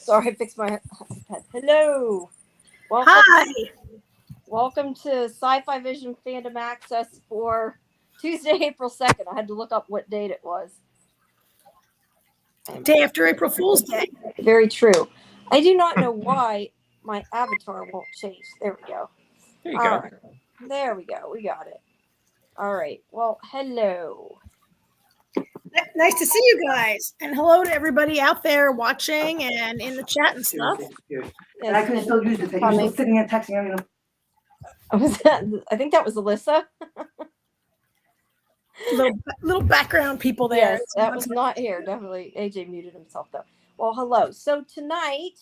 Sorry, I fixed my iPad. Hello. Welcome. Hi. Welcome to Sci-Fi Vision Fandom Access for Tuesday, April 2nd. I had to look up what date it was. Day after April Fool's Day. Very true. I do not know why my avatar won't change. There we go. There you All go. right. There we go. We got it. All right. Well, hello. Nice to see you guys. And hello to everybody out there watching and in the chat and stuff. And I could still use the thing. You're still sitting and texting everyone. I think that was Alyssa. Little background people there. Yes, that was not here. Definitely, AJ muted himself though. Well, hello. So tonight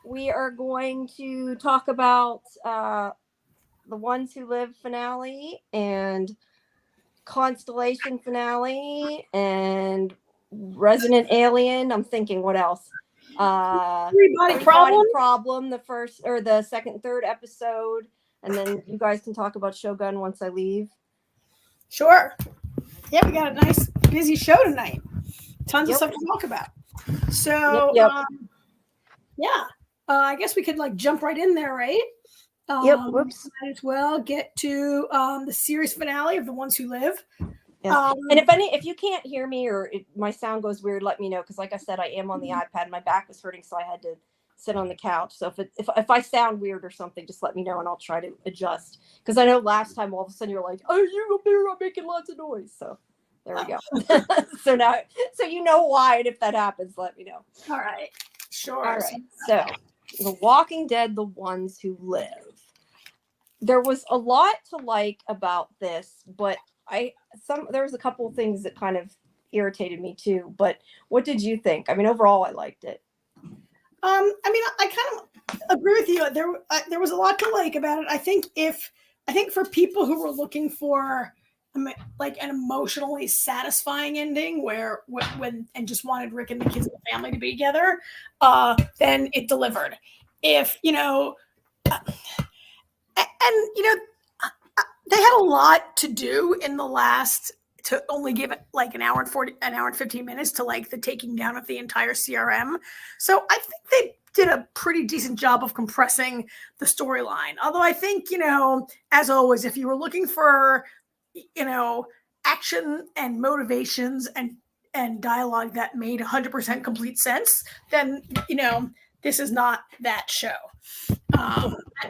we are going to talk about the Ones Who Live finale and Constellation finale and Resident Alien. I'm thinking what else? Everybody problem. The first or the second, third episode, and then you guys can talk about Shogun once I leave. Sure. Yeah, we got a nice busy show tonight. Tons of stuff to talk about. So, I guess we could jump right in there, right? Whoops. Might as well get to the series finale of The Ones Who Live. Yeah. And if you can't hear me or my sound goes weird, let me know, because like I said, I am on the iPad. My back was hurting, so I had to sit on the couch. So if I sound weird or something, just let me know and I'll try to adjust. Because I know last time all of a sudden you're like, "Oh, you up there are making lots of noise." So there we go. so you know why, and if that happens, let me know. All right. Sure. All right. So The Walking Dead, The Ones Who Live. There was a lot to like about this, but there was a couple of things that kind of irritated me too. But what did you think? I mean, overall, I liked it. I kind of agree with you. There was a lot to like about it. I think for people who were looking for an emotionally satisfying ending when just wanted Rick and the kids and the family to be together, then it delivered. If they had a lot to do in the last, to only give it an hour and 15 minutes to the taking down of the entire CRM. So I think they did a pretty decent job of compressing the storyline. Although I think, as always, if you were looking for, action and motivations and dialogue that made 100% complete sense, then, this is not that show.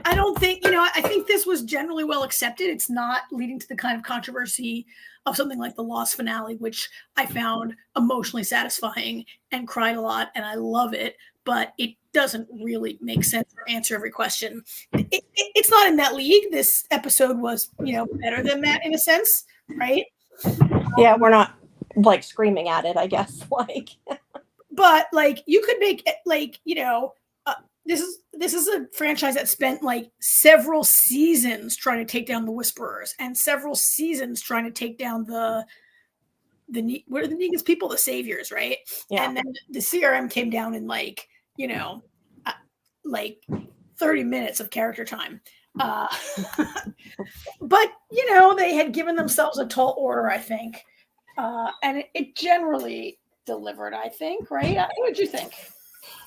I don't think, I think this was generally well accepted. It's not leading to the kind of controversy of something like the Lost finale, which I found emotionally satisfying and cried a lot, and I love it, but it doesn't really make sense or answer every question. It's not in that league. This episode was, better than that in a sense, right? Yeah, we're not screaming at it, I guess. But you could make it this is a franchise that spent several seasons trying to take down the Whisperers and several seasons trying to take down the what are the Negan's people? The Saviors, right? Yeah. And then the CRM came down in 30 minutes of character time. But they had given themselves a tall order, I think, and it generally delivered, I think, right? What did you think?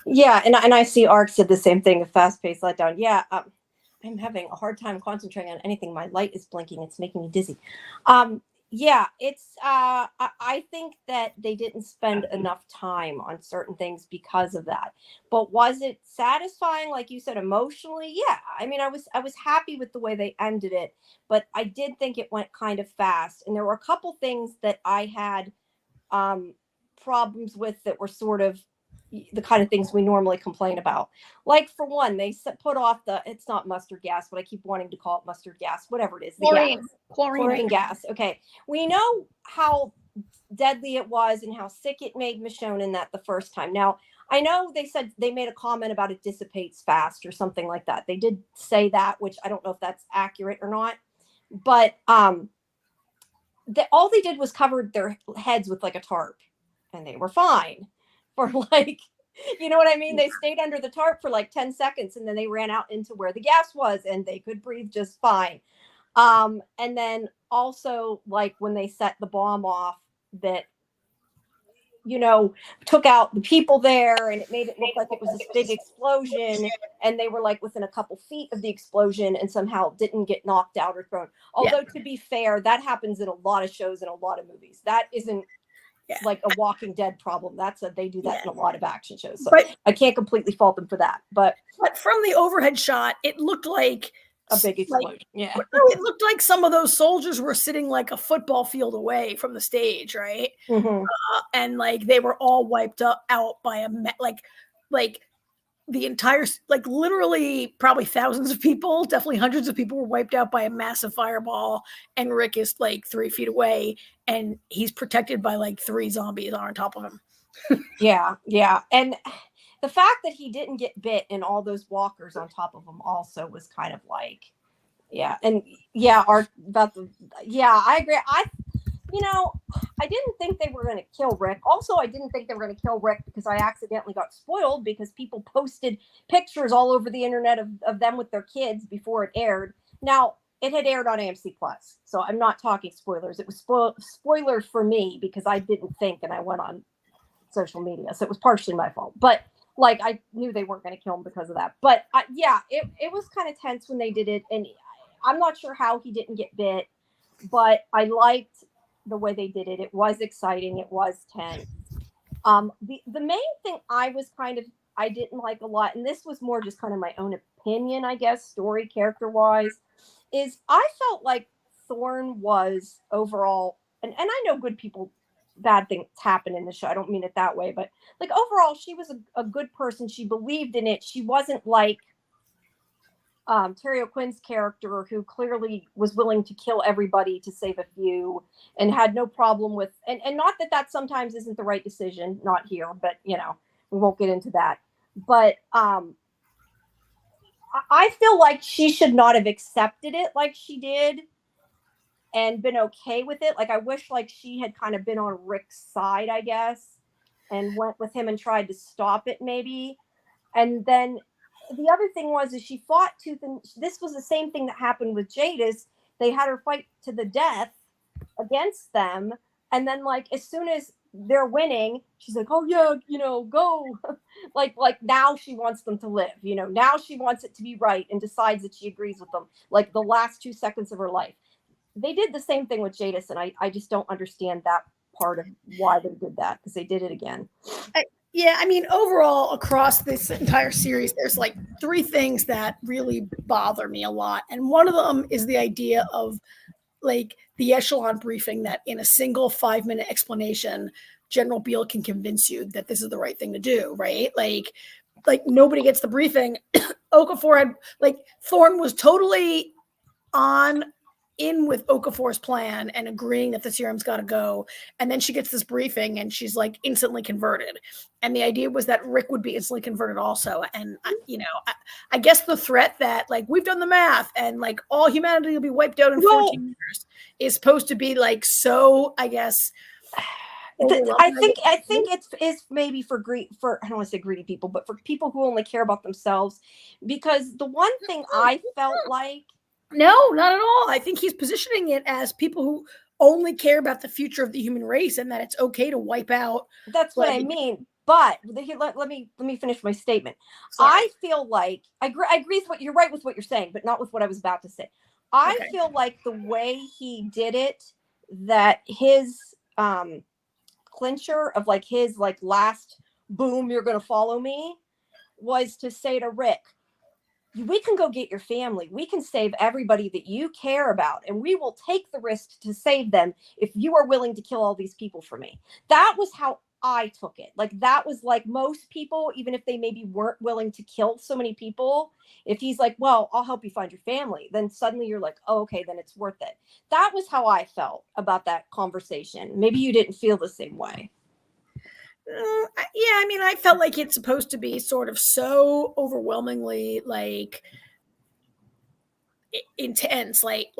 Yeah, and I see Ark said the same thing, a fast-paced letdown. Yeah, I'm having a hard time concentrating on anything. My light is blinking. It's making me dizzy. Yeah, it's I think that they didn't spend enough time on certain things because of that. But was it satisfying, like you said, emotionally? Yeah. I mean, I was happy with the way they ended it, but I did think it went kind of fast. And there were a couple things that I had problems with that were sort of the kind of things we normally complain about. Like, for one, they put off it's not mustard gas, but I keep wanting to call it mustard gas, whatever it is. Chlorine gas. Okay. We know how deadly it was and how sick it made Michonne in that the first time. Now, I know they said they made a comment about it dissipates fast or something like that. They did say that, which I don't know if that's accurate or not. But all they did was cover their heads with a tarp, and they were fine. For you know what I mean? They stayed under the tarp for 10 seconds and then they ran out into where the gas was and they could breathe just fine. And then also when they set the bomb off, that took out the people there, and it made it look like it was this big explosion, and they were like within a couple feet of the explosion and somehow didn't get knocked out or thrown. Although to be fair, that happens in a lot of shows and a lot of movies. That isn't like a Walking Dead problem. They do that in a lot of action shows. So but I can't completely fault them for that. But from the overhead shot, it looked like a big explosion. It looked like some of those soldiers were sitting like a football field away from the stage, right? Mm-hmm. And like they were all wiped out by like the entire, like literally probably thousands of people, definitely hundreds of people were wiped out by a massive fireball. And Rick is like 3 feet away, and he's protected by like 3 zombies on top of him. Yeah. And the fact that he didn't get bit and all those walkers on top of him also was kind of like, I agree. I didn't think they were going to kill Rick. Also, I didn't think they were going to kill Rick because I accidentally got spoiled because people posted pictures all over the internet of them with their kids before it aired. Now, it had aired on AMC Plus, so I'm not talking spoilers. It was spoilers for me because I didn't think, and I went on social media, so it was partially my fault. But like, I knew they weren't going to kill him because of that. But it was kind of tense when they did it, and I'm not sure how he didn't get bit, but I liked the way they did it. It was exciting. It was tense. The main thing I didn't like a lot, and this was more just kind of my own opinion, I guess, story character wise, is I felt like Thorne was overall, and I know bad things happen in the show. I don't mean it that way, but like overall, she was a good person. She believed in it. She wasn't like Terry O'Quinn's character, who clearly was willing to kill everybody to save a few and had no problem with, and not that sometimes isn't the right decision, not here, but we won't get into that. But I feel like she should not have accepted it like she did and been okay with it. Like, I wish like she had kind of been on Rick's side, I guess, and went with him and tried to stop it maybe. And then the other thing is she fought tooth and this was the same thing that happened with Jadis. They had her fight to the death against them. And then like, as soon as they're winning, she's like, oh yeah, go. like now she wants them to live, now she wants it to be right and decides that she agrees with them. Like the last 2 seconds of her life. They did the same thing with Jadis. And I just don't understand that part of why they did that, because they did it again. Yeah, I mean, overall, across this entire series, there's like 3 things that really bother me a lot. And one of them is the idea of like the echelon briefing that in a single 5-minute explanation, General Beale can convince you that this is the right thing to do, right? Like nobody gets the briefing. Okafor had, like, Thorne was totally in with Okafor's plan and agreeing that the serum's got to go. And then she gets this briefing and she's like instantly converted. And the idea was that Rick would be instantly converted also. And, I guess the threat that like, we've done the math and like all humanity will be wiped out in 14 years is supposed to be like, so I guess. I think it's maybe for I don't want to say greedy people, but for people who only care about themselves, because the one thing I felt like, no, not at all. I think he's positioning it as people who only care about the future of the human race and that it's okay to wipe out. That's what I mean. But let me finish my statement. Sorry. I feel like I agree with you're right with what you're saying, but not with what I was about to say. I feel like the way he did it, that his clincher of like his like last boom, you're going to follow me, was to say to Rick, we can go get your family. We can save everybody that you care about, and we will take the risk to save them if you are willing to kill all these people for me. That was how I took it. Like, that was like most people, even if they maybe weren't willing to kill so many people, if he's like, well, I'll help you find your family, then suddenly you're like, oh, okay, then it's worth it. That was how I felt about that conversation. Maybe you didn't feel the same way. Yeah, I mean, I felt like it's supposed to be sort of so overwhelmingly like intense, like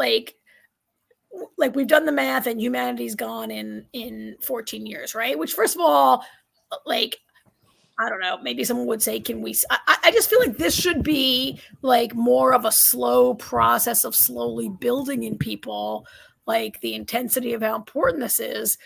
we've done the math and humanity's gone in 14 years, right? Which, first of all, like, I don't know, maybe someone would say, can we? I just feel like this should be like more of a slow process of slowly building in people, like the intensity of how important this is,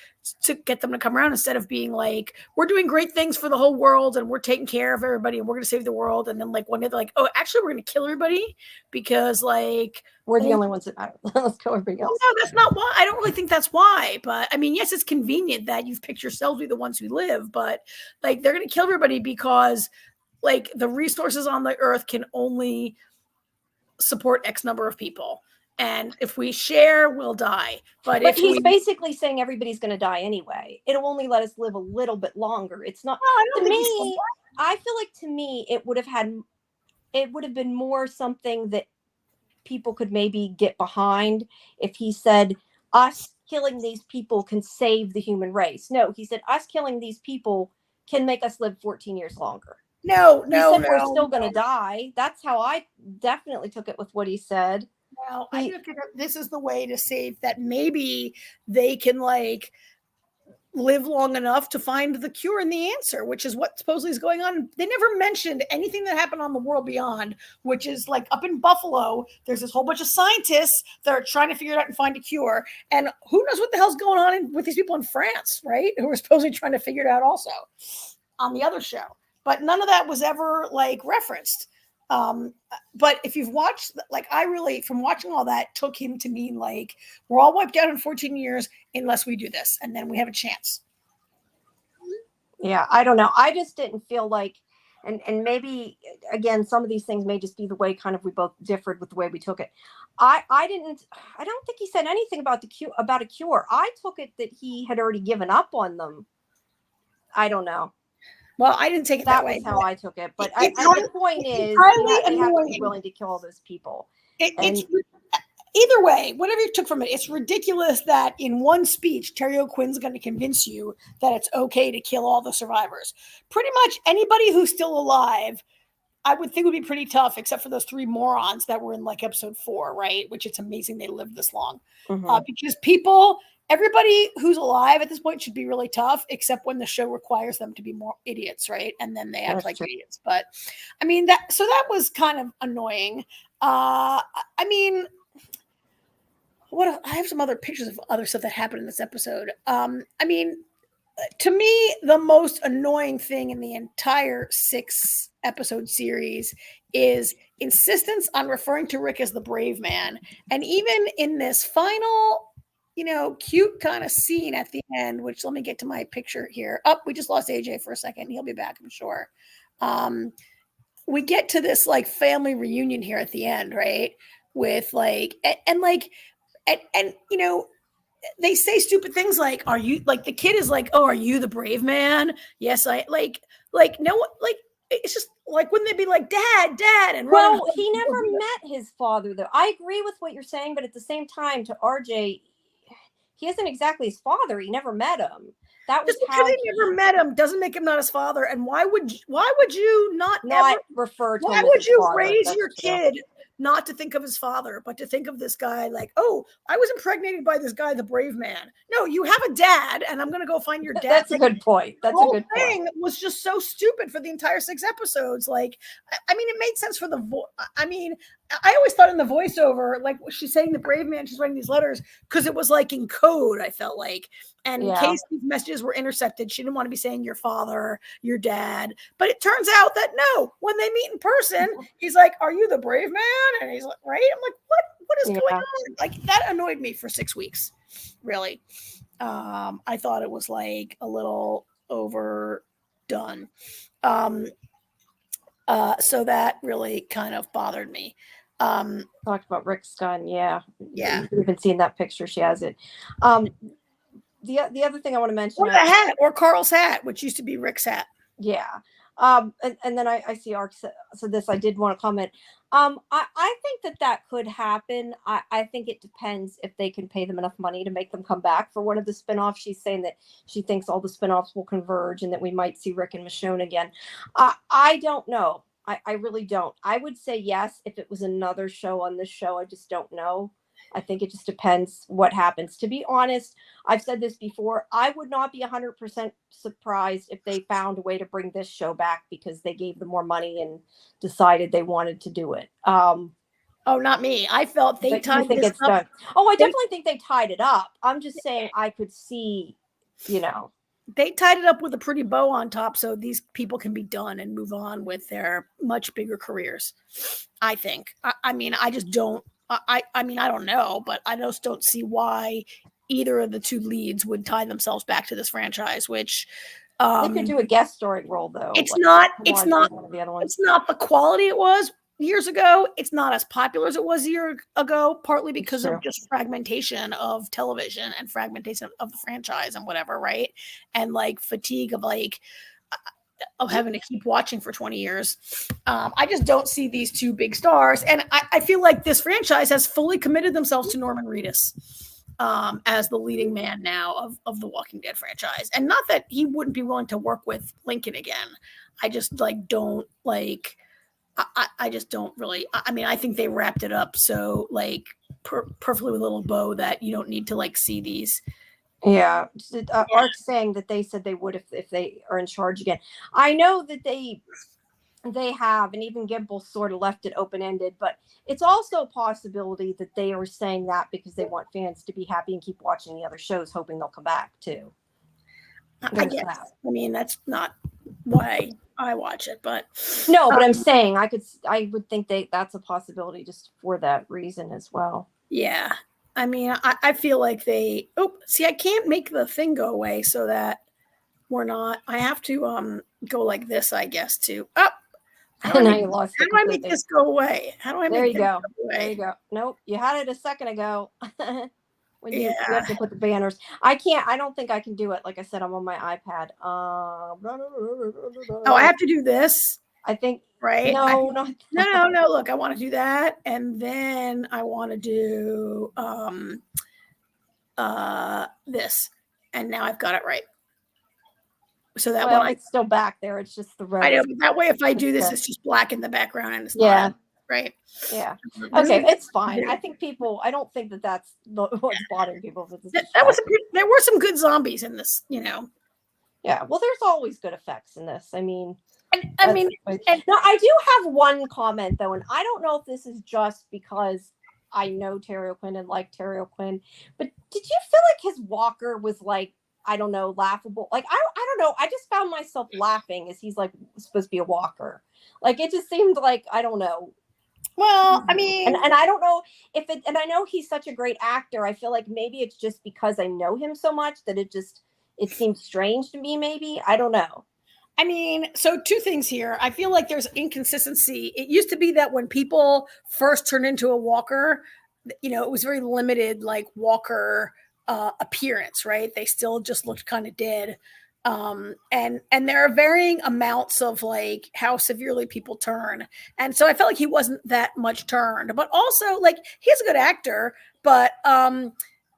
to get them to come around, instead of being like, we're doing great things for the whole world and we're taking care of everybody and we're going to save the world. And then like one day they're like, oh, actually we're going to kill everybody because like we're the only ones that matter. Let's kill everybody else. No, that's not why. I don't really think that's why. But I mean, yes, it's convenient that you've picked yourselves to be the ones who live, but like they're going to kill everybody because like the resources on the earth can only support X number of people. And if we share, we'll die. But if he's basically saying everybody's going to die anyway. It'll only let us live a little bit longer. It's not, to me, I feel like to me, it would have been more something that people could maybe get behind if he said, us killing these people can save the human race. No, he said, us killing these people can make us live 14 years longer. No, we're still going to die. That's how I definitely took it with what he said. Well, I look at it, this is the way to save that. Maybe they can like live long enough to find the cure and the answer, which is what supposedly is going on. They never mentioned anything that happened on the world beyond, which is like up in Buffalo, there's this whole bunch of scientists that are trying to figure it out and find a cure. And who knows what the hell's going on with these people in France, right? Who are supposedly trying to figure it out also on the other show. But none of that was ever like referenced. But if you've watched, like I really, from watching all that, took him to mean like, we're all wiped out in 14 years unless we do this. And then we have a chance. Yeah, I don't know. I just didn't feel like, and maybe, again, some of these things may just be the way kind of we both differed with the way we took it. I don't think he said anything about about a cure. I took it that he had already given up on them. I don't know. Well, I didn't take it that way. That's how I took it. But the point is, you have to be willing to kill all those people. It's either way, whatever you took from it, it's ridiculous that in one speech, Terry O'Quinn's going to convince you that it's okay to kill all the survivors. Pretty much anybody who's still alive, I would think would be pretty tough, except for those three morons that were in like episode 4, right? Which it's amazing they lived this long. Mm-hmm. Because everybody who's alive at this point should be really tough, except when the show requires them to be more idiots, right? And then they act like idiots. But I mean, that was kind of annoying. I mean, I have some other pictures of other stuff that happened in this episode. I mean, to me, the most annoying thing in the entire 6-episode series is insistence on referring to Rick as the brave man. And even in this final, cute kind of scene at the end, which let me get to my picture here. We just lost AJ for a second. He'll be back, I'm sure. We get to this like family reunion here at the end, right? With like, and they say stupid things like, are you, like the kid is like, oh, are you the brave man? Yes, I like no one, like, it's just like, wouldn't they be like, dad, and well, he never met his father though. I agree with what you're saying, but at the same time, to RJ, he isn't exactly his father. He never met him. That was just because he never met him doesn't make him not his father. And why would you not refer to him? Why would you father? raise your kid not to think of his father, but to think of this guy like, oh, I was impregnated by this guy, the brave man. No, you have a dad, and I'm going to go find your dad. That's a good point. That's a good point. The whole thing was just so stupid for the entire 6 episodes. Like, I mean, it made sense for the I mean, I always thought in the voiceover, like she's saying the brave man, she's writing these letters because it was like in code, I felt like. And in case these messages were intercepted, she didn't want to be saying your father, your dad. But it turns out that no, when they meet in person, he's like, are you the brave man? And he's like, right? I'm like, what is going on? Like, that annoyed me for 6 weeks, really. I thought it was like a little overdone. So that really kind of bothered me. Talked about Rick's gun. Yeah. You've even seen that picture. She has it. The other thing I want to mention, or the hat, or Carl's hat, which used to be Rick's hat. Yeah. And then I see Ark said this. I did want to comment. I think that could happen. I think it depends if they can pay them enough money to make them come back for one of the spinoffs. She's saying that she thinks all the spinoffs will converge and that we might see Rick and Michonne again. I don't know. I really don't. I would say yes if it was another show on this show. I just don't know. I think it just depends what happens. To be honest, I've said this before. I would not be 100% surprised if they found a way to bring this show back because they gave them more money and decided they wanted to do it. Oh, not me. I felt they tied this up. Oh, I definitely think they tied it up. I'm just saying I could see you know. They tied it up with a pretty bow on top so these people can be done and move on with their much bigger careers, I think. I mean, I just don't, I mean, I don't know, but I just don't see why either of the two leads would tie themselves back to this franchise, which They could do a guest starring role though. it's like not one of the other ones. it's not the quality it was years ago. It's not as popular as it was a year ago, partly because of just fragmentation of television and fragmentation of the franchise and whatever, right? And like fatigue of like of having to keep watching for 20 years. I just don't see these two big stars. And I feel like this franchise has fully committed themselves to Norman Reedus as the leading man now of the Walking Dead franchise. And not that he wouldn't be willing to work with Lincoln again. I just like don't like, I just don't really, I mean, I think they wrapped it up so like perfectly with a little bow that you don't need to like see these. Yeah. Art's saying that they said they would if they are in charge again. I know that they have, and even Gimple sort of left it open-ended, but it's also a possibility that they are saying that because they want fans to be happy and keep watching the other shows, hoping they'll come back too. I guess. That. I mean, that's not why I watch it, but no, but I'm saying I would think that's a possibility just for that reason as well. Yeah. I mean, I feel like I can't make the thing go away so that we're not, I have to go like this, I guess, to how do I make this go away? How do I make this go away? There you go. Nope. You had it a second ago. When you have to put the banners. I don't think I can do it. Like I said, I'm on my iPad. I have to do this. I think right. No. Look, I want to do that, and then I want to do this, and now I've got it right. So that one, it's still back there. It's just the red. I know. That way, if I do this, it's just black in the background, and it's not right. Yeah. Okay, it's fine. I think I don't think that's what's bothering people. There were some good zombies in this, you know. Yeah. Well, there's always good effects in this. I mean. I do have one comment though, and I don't know if this is just because I know Terry O'Quinn and like Terry O'Quinn, but did you feel like his walker was like, I don't know, laughable? Like I don't know. I just found myself laughing as he's like supposed to be a walker. Like it just seemed like, I don't know. Well, I mean, and I don't know and I know he's such a great actor. I feel like maybe it's just because I know him so much that it seems strange to me. Maybe I don't know. I mean, so two things here. I feel like there's inconsistency. It used to be that when people first turned into a walker, you know, it was very limited, like walker appearance, right? They still just looked kind of dead. And there are varying amounts of like how severely people turn. And so I felt like he wasn't that much turned, but also like he's a good actor, but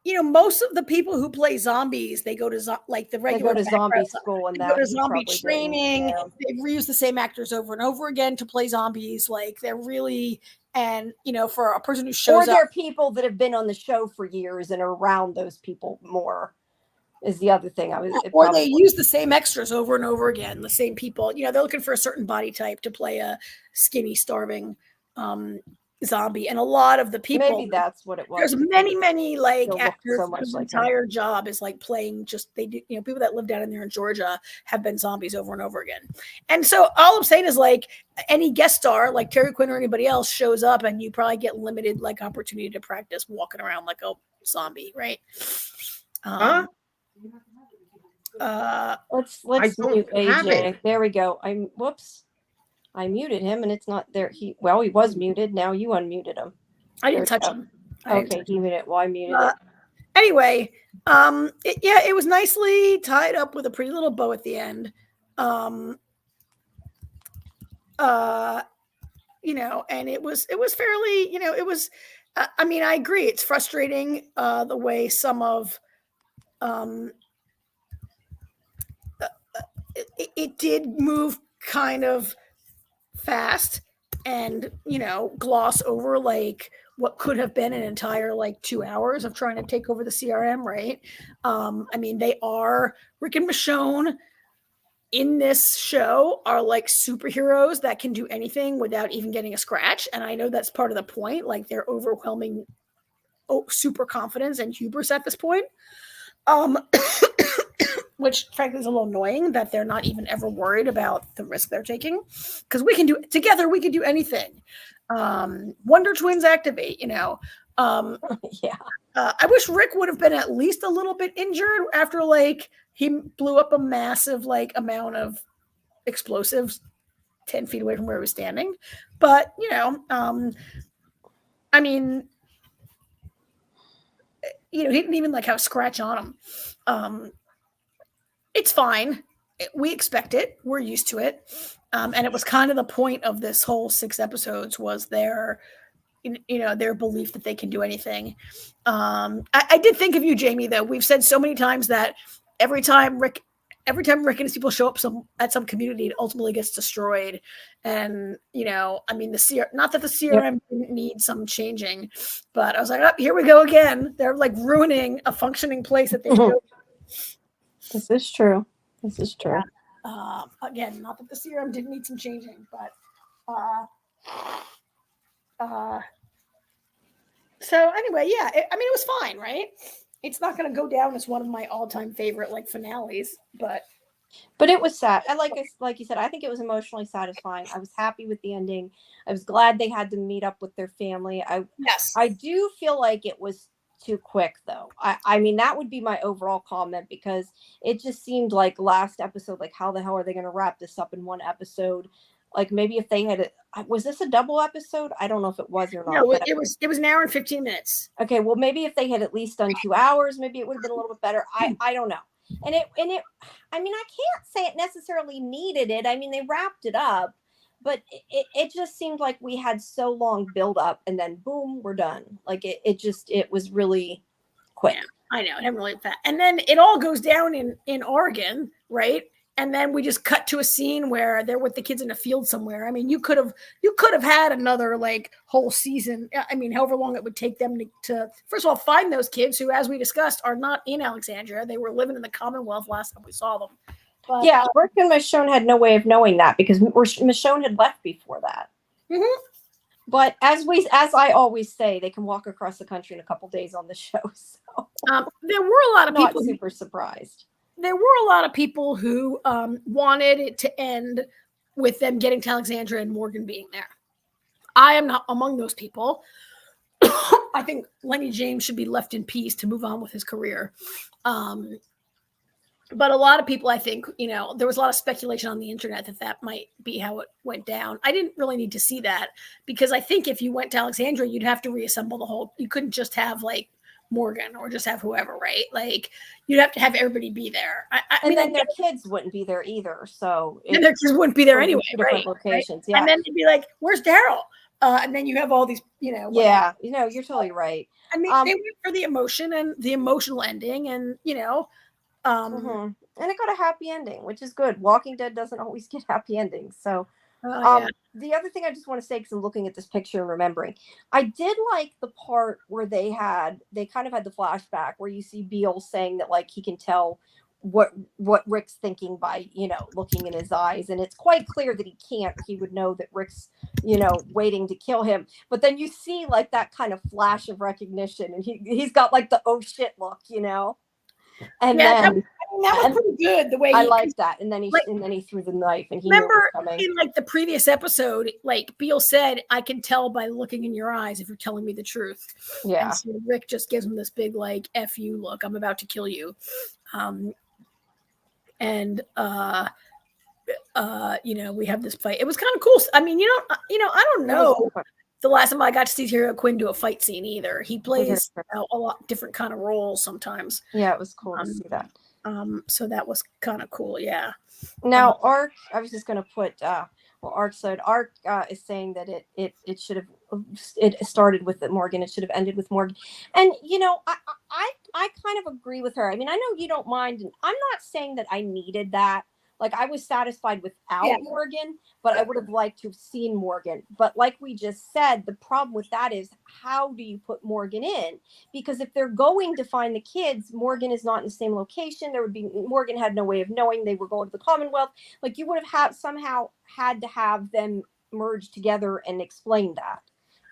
you know, most of the people who play zombies, they go to the regular zombie school and go to zombie training. They reuse the same actors over and over again to play zombies. Like they're really, and you know, for a person who shows up, or they're people that have been on the show for years and are around those people more. Is the other thing they use the same extras over and over again. The same people, you know, they're looking for a certain body type to play a skinny, starving zombie, and a lot of the people, maybe that's what it was. There's many like actors whose entire job is like playing they do, you know, people that live down in there in Georgia have been zombies over and over again. And so all I'm saying is like any guest star like Terry Quinn or anybody else shows up and you probably get limited like opportunity to practice walking around like a zombie, right? Let's mute AJ. There we go. I muted him and it's not there. He was muted. Now you unmuted him. I didn't touch him. Okay, he muted it. Well, I muted it. Anyway, it was nicely tied up with a pretty little bow at the end. You know, and it was fairly, you know, it was. I mean, I agree. It's frustrating the way some of it did move kind of fast and, you know, gloss over like what could have been an entire like 2 hours of trying to take over the CRM, right? I mean, Rick and Michonne in this show are like superheroes that can do anything without even getting a scratch. And I know that's part of the point, like their overwhelming super confidence and hubris at this point. which frankly is a little annoying that they're not even ever worried about the risk they're taking. Because we can do together, we can do anything. Wonder Twins activate, Yeah. I wish Rick would have been at least a little bit injured after like he blew up a massive like amount of explosives 10 feet away from where he was standing. But I mean, he didn't even like have a scratch on him. It's fine. We expect it. We're used to it. And it was kind of the point of this whole 6 episodes was their belief that they can do anything. I did think of you, Jamie, though. We've said so many times that every time Rick and his people show up at some community, it ultimately gets destroyed. And, I mean, not that the CRM didn't need some changing, but I was like, oh, here we go again. They're like ruining a functioning place that they built. This is true. Again, not that the CRM didn't need some changing, but so anyway, yeah, it was fine, right? It's not going to go down as one of my all-time favorite like finales, but it was sad. And like you said, I think it was emotionally satisfying. I was happy with the ending. I was glad they had to meet up with their family. I do feel like it was too quick, though. I mean, that would be my overall comment, because it just seemed like last episode, like, how the hell are they going to wrap this up in one episode? Like, maybe if they had was this a double episode? I don't know if it was or not. No, it was an hour and 15 minutes. Okay, well, maybe if they had at least done 2 hours, maybe it would have been a little bit better. I don't know. And it I mean, I can't say it necessarily needed it. I mean, they wrapped it up, but it just seemed like we had so long build up, and then boom, we're done. Like it was really quick. Yeah, I know, it really fast. And then it all goes down in Oregon, right? And then we just cut to a scene where they're with the kids in a field somewhere. I mean, you could have had another like whole season. I mean, however long it would take them to first of all find those kids who, as we discussed, are not in Alexandria. They were living in the Commonwealth last time we saw them. But, yeah, Rick and Michonne had no way of knowing that, because Michonne had left before that. Mm-hmm. But as I always say, they can walk across the country in a couple days on the show. So there were a lot of people super surprised. There were a lot of people who wanted it to end with them getting to Alexandria and Morgan being there. I am not among those people. I think Lenny James should be left in peace to move on with his career. But a lot of people, I think, there was a lot of speculation on the internet that might be how it went down. I didn't really need to see that, because I think if you went to Alexandria, you'd have to reassemble the whole. You couldn't just have like Morgan or just have whoever, right? Like you'd have to have everybody be there. I mean, then their kids wouldn't be there either. So their kids wouldn't be there anyway, right? Locations, right? Yeah. And then they'd be like, "Where's Daryl?" And then you have all these, Yeah, you're totally right. I mean, they went for the emotion and the emotional ending, and and it got a happy ending, which is good. Walking Dead doesn't always get happy endings. So the other thing I just want to say, because I'm looking at this picture and remembering, I did like the part where they kind of had the flashback where you see Beale saying that like he can tell what Rick's thinking by looking in his eyes, and it's quite clear that he would know that Rick's waiting to kill him. But then you see like that kind of flash of recognition, and he's got like the oh shit look, and then that was pretty good. The way I liked that, and then he threw the knife, and he remember knew it was coming. In like the previous episode, like Beale said, "I can tell by looking in your eyes if you're telling me the truth." Yeah. And so Rick just gives him this big like "F you" look. I'm about to kill you. We have this fight. It was kind of cool. I mean, I don't know. The last time I got to see Hero Quinn do a fight scene either. He plays a lot different kind of roles sometimes. Yeah, it was cool to see that. So that was kind of cool. Yeah. Now, Ark, I was just going to put, Ark said, Ark is saying that it should have, it started with Morgan. It should have ended with Morgan. And, I kind of agree with her. I mean, I know you don't mind. And I'm not saying that I needed that. Like, I was satisfied without Morgan, but I would have liked to have seen Morgan. But like we just said, the problem with that is, how do you put Morgan in? Because if they're going to find the kids, Morgan is not in the same location. Morgan had no way of knowing they were going to the Commonwealth. Like, you would have somehow had to have them merge together and explain that.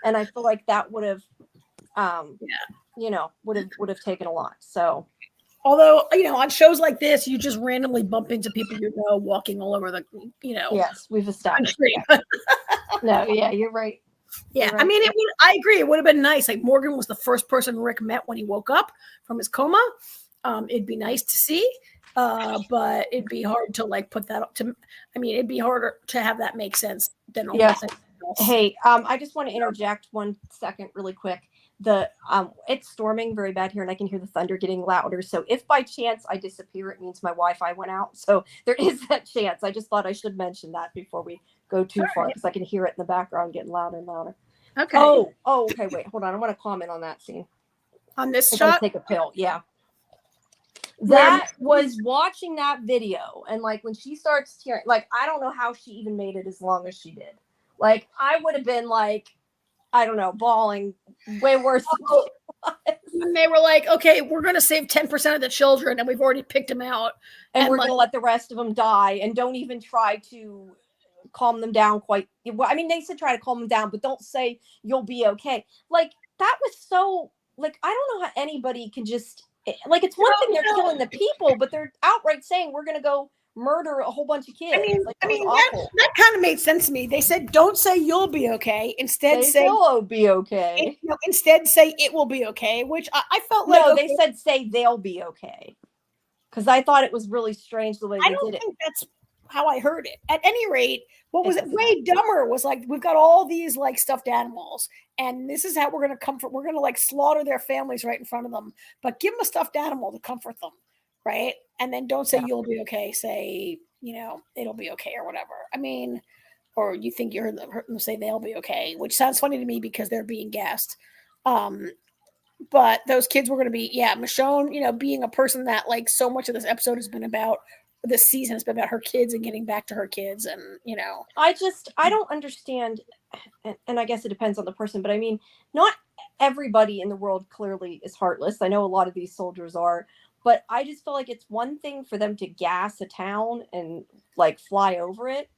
And I feel like that would have, would have taken a lot. So. Although, on shows like this, you just randomly bump into people walking all over the, Yes, we've established. country. Yeah. No, yeah, you're right. Yeah, You're I mean, right. I agree. It would have been nice. Like Morgan was the first person Rick met when he woke up from his coma. It'd be nice to see, but it'd be hard to put that up to. I mean, it'd be harder to have that make sense than almost anything else. Hey, I just want to interject 1 second really quick. It's storming very bad here and I can hear the thunder getting louder. So if by chance I disappear, it means my Wi-Fi went out. So there is that chance. I just thought I should mention that before we go too far because I can hear it in the background getting louder and louder. Okay. Oh, okay. Wait, hold on. I want to comment on that scene. On this I shot? gotta take a pill. Yeah. That was watching that video. And when she starts tearing, I don't know how she even made it as long as she did. I would have been I don't know, bawling way worse than they were like, okay, we're going to save 10% of the children and we've already picked them out. And we're going to let the rest of them die and don't even try to calm them down quite. Well, I mean, they said try to calm them down, but don't say you'll be okay. That was so, I don't know how anybody can just, it's one thing they're killing the people, but they're outright saying we're going to go murder a whole bunch of kids. That kind of made sense to me. They said, "Don't say you'll be okay. Instead, say they'll be okay." Instead, say it will be okay. Which I felt no, they said say they'll be okay. Because I thought it was really strange the way they did it. I don't think that's how I heard it. At any rate, what was it? Way dumber was we've got all these stuffed animals, and this is how we're going to comfort. We're going to slaughter their families right in front of them, but give them a stuffed animal to comfort them. Right. And then don't say you'll be okay. Say, it'll be okay or whatever. I mean, or you think you heard them say they'll be okay, which sounds funny to me because they're being gassed. But those kids were going to be, Michonne, being a person that so much of this episode has been about, this season has been about her kids and getting back to her kids. And, I don't understand. And I guess it depends on the person, but I mean, not everybody in the world clearly is heartless. I know a lot of these soldiers are. But I just feel like it's one thing for them to gas a town and fly over it.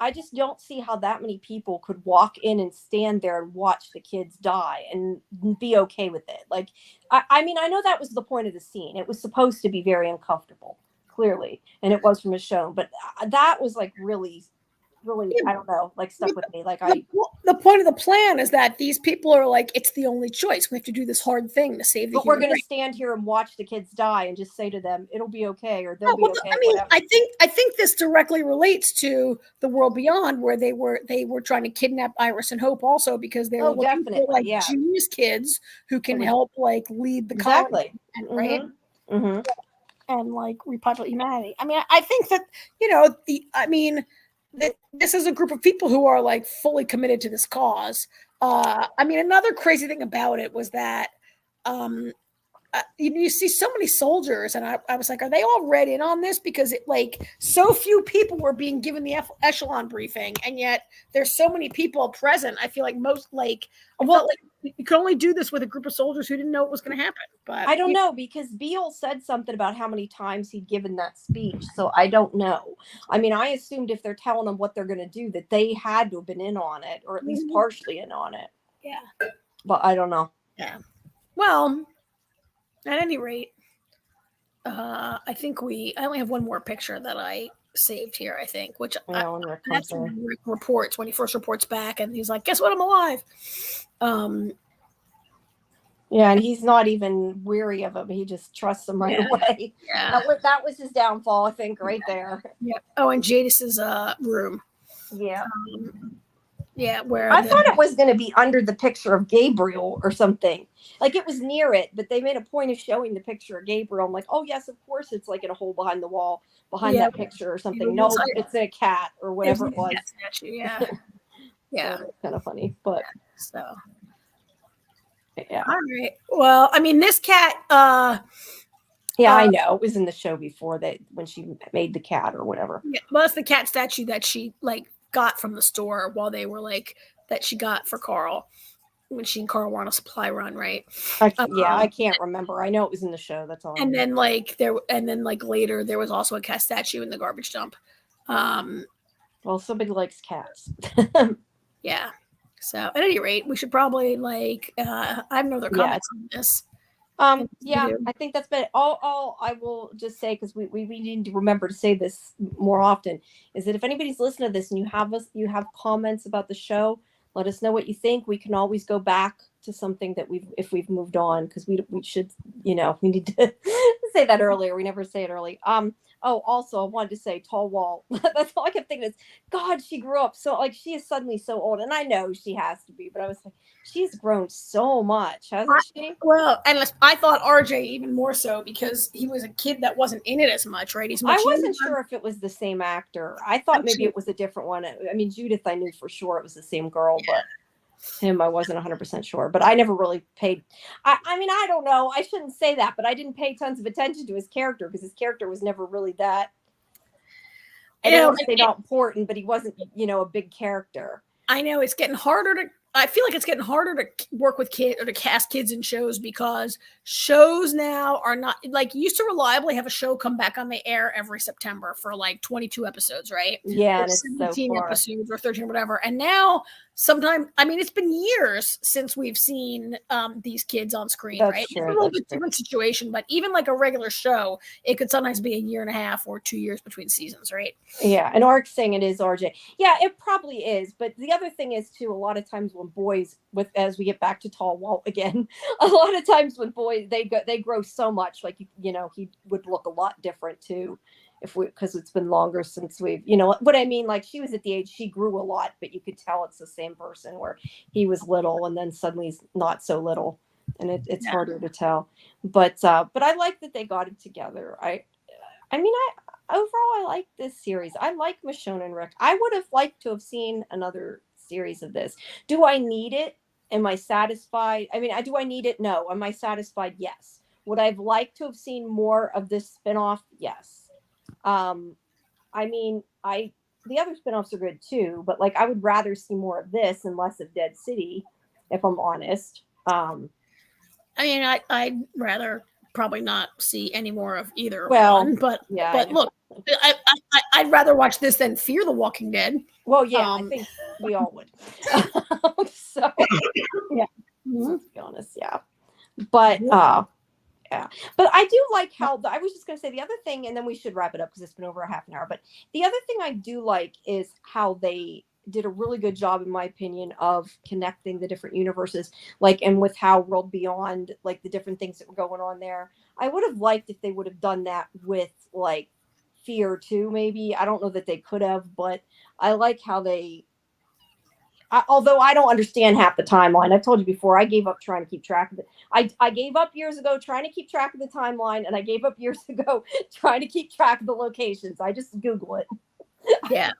I just don't see how that many people could walk in and stand there and watch the kids die and be okay with it. I mean, I know that was the point of the scene. It was supposed to be very uncomfortable, clearly. And it was from a show. But that was really, I don't know, stuck with me. The point of the plan is that these people are it's the only choice. We have to do this hard thing to save the. But we're going to stand here and watch the kids die and just say to them, "It'll be okay," or "They'll be okay." I mean, whatever. I think this directly relates to the world beyond, where they were trying to kidnap Iris and Hope also because they were looking for genius kids who can help lead the colony, right? Mm-hmm. And repopulate humanity. I mean, I think that this is a group of people who are fully committed to this cause. I mean, another crazy thing about it was that you see so many soldiers, and I was like, are they all read in on this? Because so few people were being given the echelon briefing, and yet there's so many people present. I feel most you could only do this with a group of soldiers who didn't know what was going to happen. But I don't know, because Beale said something about how many times he'd given that speech. So I don't know. I mean, I assumed if they're telling them what they're going to do, that they had to have been in on it, or at least partially in on it. Yeah. But I don't know. Yeah. Well, at any rate, I think I only have one more picture that I saved here, I think, which that's when Rick reports, when he first reports back, and he's like, guess what, I'm alive. Yeah, and he's not even weary of him. He just trusts him right away. Yeah. That was his downfall, I think, right there. Yeah. Oh, and Jadis's room. Yeah. Where I thought it was going to be under the picture of Gabriel or something. It was near it, but they made a point of showing the picture of Gabriel. I'm like, oh yes, of course it's in a hole behind the wall behind that picture or something. No, it's a cat or whatever it was. Yeah. Yeah. So kind of funny, but so. Yeah. All right. Well, I mean, this cat. Yeah, I know. It was in the show before that when she made the cat or whatever. Yeah, well, that's the cat statue that she got from the store while they were that she got for Carl when she and Carl were on a supply run, right? I can't remember. I know it was in the show. That's all. And then later there was also a cat statue in the garbage dump. Well, somebody likes cats. Yeah. So at any rate, we should probably I have no other comments on this. Yeah, I think that's been all I will just say, because we need to remember to say this more often, is that if anybody's listening to this and you have comments about the show, let us know what you think. We can always go back to something that if we've moved on, because we should, we need to say that earlier. We never say it early. Oh, also, I wanted to say tall wall. That's all I kept thinking is, God, she grew up so, like, she is suddenly so old, and I know she has to be, but I was like, she's grown so much, hasn't she? Well, and I thought RJ even more so, because he was a kid that wasn't in it as much, right? He's much I wasn't younger. sure if it was the same actor. I thought maybe it was a different one. I mean, Judith, I knew for sure it was the same girl, but him, I wasn't 100% sure. But I never really paid. I mean, I don't know. I shouldn't say that, but I didn't pay tons of attention to his character, because his character was never really that. I don't want to say not important, but he wasn't, a big character. I know it's getting harder to. I feel like it's getting harder to work with kids or to cast kids in shows, because shows now are not like, you used to reliably have a show come back on the air every September for like 22 episodes, right? Yeah, or and it's 17 so far. episodes or 13 or whatever. And now sometimes, I mean, it's been years since we've seen these kids on screen, That's right? true, It's a little bit different situation, but even like a regular show, it could sometimes be a year and a half or 2 years between seasons, right? Yeah, and Ark's saying it is RJ. Yeah, it probably is. But the other thing is too, a lot of times when boys, as we get back to tall wall again, a lot of times when boys they grow so much, like he would look a lot different too, because it's been longer since we've, what I mean, like, she was at the age, she grew a lot, but you could tell it's the same person, where he was little and then suddenly he's not so little, and it's harder to tell. But I like that they got it together. Overall, I like this series. I like Michonne and Rick. I would have liked to have seen another series of this. Do I need it? Am I satisfied? I mean, do I need it? No. Am I satisfied? Yes. Would I've liked to have seen more of this spinoff? Yes. I mean, the other spinoffs are good too, but like, I would rather see more of this and less of Dead City, if I'm honest. I mean, I'd rather probably not see any more of either Well, one, but yeah, but look, I'd rather watch this than Fear the Walking Dead. Well, yeah, I think we all would. So, yeah, to be honest, yeah. But yeah, but I do like how I was just going to say the other thing, and then we should wrap it up because it's been over a half an hour. But the other thing I do like is how they did a really good job, in my opinion, of connecting the different universes, like, and with how World Beyond, like, the different things that were going on there. I would have liked if they would have done that with, like, Fear too, maybe. I don't know that they could have, but I like how although I don't understand half the timeline. I've told you before, I gave up trying to keep track of it. I gave up years ago trying to keep track of the timeline, and I gave up years ago trying to keep track of the locations. I just Google it. Yeah.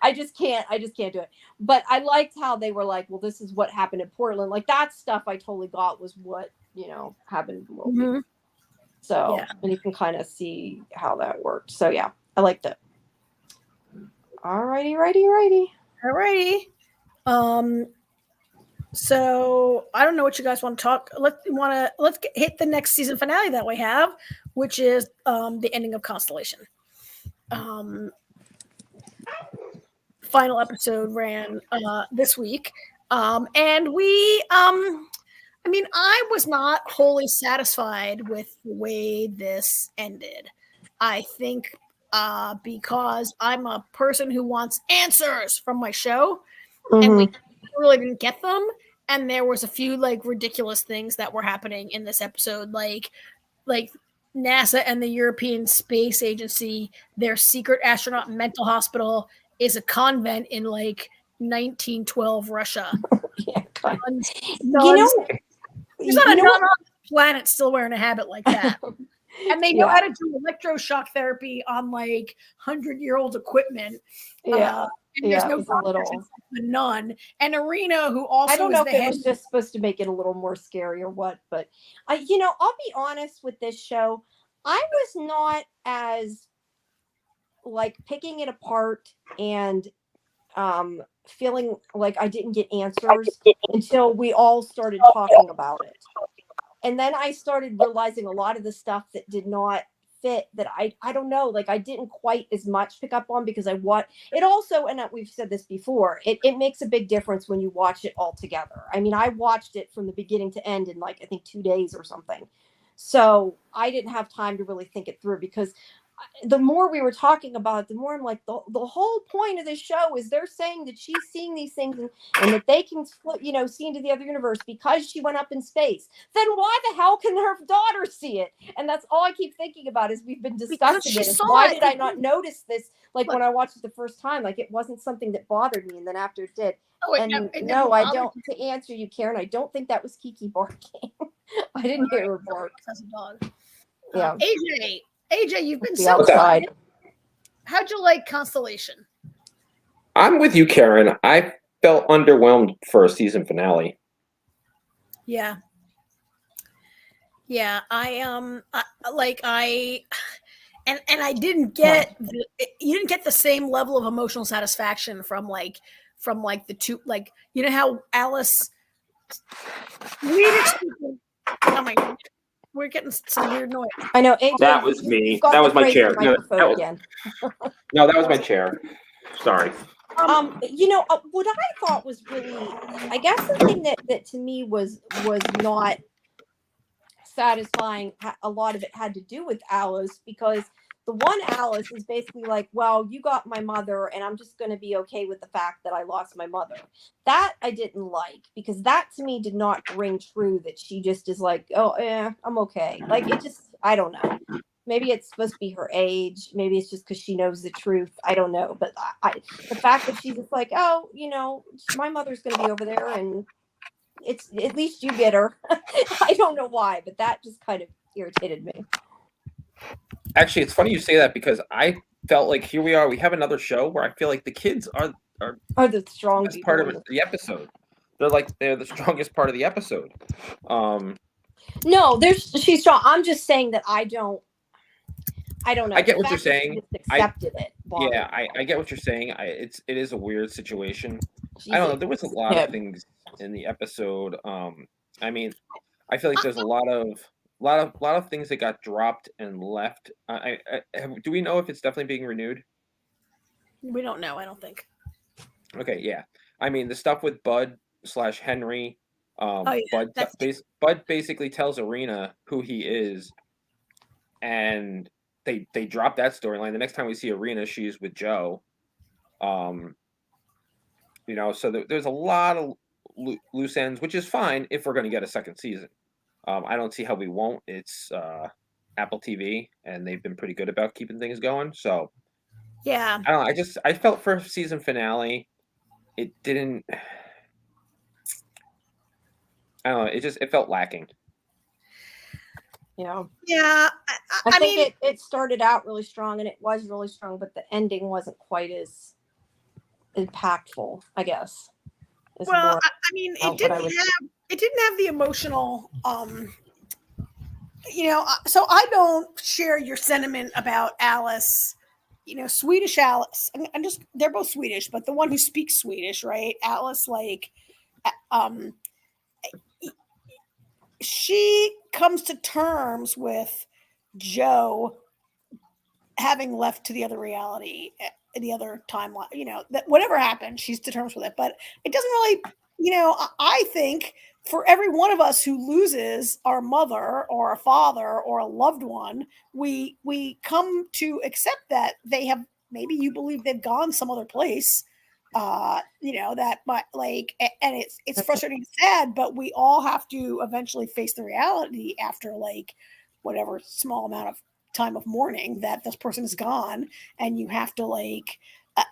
I just can't do it. But I liked how they were like, well, this is what happened in Portland. Like, that stuff I totally got was what, happened in World Beyond. So, and you can kind of see how that worked. So, yeah, I liked it. Alrighty. So I don't know what you guys want to talk. Let's hit the next season finale that we have, which is the ending of Constellation. Final episode ran this week, and we I mean, I was not wholly satisfied with the way this ended. I think because I'm a person who wants answers from my show, and we really didn't get them. And there was a few like ridiculous things that were happening in this episode, like NASA and the European Space Agency, their secret astronaut mental hospital is a convent in like 1912 Russia. Yeah, there's not a non planet still wearing a habit like that. And they know how to do electroshock therapy on like 100-year-old equipment. Yeah. And there's no doctors, the nun. And Arena, who also I don't know if it was just supposed to make it a little more scary or what, but I'll be honest with this show. I was not as like picking it apart and feeling like I didn't get answers until we all started talking about it. And then I started realizing a lot of the stuff that did not fit, that I don't know, like I didn't quite as much pick up on, because it also, and we've said this before, it makes a big difference when you watch it all together. I mean, I watched it from the beginning to end in like, I think 2 days or something. So I didn't have time to really think it through, because the more we were talking about it, the more I'm like, the whole point of this show is they're saying that she's seeing these things, and that they can, see into the other universe because she went up in space. Then why the hell can her daughter see it? And that's all I keep thinking about as we've been discussing she it. Is saw why it. did I not notice this? Like, Look. when I watched it the first time, like, it wasn't something that bothered me, and then after it did. It never I bothered don't. To answer you, Karen, I don't think that was Kiki barking. I didn't hear her bark. That's a dog. Yeah. AJ, you've been The so outside. quiet. How'd you like Constellation? I'm with you, Karen. I felt underwhelmed for a season finale. Yeah. Yeah, I didn't get you didn't get the same level of emotional satisfaction from the two, like, you know how Alice oh my God, we're getting some weird noise. I know. AJ, That was me. got That the was my crazy chair. microphone again. No, that was my chair. Sorry. What I thought was really, I guess the thing that to me was not satisfying, a lot of it had to do with Alice, because the one Alice is basically like, well, you got my mother, and I'm just going to be okay with the fact that I lost my mother. That I didn't like, because that to me did not ring true, that she just is like, oh, yeah, I'm okay. Like, it just, I don't know. Maybe it's supposed to be her age. Maybe it's just because she knows the truth. I don't know. But the fact that she's just like, oh, my mother's going to be over there, and it's, at least you get her. I don't know why, but that just kind of irritated me. Actually, it's funny you say that, because I felt like here we are. We have another show where I feel like the kids are the strongest part of the episode. They're the strongest part of the episode. No, she's strong. I'm just saying that I don't know. I get what you're saying. Just accepted it. Yeah, I get what you're saying. It is a weird situation. I don't know. There was a lot of things in the episode. I mean, I feel like there's a lot of things that got dropped and left. Do we know if it's definitely being renewed? We don't know. I don't think. Okay, yeah. I mean, the stuff with Bud/Henry. Bud basically tells Arena who he is, and they drop that storyline. The next time we see Arena, she's with Joe. So there's a lot of loose ends, which is fine if we're going to get a second season. I don't see how we won't. It's Apple TV, and they've been pretty good about keeping things going. So yeah, I don't know. I felt for season finale, it didn't. I don't know. It felt lacking. Yeah. I think it started out really strong, and it was really strong, but the ending wasn't quite as impactful, I guess. Well, it didn't have the emotional, so I don't share your sentiment about Alice, Swedish Alice. They're both Swedish, but the one who speaks Swedish, right? Alice, she comes to terms with Joe having left to the other reality, the other timeline, that whatever happened, she's to terms with it. But it doesn't really, I think for every one of us who loses our mother or a father or a loved one, we come to accept that they have, maybe you believe they've gone some other place, that might, and it's frustrating and sad, but we all have to eventually face the reality after whatever small amount of time of mourning that this person is gone, and you have to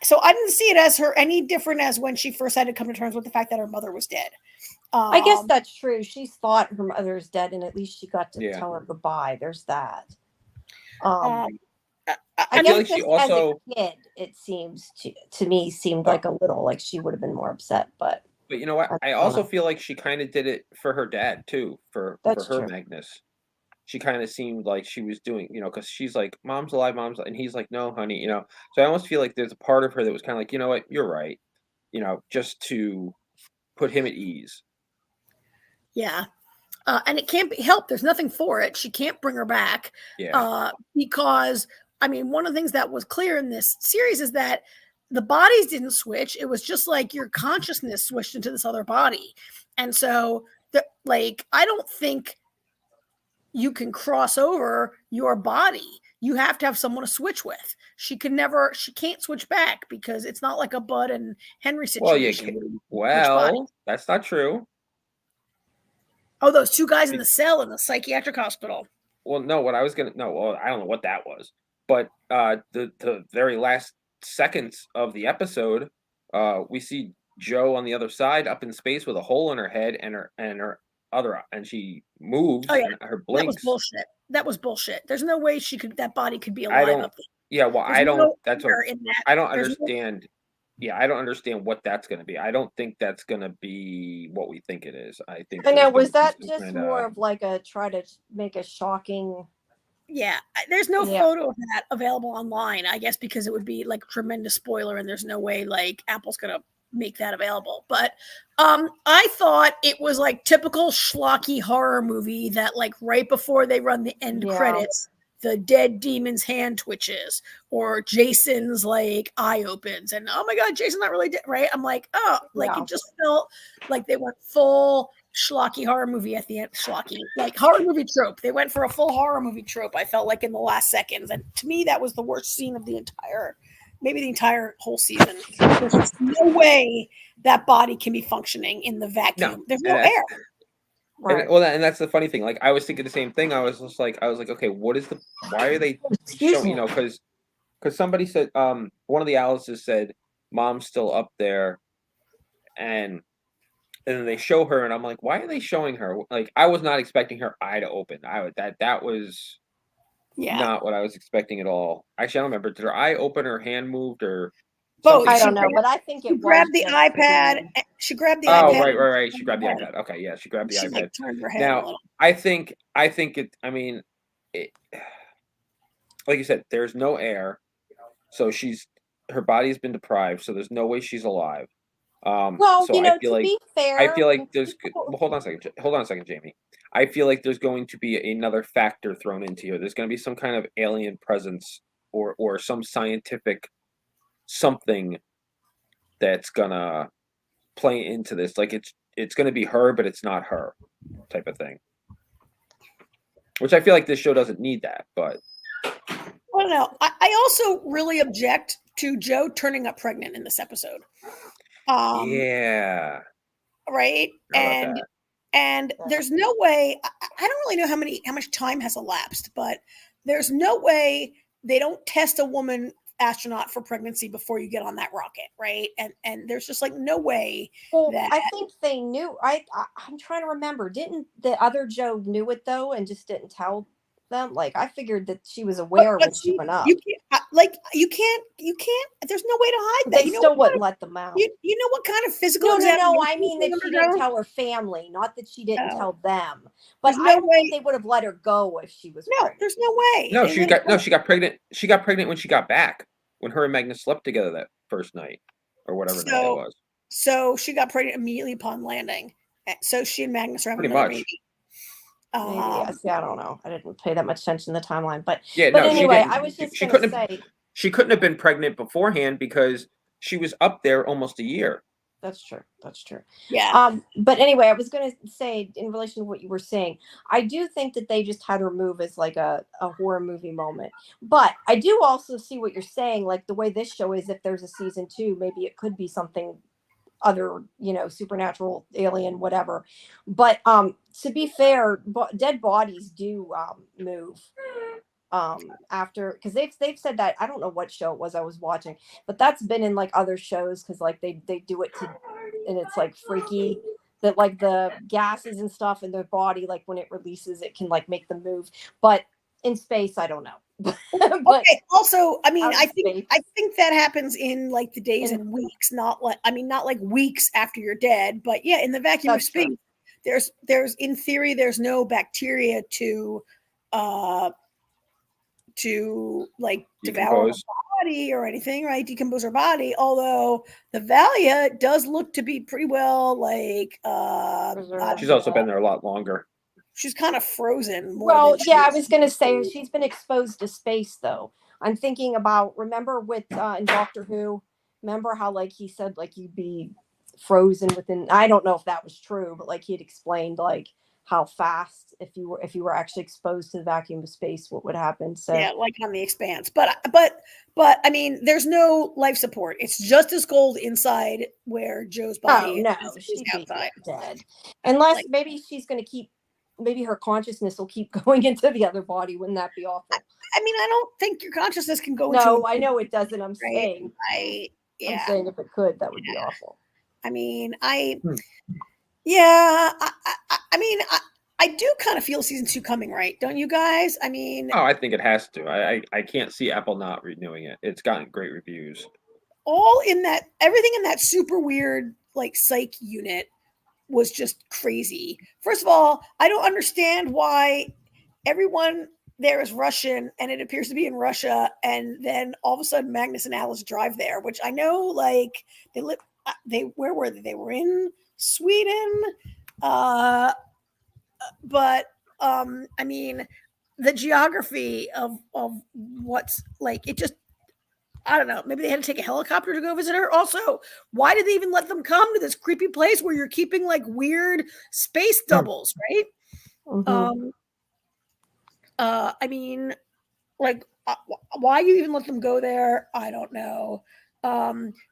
so I didn't see it as her any different as when she first had to come to terms with the fact that her mother was dead. I guess that's true. She thought her mother is dead, and at least she got to tell her goodbye. There's that. I guess like she also, as a kid, it seems to me seemed like a little like she would have been more upset, but you know what? I also feel like she kind of did it for her dad too, for her true. Magnus. She kind of seemed like she was doing, because she's like, mom's alive, and he's like, no, honey, So I almost feel like there's a part of her that was kind of like, you know what, you're right, just to put him at ease. Yeah. And it can't be helped. There's nothing for it. She can't bring her back. Yeah. Because, one of the things that was clear in this series is that the bodies didn't switch. It was just like your consciousness switched into this other body. And so, I don't think you can cross over your body. You have to have someone to switch with. She can't switch back because it's not like a Bud and Henry Well, situation. that's not true. Oh, those two guys in the cell in the psychiatric hospital. Well, no, I don't know what that was. But the very last seconds of the episode, we see Joe on the other side up in space with a hole in her head and she moves and her blinks. That was bullshit. There's no way that body could be alive up there. Yeah, well, I don't understand. Yeah, I don't understand what that's going to be. I don't think that's going to be what we think it is. I think. I know. Was that just more of like a try to make a shocking? Yeah, there's no photo of that available online. I guess because it would be like a tremendous spoiler, and there's no way like Apple's gonna make that available. But I thought it was like typical schlocky horror movie that like right before they run the end credits, the dead demon's hand twitches or Jason's like eye opens and oh my god, Jason's not really dead, right? I'm like, it just felt like they went full schlocky horror movie at the end. Schlocky, like horror movie trope. They went for a full horror movie trope. I felt like in the last seconds, and to me, that was the worst scene of the entire whole season. There's just no way that body can be functioning in the vacuum. No, there's no air. Right. And that's the funny thing. Like I was thinking the same thing. I was like, okay, why are they showing, because somebody said, one of the Alice's said, Mom's still up there, and then they show her, and I'm like, why are they showing her? Like I was not expecting her eye to open. That was not what I was expecting at all. Actually, I don't remember. Did her eye open, her hand moved, or both? I don't know, but I think it grabbed the iPad. She grabbed the iPad. Oh, right. She grabbed the iPad. Okay, yeah, she grabbed the iPad. Like, turned her head now, I think it. I mean, like you said, there's no air, so her body's been deprived, so there's no way she's alive. Well, so to be fair, I feel like there's. Well, hold on a second, Jamie. I feel like there's going to be another factor thrown into here. There's going to be some kind of alien presence or some scientific something that's gonna play into this. Like it's gonna be her, but it's not her, type of thing. Which I feel like this show doesn't need that, but I don't know. I also really object to Joe turning up pregnant in this episode. Yeah. Right. And there's no way. I don't really know how much time has elapsed, but there's no way they don't test a woman astronaut for pregnancy before you get on that rocket, right? And there's just like no way. I think they knew. I'm trying to remember. Didn't the other Joe knew it though, and just didn't tell them? Like I figured that she was aware when she went up. You can't. There's no way to hide that. They still wouldn't let them out. You know what kind of physical? No. I mean that she didn't tell her family, not that she didn't tell them. But I don't think they would have let her go if she was. No, there's no way. No, she got pregnant. She got pregnant when she got back. When her and Magnus slept together that first night, or whatever night it was. So she got pregnant immediately upon landing. So she and Magnus are having pretty much. Baby. Maybe yes. Yeah, I don't know. I didn't pay that much attention to the timeline, but anyway, I was just going to say she couldn't have been pregnant beforehand because she was up there almost a year. That's true. Yeah. But anyway, I was going to say in relation to what you were saying, I do think that they just had her move as like a horror movie moment. But I do also see what you're saying, like the way this show is. If there's a season 2, maybe it could be something other, supernatural, alien, whatever. But to be fair, dead bodies do move. After, because they've said that, I don't know what show it was I was watching, but that's been in like other shows, because like they do it and it's like freaky that like the gases and stuff in their body, like when it releases it can like make them move, but in space I don't know. But okay, also I mean I think that happens in like the days and weeks, not like weeks after you're dead, but yeah, in the vacuum of space there's in theory there's no bacteria to like devour her body or anything, right? Decompose her body. Although the Valia does look to be pretty well like she's also been there a lot longer. She's kind of frozen. Well, yeah, I was gonna say she's been exposed to space though. I'm thinking about, remember with in Doctor Who, remember how like he said like you'd be frozen within, I don't know if that was true, but like he had explained like how fast, if you were actually exposed to the vacuum of space, what would happen. So yeah, like on The Expanse. But I mean, there's no life support. It's just as cold inside where Joe's body no, is she'd be outside. dead. Unless Like, maybe she's going to keep, maybe her consciousness will keep going into the other body. Wouldn't that be awful? I mean, I don't think your consciousness can go into. No, I know it doesn't. I'm right? saying, Yeah. I'm saying if it could, that would be awful. I mean, yeah. I mean, I do kind of feel season 2 coming, right? Don't you guys? I mean, Oh, I think it has to. I can't see Apple not renewing it. It's gotten great reviews. Everything in that super weird like psych unit was just crazy. First of all, I don't understand why everyone there is Russian and it appears to be in Russia, and then all of a sudden Magnus and Alice drive there, which I know like where were they? They were in Sweden. But I mean, the geography of what's like, it just, I don't know. Maybe they had to take a helicopter to go visit her. Also, why did they even let them come to this creepy place where you're keeping like weird space doubles, right? Mm-hmm. I mean, like, why you even let them go there? I don't know.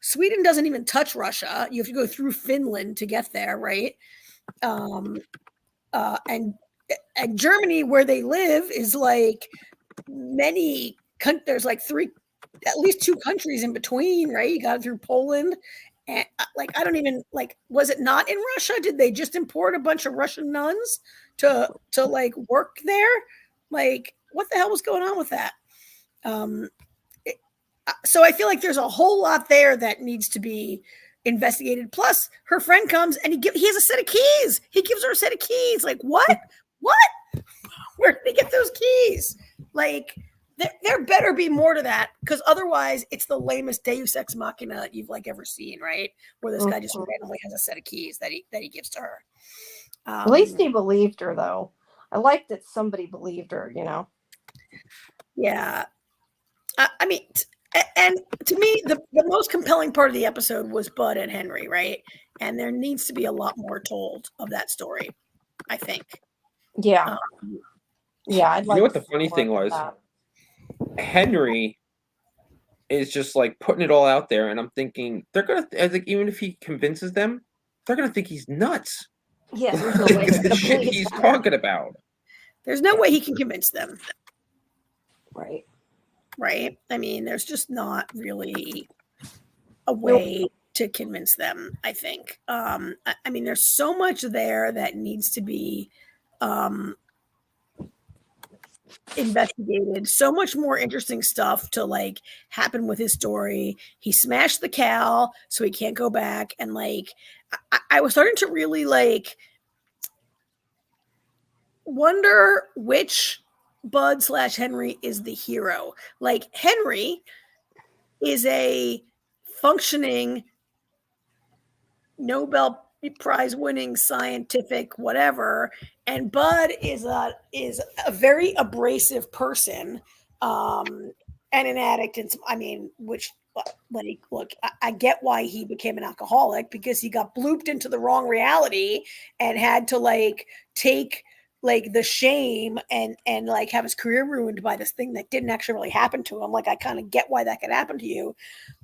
Sweden doesn't even touch Russia. You have to go through Finland to get there, right? And Germany, where they live, is like there's like at least 2 countries in between, right? You got it through Poland. And like, I don't even like, was it not in Russia? Did they just import a bunch of Russian nuns to like work there? Like, what the hell was going on with that? So I feel like there's a whole lot there that needs to be investigated. Plus, her friend comes and he has a set of keys. He gives her a set of keys. Like, what? Where did they get those keys? Like, there better be more to that, because otherwise it's the lamest Deus Ex Machina you've like ever seen, right? Where this guy just randomly has a set of keys that he gives to her. At least he believed her, though. I like that somebody believed her, you know. Yeah, I mean, and to me, the most compelling part of the episode was Bud and Henry, right? And there needs to be a lot more told of that story, I think. Yeah. Yeah, I'd like. You know what the funny thing was? Henry is just like putting it all out there, and I'm thinking they're gonna. I think even if he convinces them, they're gonna think he's nuts. Yeah, there's no way the shit he's talking about. There's no way he can convince them. Right. Right. I mean, there's just not really a way to convince them, I think. I mean, there's so much there that needs to be investigated, so much more interesting stuff to like happen with his story. He smashed the cow, so he can't go back. And like, I was starting to really like wonder which Bud / Henry is the hero. Like, Henry is a functioning Nobel Prize winning scientific whatever, and Bud is a very abrasive person, and an addict. And I mean, which I get why he became an alcoholic, because he got blooped into the wrong reality and had to like take like the shame and like have his career ruined by this thing that didn't actually really happen to him. Like, I kind of get why that could happen to you.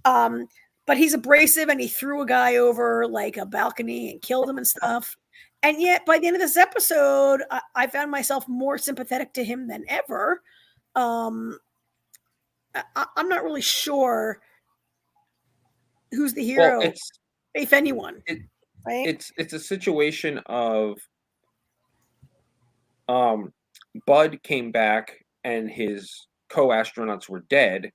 But he's abrasive, and he threw a guy over like a balcony and killed him and stuff. And yet by the end of this episode, I found myself more sympathetic to him than ever. I'm not really sure who's the hero, if anyone. Right? It's a situation of Bud came back and his co-astronauts were dead,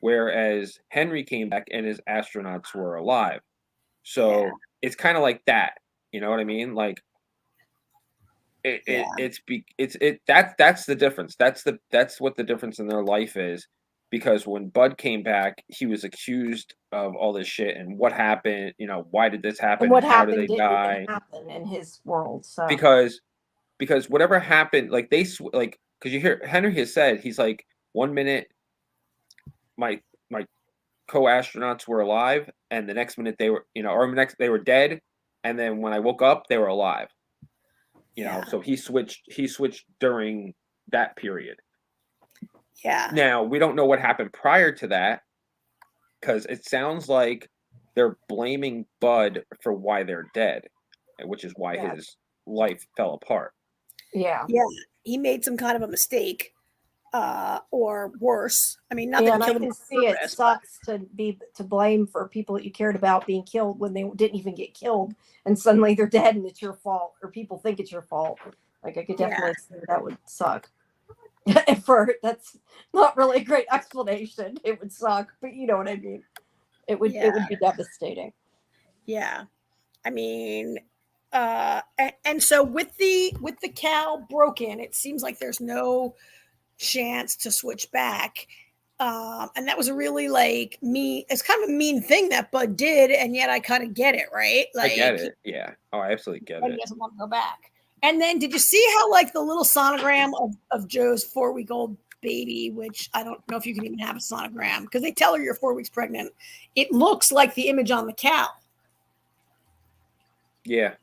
whereas Henry came back and his astronauts were alive. So it's kind of like that, you know what I mean? Like that's the difference. That's what the difference in their life is. Because when Bud came back, he was accused of all this shit and what happened. You know, why did this happen? And what How happened did they die? Happen in his world. So because whatever happened, like because you hear Henry has said, he's like, 1 minute my co-astronauts were alive, and the next minute they were, they were dead, and then when I woke up, they were alive. You know, so he switched during that period. Yeah. Now, we don't know what happened prior to that, because it sounds like they're blaming Bud for why they're dead, which is why his life fell apart. Yeah. He made some kind of a mistake, or worse. I mean, not that and he I killed can him see on it purpose, sucks to be to blame for people that you cared about being killed when they didn't even get killed, and suddenly they're dead and it's your fault, or people think it's your fault. Like I could definitely see that would suck. That's not really a great explanation. It would suck, but you know what I mean. It would be devastating. Yeah. I mean, and so with the cow broken, it seems like there's no chance to switch back. And that was a really like mean. It's kind of a mean thing that Bud did, and yet I kind of get it, right? Like, I get it. Yeah. Oh, I absolutely get it. He doesn't want to go back. And then, did you see how like the little sonogram of Joe's 4-week-old baby, which I don't know if you can even have a sonogram because they tell her you're 4 weeks pregnant. It looks like the image on the cow. Yeah.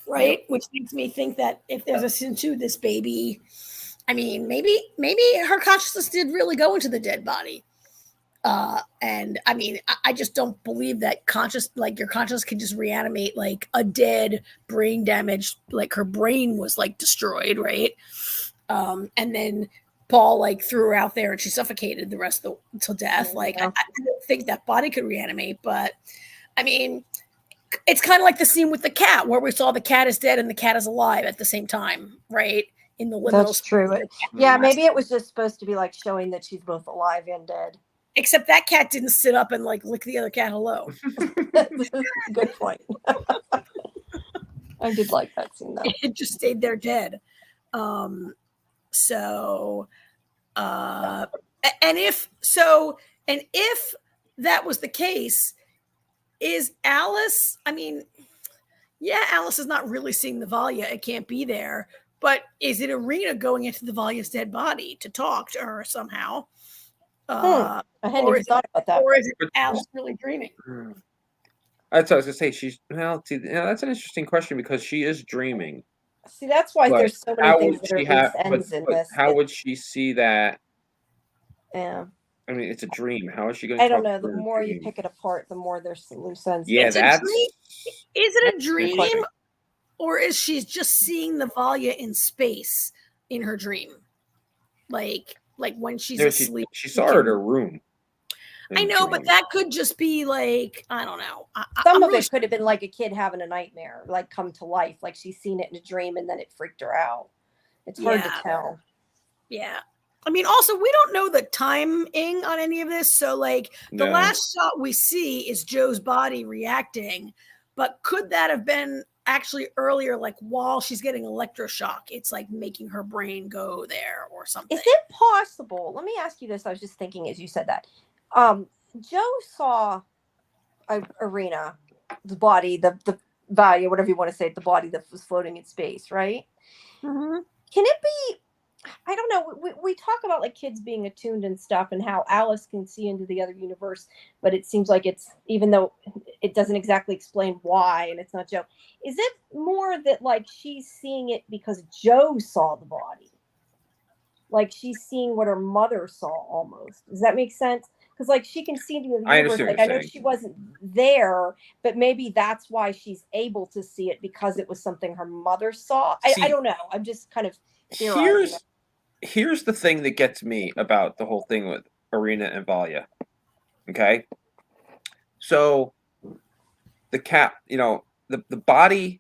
Right? Yep. Which makes me think that if there's a sin to this baby, I mean, maybe her consciousness did really go into the dead body. And I mean, I just don't believe that your conscious can just reanimate like a dead brain damaged, like her brain was like destroyed, right? And then Paul like threw her out there and she suffocated the rest of till death. Like I don't think that body could reanimate, but I mean, it's kind of like the scene with the cat where we saw the cat is dead and the cat is alive at the same time, right? In the liminal. That's true. Yeah, maybe it was just supposed to be like showing that she's both alive and dead. Except that cat didn't sit up and like lick the other cat hello. Good point. I did like that scene though. It just stayed there dead. And if that was the case, is Alice, I mean, yeah, Alice is not really seeing the Valia. It can't be there. But is it Irina going into the Valia's dead body to talk to her somehow? I hadn't even thought about that. Or is it Alice really dreaming? That's what I was gonna say. That's an interesting question because she is dreaming. See, that's why there's so many things that are loose ends in this. How would she see that? Yeah. I mean, it's a dream. How is she going to? I don't know. The more you pick it apart, the more there's some loose ends. Yeah, is it a dream, or is she just seeing the Valia in space in her dream? Like when she's asleep. She saw her in her room. I know, but that could just be like, I don't know. Some of it could have been like a kid having a nightmare, like come to life, like she's seen it in a dream and then it freaked her out. It's hard to tell. Yeah. I mean, also, we don't know the timing on any of this. So, like, the last shot we see is Joe's body reacting. But could that have been actually earlier, like while she's getting electroshock? It's like making her brain go there or something. Is it possible? Let me ask you this. I was just thinking as you said that. Joe saw Irina, the body, the Valia, whatever you want to say, the body that was floating in space, right? Mm-hmm. Can it be? I don't know. We talk about like kids being attuned and stuff and how Alice can see into the other universe, but it seems like it's, even though it doesn't exactly explain why, and it's not Joe. Is it more that like she's seeing it because Joe saw the body? Like she's seeing what her mother saw almost. Does that make sense? Because like she can see into the universe. Like I know she wasn't there, but maybe that's why she's able to see it because it was something her mother saw. I don't know. I'm just kind of theorizing. Here's the thing that gets me about the whole thing with Irina and Valia. Okay, so the cat, the body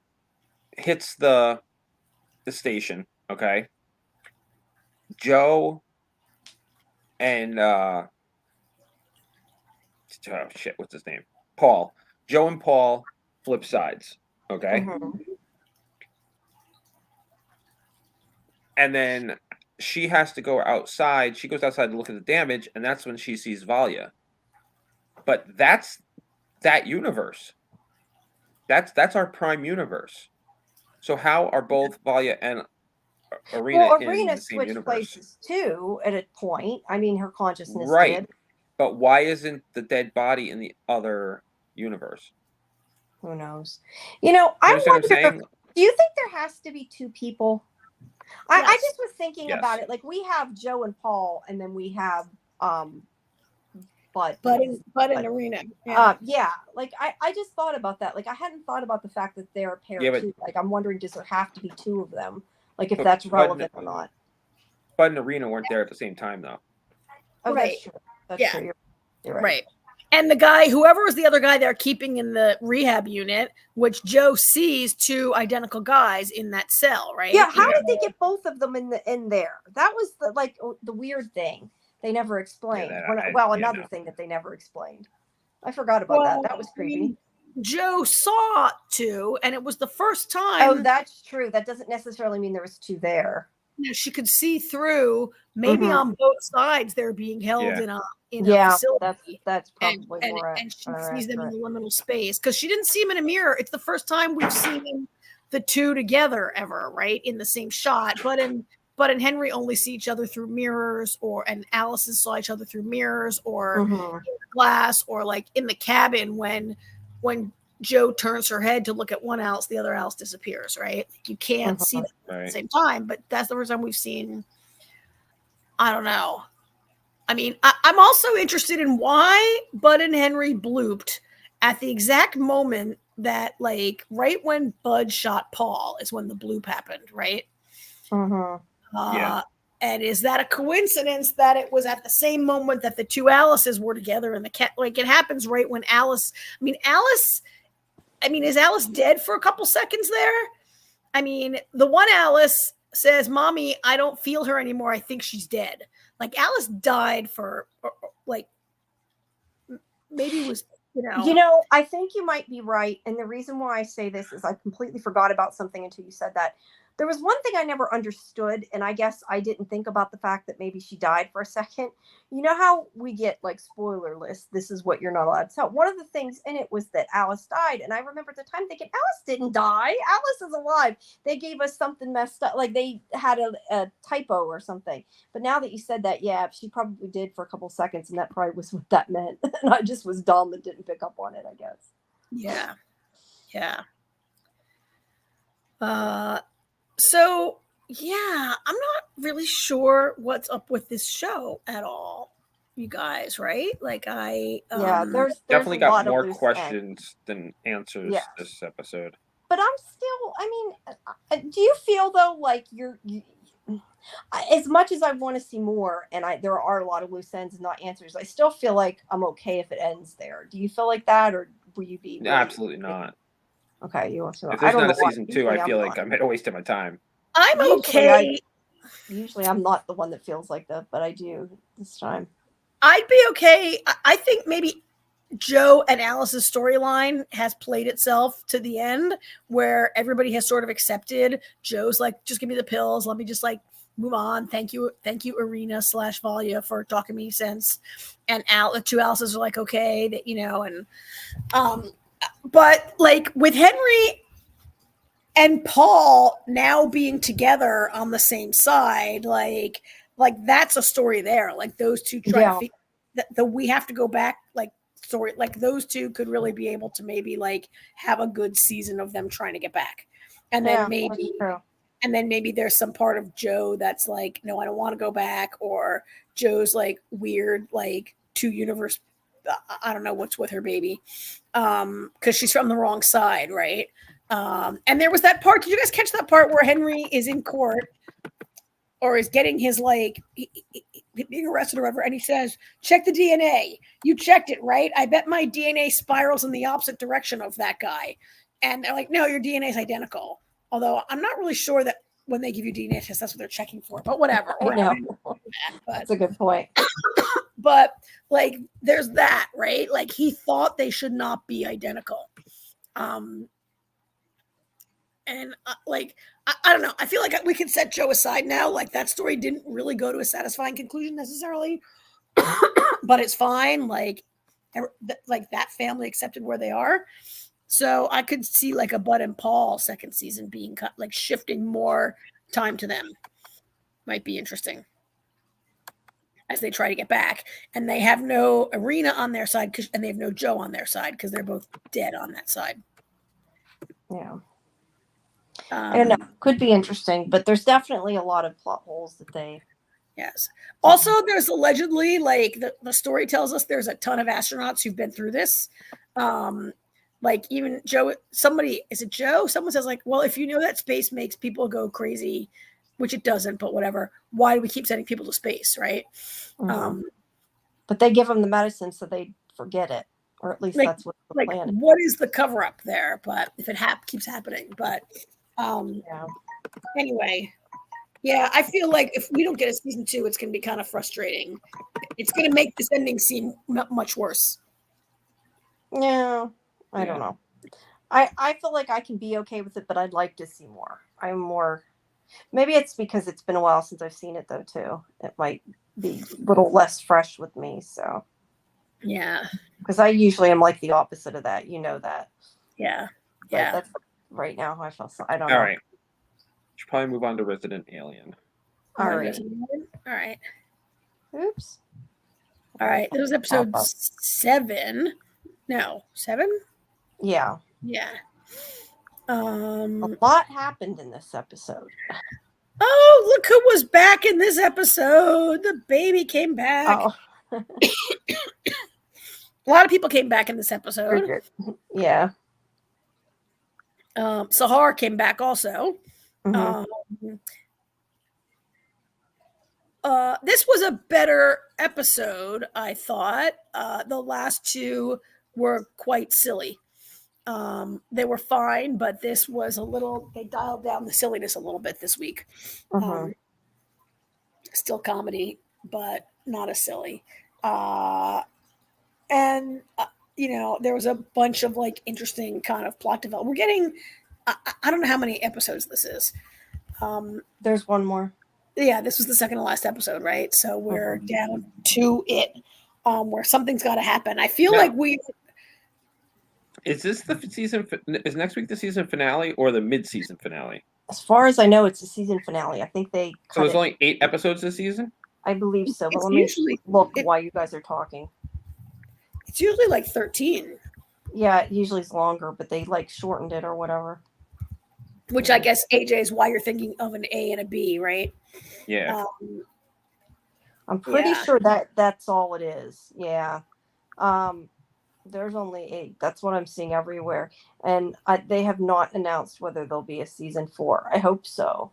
hits the station. Okay, Joe and what's his name? Paul. Joe and Paul flip sides. Okay, and then she has to go outside. She goes outside to look at the damage, and that's when she sees Valia. But that's that universe. That's our prime universe. So how are both Valia and Irina in the same universe? Places too at a point. I mean, her consciousness did. But why isn't the dead body in the other universe? Who knows? You know, You I understand what I'm wonder. saying? Do you think there has to be two people? I Yes. just was thinking Yes. about it. Like we have Joe and Paul, and then we have Bud in Arena. Yeah. yeah. Like I just thought about that. Like I hadn't thought about the fact that they're a pair Yeah, but- too. Like I'm wondering, does there have to be two of them? Like if But that's Bud relevant or not. Bud and Arena weren't there at the same time, though. Oh, Right. that's true. That's Yeah. true. You're right. Right. And the guy, whoever was the other guy they're keeping in the rehab unit, which Joe sees two identical guys in that cell, right? Yeah. How did they get both of them in there? That was the weird thing they never explained. Another thing that they never explained. I forgot about that. That was creepy. Joe saw two, and it was the first time. Oh, that's true. That doesn't necessarily mean there was two there. She could see through. Maybe on both sides they're being held in a facility. That's probably more. And she sees them in the liminal space because she didn't see him in a mirror. It's the first time we've seen the two together ever, right, in the same shot. But and Henry only see each other through mirrors, and Allison saw each other through mirrors or in the glass, or like in the cabin when Joe turns her head to look at one Alice, the other Alice disappears, right? Like you can't see them at the same time, but that's the first time we've seen. I don't know. I mean, I'm also interested in why Bud and Henry blooped at the exact moment that, like, right when Bud shot Paul is when the bloop happened, right? Yeah. And is that a coincidence that it was at the same moment that the two Alices were together in the cat? Like it happens right when Alice. Is Alice dead for a couple seconds there? I mean, the one Alice says, "Mommy, I don't feel her anymore. I think she's dead." Like Alice died for like maybe it was. You know, I think you might be right. And the reason why I say this is I completely forgot about something until you said that. There was one thing I never understood, and I guess I didn't think about the fact that maybe she died for a second. You know how we get like spoiler lists, this is what you're not allowed to tell. One of the things in it was that Alice died, and I remember at the time thinking, Alice didn't die. Alice is alive. They gave us something messed up, like they had a typo or something. But now that you said that, yeah, she probably did for a couple seconds, and that probably was what that meant. And I just was dumb and didn't pick up on it, I guess. Yeah. So, yeah, I'm not really sure what's up with this show at all, you guys, right? Like there's definitely a got lot more of questions than answers this episode. But I'm still, do you feel though like you as much as I want to see more, and there are a lot of loose ends and not answers, I still feel like I'm okay if it ends there. Do you feel like that, or will you be? No, absolutely not. Okay, you also. If there's not a season 2, I feel like I'm wasting my time. I'm okay. Usually I'm not the one that feels like that, but I do this time. I'd be okay. I think maybe Joe and Alice's storyline has played itself to the end where everybody has sort of accepted. Joe's like, just give me the pills. Let me just like move on. Thank you, Arena / Valia for talking me sense. And the two Alices are like, okay, that but like with Henry and Paul now being together on the same side, like that's a story there. Like those two try to figure that we have to go back. Like story, like those two could really be able to maybe like have a good season of them trying to get back, and then maybe there's some part of Joe that's like, no, I don't want to go back, or Joe's like weird, like two universe. I don't know what's with her baby, because she's from the wrong side, right? And there was that part. Did you guys catch that part where Henry is in court or is getting his like being arrested or whatever, and he says, "Check the DNA. You checked it, right? I bet my DNA spirals in the opposite direction of that guy." And they're like, "No, your DNA is identical." Although I'm not really sure that when they give you DNA tests, that's what they're checking for. But whatever. That's a good point. But like, there's that, right? Like he thought they should not be identical. And like, I don't know. I feel like we can set Joe aside now. Like that story didn't really go to a satisfying conclusion necessarily, but it's fine. Like that family accepted where they are. So I could see like a Bud and Paul second season being cut, like shifting more time to them. Might be interesting as they try to get back. And they have no Arena on their side and they have no Joe on their side because they're both dead on that side. Yeah. I don't know. Could be interesting, but there's definitely a lot of plot holes that they. Yes. Also, there's allegedly, like the story tells us, there's a ton of astronauts who've been through this. Like even Joe, is it Joe? Someone says like, well, if you know that space makes people go crazy, which it doesn't, but whatever. Why do we keep sending people to space, right? Mm-hmm. But they give them the medicine so they forget it, or at least that's what the plan is. What is the cover up there? But if it keeps happening, but anyway. Yeah, I feel like if we don't get a season 2, it's going to be kind of frustrating. It's going to make this ending seem much worse. Yeah, I don't know. I feel like I can be okay with it, but I'd like to see more. Maybe it's because it's been a while since I've seen it, though, too. It might be a little less fresh with me, so. Yeah. Because I usually am like the opposite of that. You know that. Yeah. But that's right now how I feel. So I don't know. All right. Should probably move on to Resident Alien. All right. Oops. All right. This was episode 7. No, 7? Yeah. Yeah. A lot happened in this episode. Oh, look who was back in this episode. The baby came back. Oh. A lot of people came back in this episode. Yeah. Sahar came back also. Mm-hmm. This was a better episode, I thought. The last 2 were quite silly. They were fine, but this was they dialed down the silliness a little bit this week. Still comedy, but not as silly. And there was a bunch of like interesting kind of plot development. We're getting, I don't know how many episodes this is. There's one more. Yeah, this was the second to last episode, right? So we're down to it, where something's got to happen. I feel like Is this the season? Is next week the season finale or the mid-season finale? As far as I know, it's the season finale. I think they. So there's only 8 episodes this season? I believe so. But let me look while you guys are talking. It's usually like 13. Yeah, it usually is longer, but they like shortened it or whatever. Which I guess, AJ, is why you're thinking of an A and a B, right? Yeah. I'm pretty sure that's all it is. Yeah. There's only 8. That's what I'm seeing everywhere. And they have not announced whether there'll be a season 4. I hope so.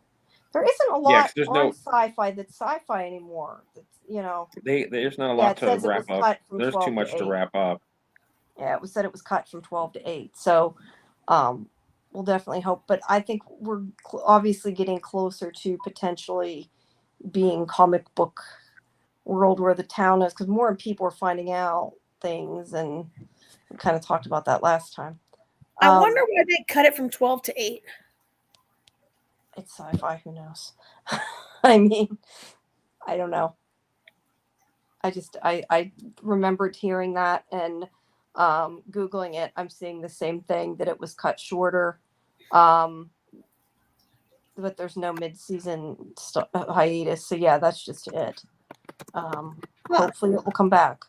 There isn't a lot on SciFi that's SciFi anymore. There's not a lot to wrap up. There's too much to wrap up. Yeah, it was said it was cut from 12 to 8. So we'll definitely hope. But I think we're obviously getting closer to potentially being comic book world where the town is, because more people are finding out things, and we kind of talked about that last time. I wonder why they cut it from 12 to 8. It's SciFi, who knows? I mean, I don't know. I remembered hearing that and Googling it. I'm seeing the same thing, that it was cut shorter. But there's no mid-season hiatus. So yeah, that's just it. Hopefully it will come back.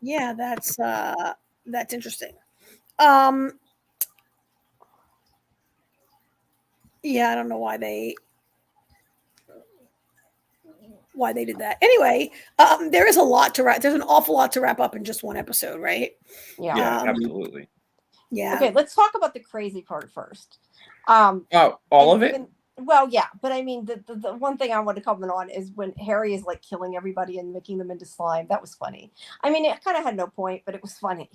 Yeah, that's interesting. Yeah, I don't know why they did that. Anyway, there is a lot to wrap. There's an awful lot to wrap up in just one episode, right? Yeah, absolutely. Yeah. Okay, let's talk about the crazy part first. All of it? Well, yeah, but I mean, the one thing I want to comment on is when Harry is like killing everybody and making them into slime. That was funny. I mean, it kind of had no point, but it was funny.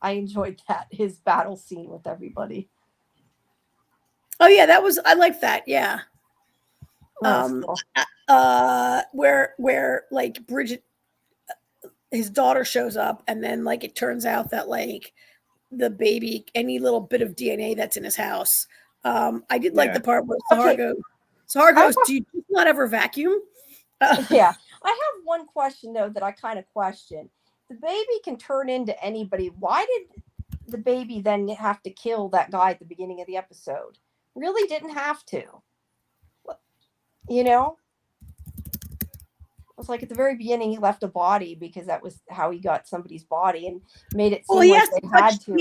I enjoyed that, his battle scene with everybody. Oh yeah, I liked that. Yeah. Where like Bridget, his daughter shows up, and then like it turns out that like the baby, any little bit of DNA that's in his house. I did like the part where Sahar goes, do you not ever vacuum? Yeah. I have one question though that I kind of question. The baby can turn into anybody. Why did the baby then have to kill that guy at the beginning of the episode? Really didn't have to. You know? It was like at the very beginning he left a body because that was how he got somebody's body and made it seem like they had to.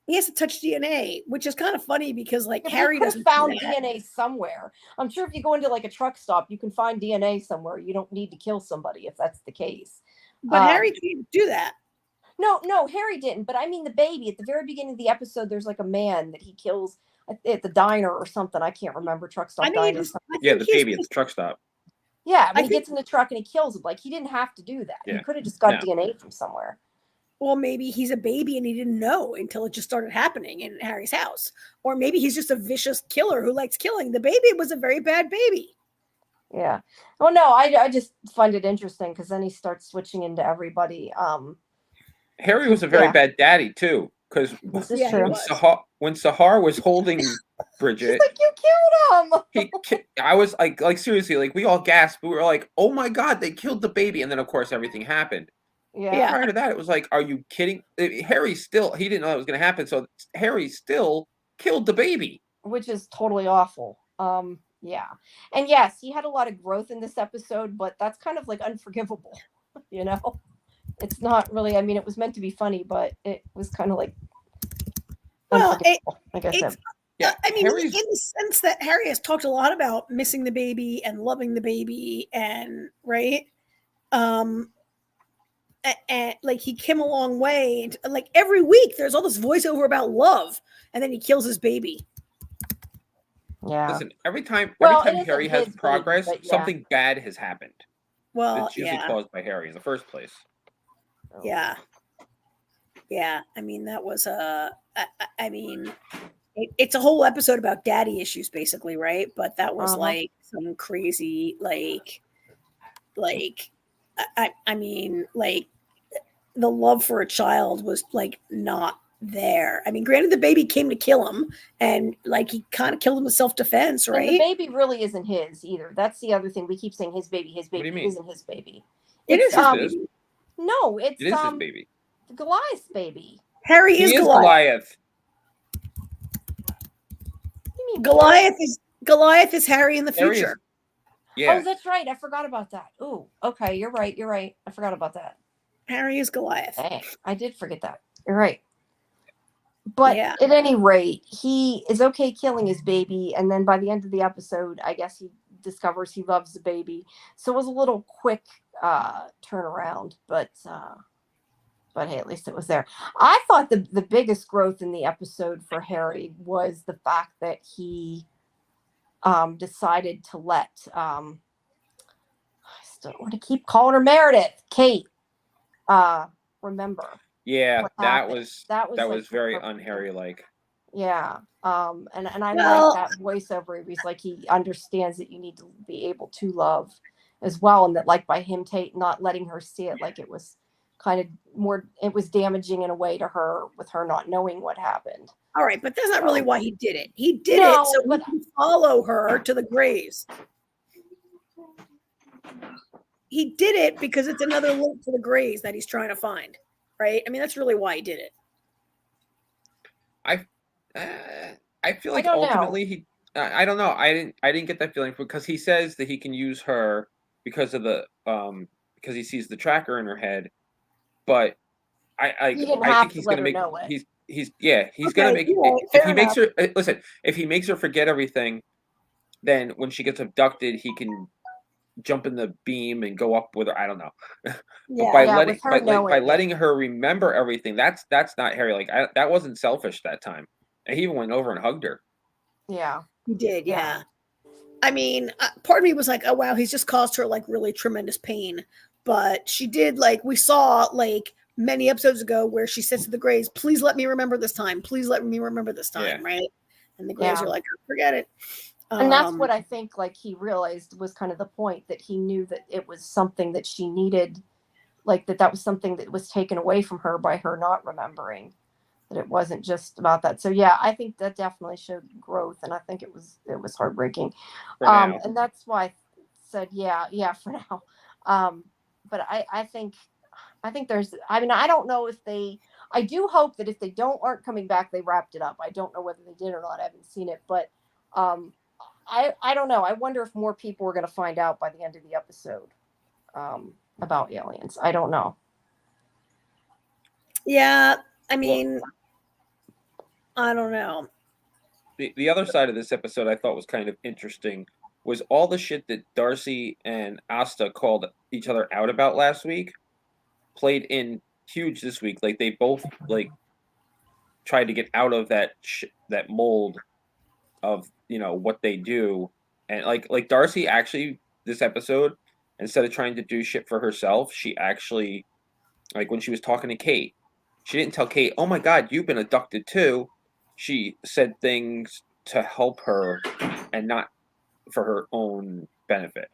He has to touch DNA, which is kind of funny because like Yeah, Harry could have doesn't do found that. DNA somewhere. I'm sure if you go into like a truck stop, you can find DNA somewhere. You don't need to kill somebody if that's the case. But Harry can't do that. No, Harry didn't. But I mean, the baby at the very beginning of the episode, there's like a man that he kills at the diner or something. I can't remember, truck stop diner. Yeah, the baby at the truck stop. Yeah, but he gets in the truck and he kills him. Like he didn't have to do that. Yeah. He could have just got DNA from somewhere. Well, maybe he's a baby and he didn't know until it just started happening in Harry's house. Or maybe he's just a vicious killer who likes killing. The baby was a very bad baby. Yeah. Well, no, I just find it interesting because then he starts switching into everybody. Harry was a very bad daddy too, because when Sahar was holding Bridget, she's like, you killed him. I was like seriously, like we all gasped. We were like, oh my god, they killed the baby, and then of course everything happened. Yeah. Prior to that, it was like, are you kidding? Harry still, he didn't know it was going to happen, so Harry still killed the baby, which is totally awful. Yeah, and yes, he had a lot of growth in this episode, but that's kind of like unforgivable. You know, it's not really. I mean, it was meant to be funny, but it was kind of like unforgivable. Like I said. Yeah, I mean, in the sense that Harry has talked a lot about missing the baby and loving the baby, and right. And like he came a long way, and like every week there's all this voiceover about love, and then he kills his baby. Yeah. Listen, every time Harry has progress, baby, something bad has happened. Well, it's usually caused by Harry in the first place. Yeah. Yeah, I mean that was I mean, it's a whole episode about daddy issues, basically, right? But that was like some crazy, like. I mean, like the love for a child was like not there. I mean, granted, the baby came to kill him, and like he kind of killed him with self-defense, right? And the baby really isn't his either. That's the other thing. We keep saying his baby. His baby isn't his baby. It is his baby. No, it's his baby. Goliath's baby. Harry is Goliath. You mean Goliath is Harry in the future. Yeah. Oh, that's right. I forgot about that. Oh, okay. You're right. I forgot about that. Harry is Goliath. Dang, I did forget that. You're right. But at any rate, he is okay killing his baby. And then by the end of the episode, I guess he discovers he loves the baby. So it was a little quick turnaround. But hey, at least it was there. I thought the biggest growth in the episode for Harry was the fact that he decided to let I still want to keep calling her Meredith, Kate, remember. Yeah, that was very un-Harry like. Yeah. And I like that voiceover. He's like, he understands that you need to be able to love as well, and that like by him not letting her see it, like it was kind of more, it was damaging in a way to her with her not knowing what happened. All right, but that's not really why he did it. He did it so he can follow her to the graves. He did it because it's another link to the graves that he's trying to find, right? I mean, that's really why he did it. I feel like ultimately I don't know. I didn't get that feeling because he says that he can use her because of the because he sees the tracker in her head, but I think he's gonna make he's gonna make if he makes her listen, if he makes her forget everything, then when she gets abducted, he can jump in the beam and go up with her. I don't know. But by letting her remember everything, that's not Harry. Like that wasn't selfish that time. And he even went over and hugged her. Yeah, he did. Yeah. I mean, part of me was like, oh wow, he's just caused her like really tremendous pain. But she did, like we saw like many episodes ago where she says to the Greys, please let me remember this time. Please let me remember this time. Right. And the Greys are like, oh, forget it. And that's what I think like he realized was kind of the point, that he knew that it was something that she needed, like that was something that was taken away from her by her not remembering, that it wasn't just about that. So yeah, I think that definitely showed growth, and I think it was heartbreaking. And that's why I said yeah for now. But I think there's, I mean, I don't know if I do hope that if they aren't coming back, they wrapped it up. I don't know whether they did or not. I haven't seen it, but I don't know. I wonder if more people are going to find out by the end of the episode about aliens. I don't know. Yeah, I mean, I don't know. The other side of this episode I thought was kind of interesting was all the shit that Darcy and Asta called each other out about last week played in huge this week. Like they both like tried to get out of that mold of what they do, and like Darcy actually this episode, instead of trying to do shit for herself, she actually, like when she was talking to Kate, she didn't tell Kate, "Oh my God, you've been abducted too." She said things to help her and not for her own benefit,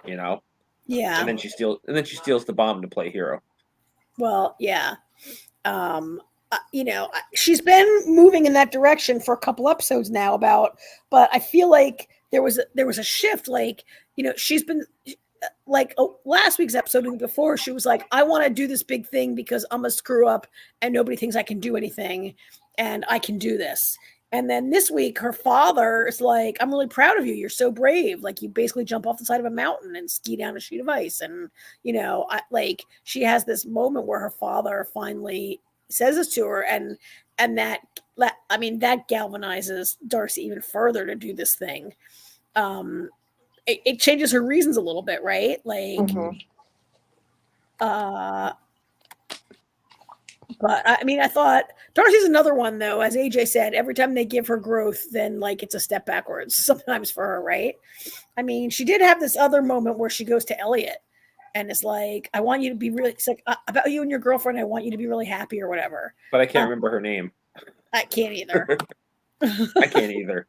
Yeah. And then she steals the bomb to play hero. Well, yeah. She's been moving in that direction for a couple episodes now but I feel like there was a shift. Like, she's been like last week's episode and before, she was like, I want to do this big thing because I'm a screw up and nobody thinks I can do anything and I can do this. And then this week, her father is like, I'm really proud of you. You're so brave. Like, you basically jump off the side of a mountain and ski down a sheet of ice. And, she has this moment where her father finally says this to her. And that galvanizes Darcy even further to do this thing. It changes her reasons a little bit, right? Like, but I thought Darcy's another one, though. As AJ said, every time they give her growth, then like it's a step backwards sometimes for her, right? I mean, she did have this other moment where she goes to Elliot and it's like, I want you to be really, it's like about you and your girlfriend, I want you to be really happy or whatever. But I can't remember her name. I can't either. I can't either.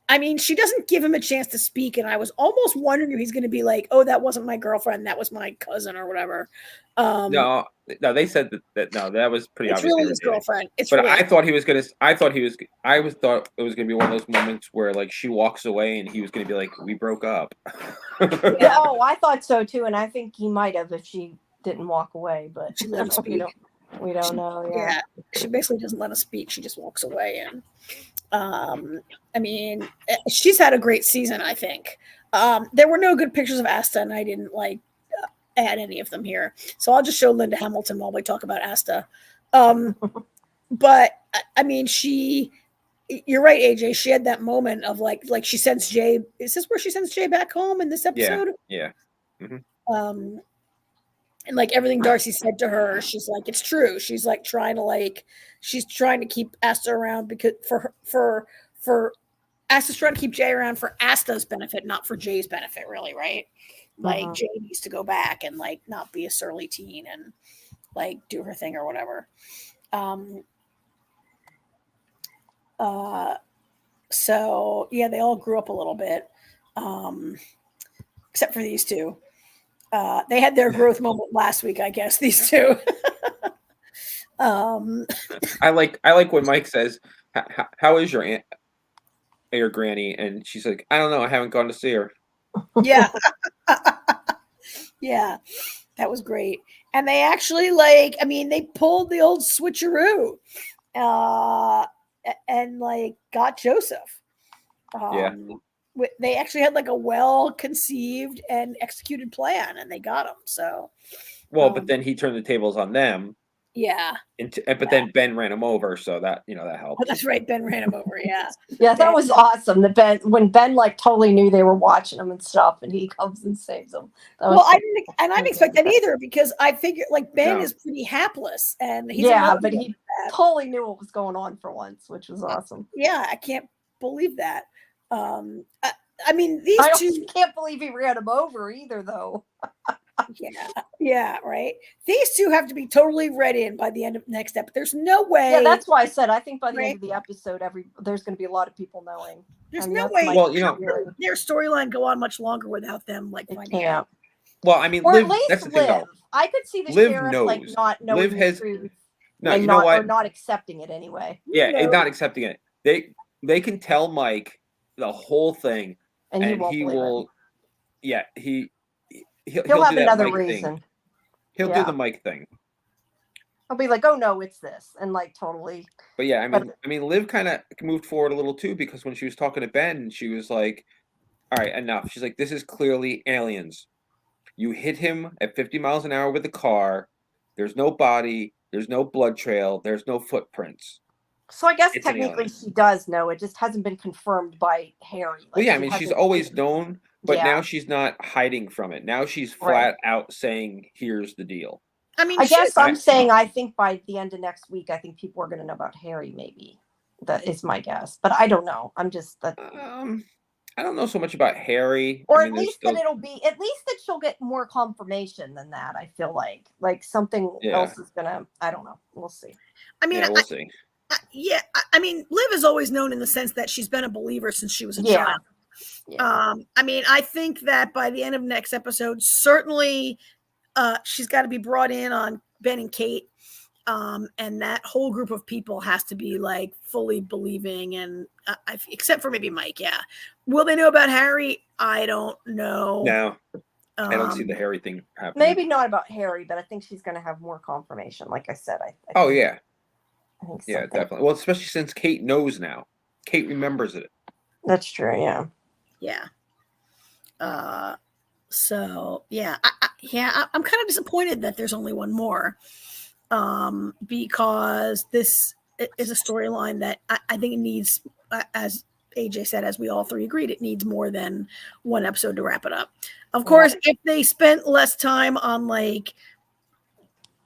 I mean, she doesn't give him a chance to speak, and I was almost wondering if he's going to be like, "Oh, that wasn't my girlfriend, that was my cousin or whatever." No, they said that. No, that was pretty obvious. It's really his girlfriend. I thought he was gonna. I thought it was gonna be one of those moments where like she walks away and he was gonna be like, "We broke up." Yeah, I thought so too, and I think he might have if she didn't walk away, but she let him speak. We don't know. Yeah, she basically doesn't let us speak. She just walks away, and I mean, she's had a great season, I think. There were no good pictures of Asta, and I didn't add any of them here. So I'll just show Linda Hamilton while we talk about Asta. But I mean, you're right, AJ. She had that moment of like she sends Jay. Is this where she sends Jay back home in this episode? Yeah. Mm-hmm. And like everything Darcy said to her, she's like, it's true. She's like trying to keep Asta around because for Asta's trying to keep Jay around for Asta's benefit, not for Jay's benefit, really, right? Like Jay needs to go back and like not be a surly teen and like do her thing or whatever. So yeah, they all grew up a little bit, except for these two. They had their growth moment last week, I guess. These two. I like when Mike says, "How is your aunt, your granny?" And she's like, "I don't know. I haven't gone to see her." Yeah, yeah, that was great. And they actually they pulled the old switcheroo, and like got Joseph. Yeah. They actually had like a well-conceived and executed plan, and they got him. So, but then he turned the tables on them. Yeah. Then Ben ran him over, so that that helped. Oh, that's right, Ben ran him over. Yeah. Yeah, that was awesome. When Ben like totally knew they were watching him and stuff, and he comes and saves them. I didn't expect that either because I figured like Ben is pretty hapless, and he's but he totally knew what was going on for once, which was awesome. Yeah, I can't believe that. I mean, these two can't believe he ran him over either, though. Yeah, right. These two have to be totally read in by the end of next episode. There's no way. Yeah, that's why I said I think by the end of the episode, there's going to be a lot of people knowing. There's no way. Well, their storyline go on much longer without them finding out. Well, I mean, or Liv, at least that's the thing, though. I could see the Liv sheriff knows. not knowing Liv the truth. No, you know what? Or not accepting it anyway. Yeah, and not accepting it. They can tell Mike the whole thing, and he will. Yeah, he'll have do another Mike reason. Thing. He'll do the Mike thing. He'll be like, "Oh no, it's this," and like totally. But yeah, I mean, Liv kind of moved forward a little too because when she was talking to Ben, she was like, "All right, enough." She's like, "This is clearly aliens. You hit him at 50 miles an hour with a car. There's no body. There's no blood trail. There's no footprints. So I guess It's an technically alien. she does know. It just hasn't been confirmed by Harry. Well, Like, yeah, I she mean, she's hasn't- always known, but Yeah. now she's not hiding from it. Now she's flat out saying, "Here's the deal." I mean, I guess I'm I- saying I think by the end of next week, I think people are going to know about Harry. Maybe that is my guess, but I don't know. I'm just that, I don't know so much about Harry. or I mean, at there's least still, that it'll be at least that she'll get more confirmation than that. I feel like something Yeah. else is gonna. I don't know. We'll see. I mean, yeah, we'll see. I mean, Liv is always known in the sense that she's been a believer since she was a Yeah. child. Yeah. I mean, I think that by the end of next episode, certainly she's got to be brought in on Ben and Kate. And that whole group of people has to be like fully believing, and except for maybe Mike. Yeah. Will they know about Harry? I don't know. No, I don't see the Harry thing happening. Maybe not about Harry, but I think she's going to have more confirmation. Like I said, I Oh, think, yeah. I think Yeah, something. definitely. Well, especially since Kate knows now. Kate remembers it. That's true. Yeah. Yeah. So yeah, I'm kind of disappointed that there's only one more, because this is a storyline that I think it needs, as AJ said, as we all three agreed, it needs more than one episode to wrap it up. Of course, if they spent less time on like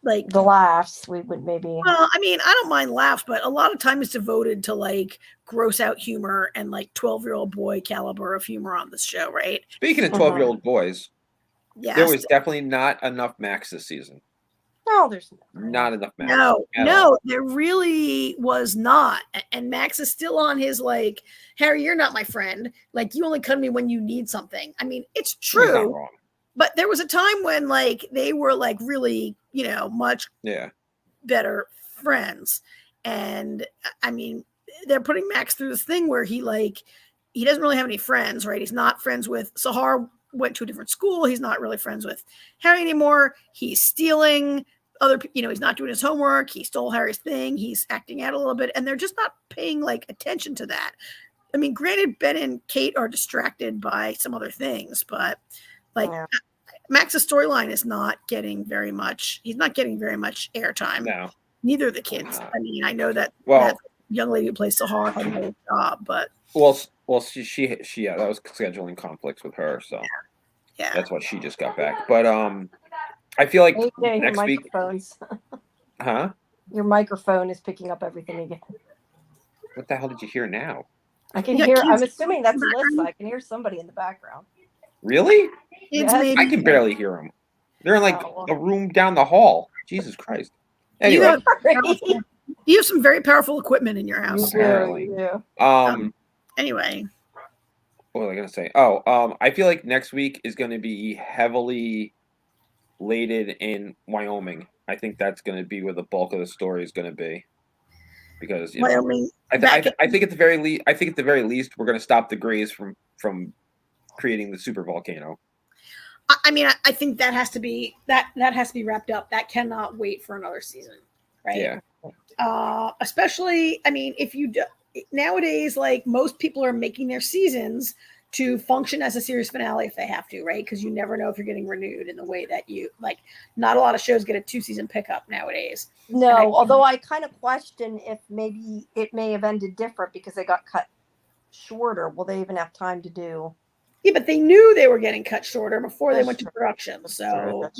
the laughs, we would maybe. Well, I mean, I don't mind laughs, but a lot of time is devoted to like gross out humor and like 12-year-old boy caliber of humor on this show, right? Speaking of 12-year-old boys, Yes. there was definitely not enough Max this season. No, there's not enough Max. No, there really was not. And Max is still on his like, Harry, you're not my friend. Like, you only come to me when you need something. I mean, it's true. He's not wrong. But there was a time when like they were like really, much better friends. And I mean, they're putting Max through this thing where he doesn't really have any friends, right? He's not friends with Sahar, went to a different school. He's not really friends with Harry anymore. He's stealing other, he's not doing his homework. He stole Harry's thing. He's acting out a little bit, and they're just not paying like attention to that. I mean, granted, Ben and Kate are distracted by some other things, but like Max's storyline is not getting very much. He's not getting very much airtime. No, neither of the kids. I mean, I know that that young lady who plays Sahar had a job, but she that was scheduling conflicts with her, so yeah, that's why she just got back. But I feel like AJ, next week, huh? Your microphone is picking up everything again. What the hell did you hear now? I can hear. I'm assuming that's Alyssa. I can hear somebody in the background. Really? Yes. I can barely hear them. They're in like a room down the hall. Jesus Christ. Anyway, you have some very powerful equipment in your house. Apparently. Yeah. Anyway. What was I gonna say? Oh, I feel like next week is gonna be heavily laden in Wyoming. I think that's gonna be where the bulk of the story is gonna be. Because Wyoming. I think at the very least we're gonna stop the Greys from creating the super volcano. I mean, I think that has to be that has to be wrapped up. That cannot wait for another season, right? Yeah. Especially, I mean, if you nowadays, like most people are making their seasons to function as a series finale if they have to, right? Because you never know if you're getting renewed in the way that you like. Not a lot of shows get a 2-season pickup nowadays. No, although I kind of question if maybe it may have ended different because they got cut shorter. Will they even have time to do? Yeah, but they knew they were getting cut shorter before they went to production. So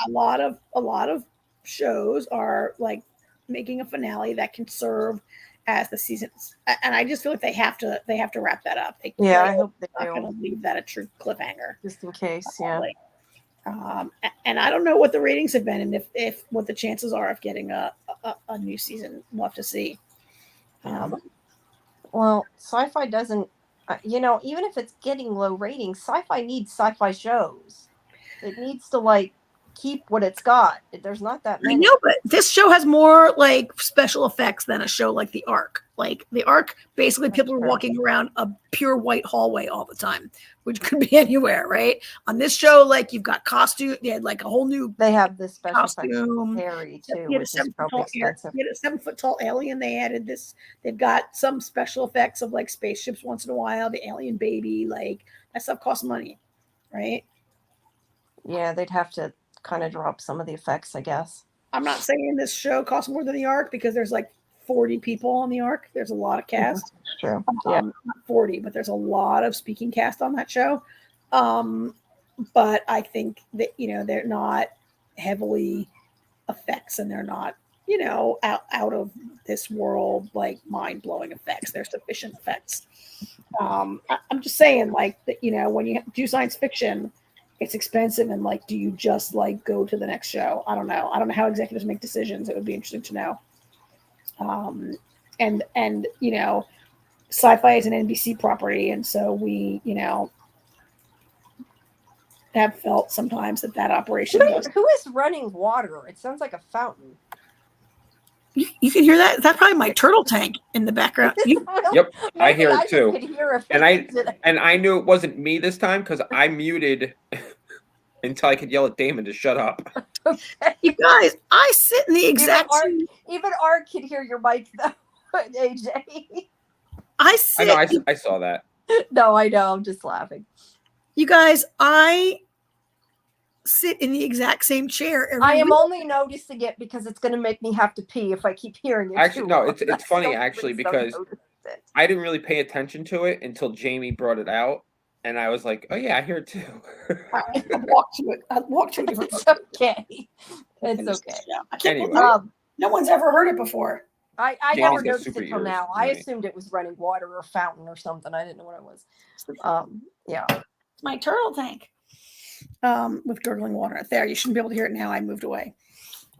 a lot of shows are like making a finale that can serve as the seasons. And I just feel like they have to wrap that up. I hope they are not going to leave that a true cliffhanger. Just in case, yeah. And I don't know what the ratings have been and if what the chances are of getting a new season. We'll have to see. Well, SciFi doesn't, even if it's getting low ratings, SciFi needs sci-fi shows. It needs to like keep what it's got. There's not that many. I know, but this show has more like special effects than a show like The Ark. Like The Ark, basically people are walking around a pure white hallway all the time, which could be anywhere, right? On this show, like you've got costume. They had like a whole new. They have this special costume. Harry too, You which is probably expensive. You had a 7-foot tall alien. They added this. They've got some special effects of like spaceships once in a while. The alien baby, like that stuff costs money, right? Yeah, they'd have to kind of drop some of the effects, I guess. I'm not saying this show costs more than The Ark because there's like 40 people on the arc. There's a lot of cast. True. Yeah. Not 40, but there's a lot of speaking cast on that show. But I think that, they're not heavily effects, and they're not, out of this world, like mind-blowing effects. They're sufficient effects. I'm just saying, like, that, when you do science fiction, it's expensive, and like, do you just like go to the next show? I don't know how executives make decisions. It would be interesting to know. And SciFi is an NBC property, and so we, have felt sometimes that operation who is running water? It sounds like a fountain. You can hear that. That's probably my turtle tank in the background. Yep, I hear it too. And I I knew it wasn't me this time because I muted until I could yell at Damon to shut up. Okay. You guys, I sit in the exact even Art can hear your mic though, AJ. I sit. I know. I saw that. No, I know. I'm just laughing. You guys, I sit in the exact same chair every I am week. only noticing it because it's going to make me have to pee if I keep hearing it. Actually, no, it's funny actually because I didn't really pay attention to it until Jamie brought it out, and I was like, "Oh yeah, I hear it too." I walked to it. I walked to a different. It's okay. It's okay. Yeah, I can't Anyway. believe no one's ever heard it before. I Jamie's never got noticed super it till ears, now. I right. assumed it was running water or fountain or something. I didn't know what it was. Yeah. It's my turtle tank. With gurgling water. There, you shouldn't be able to hear it now. I moved away.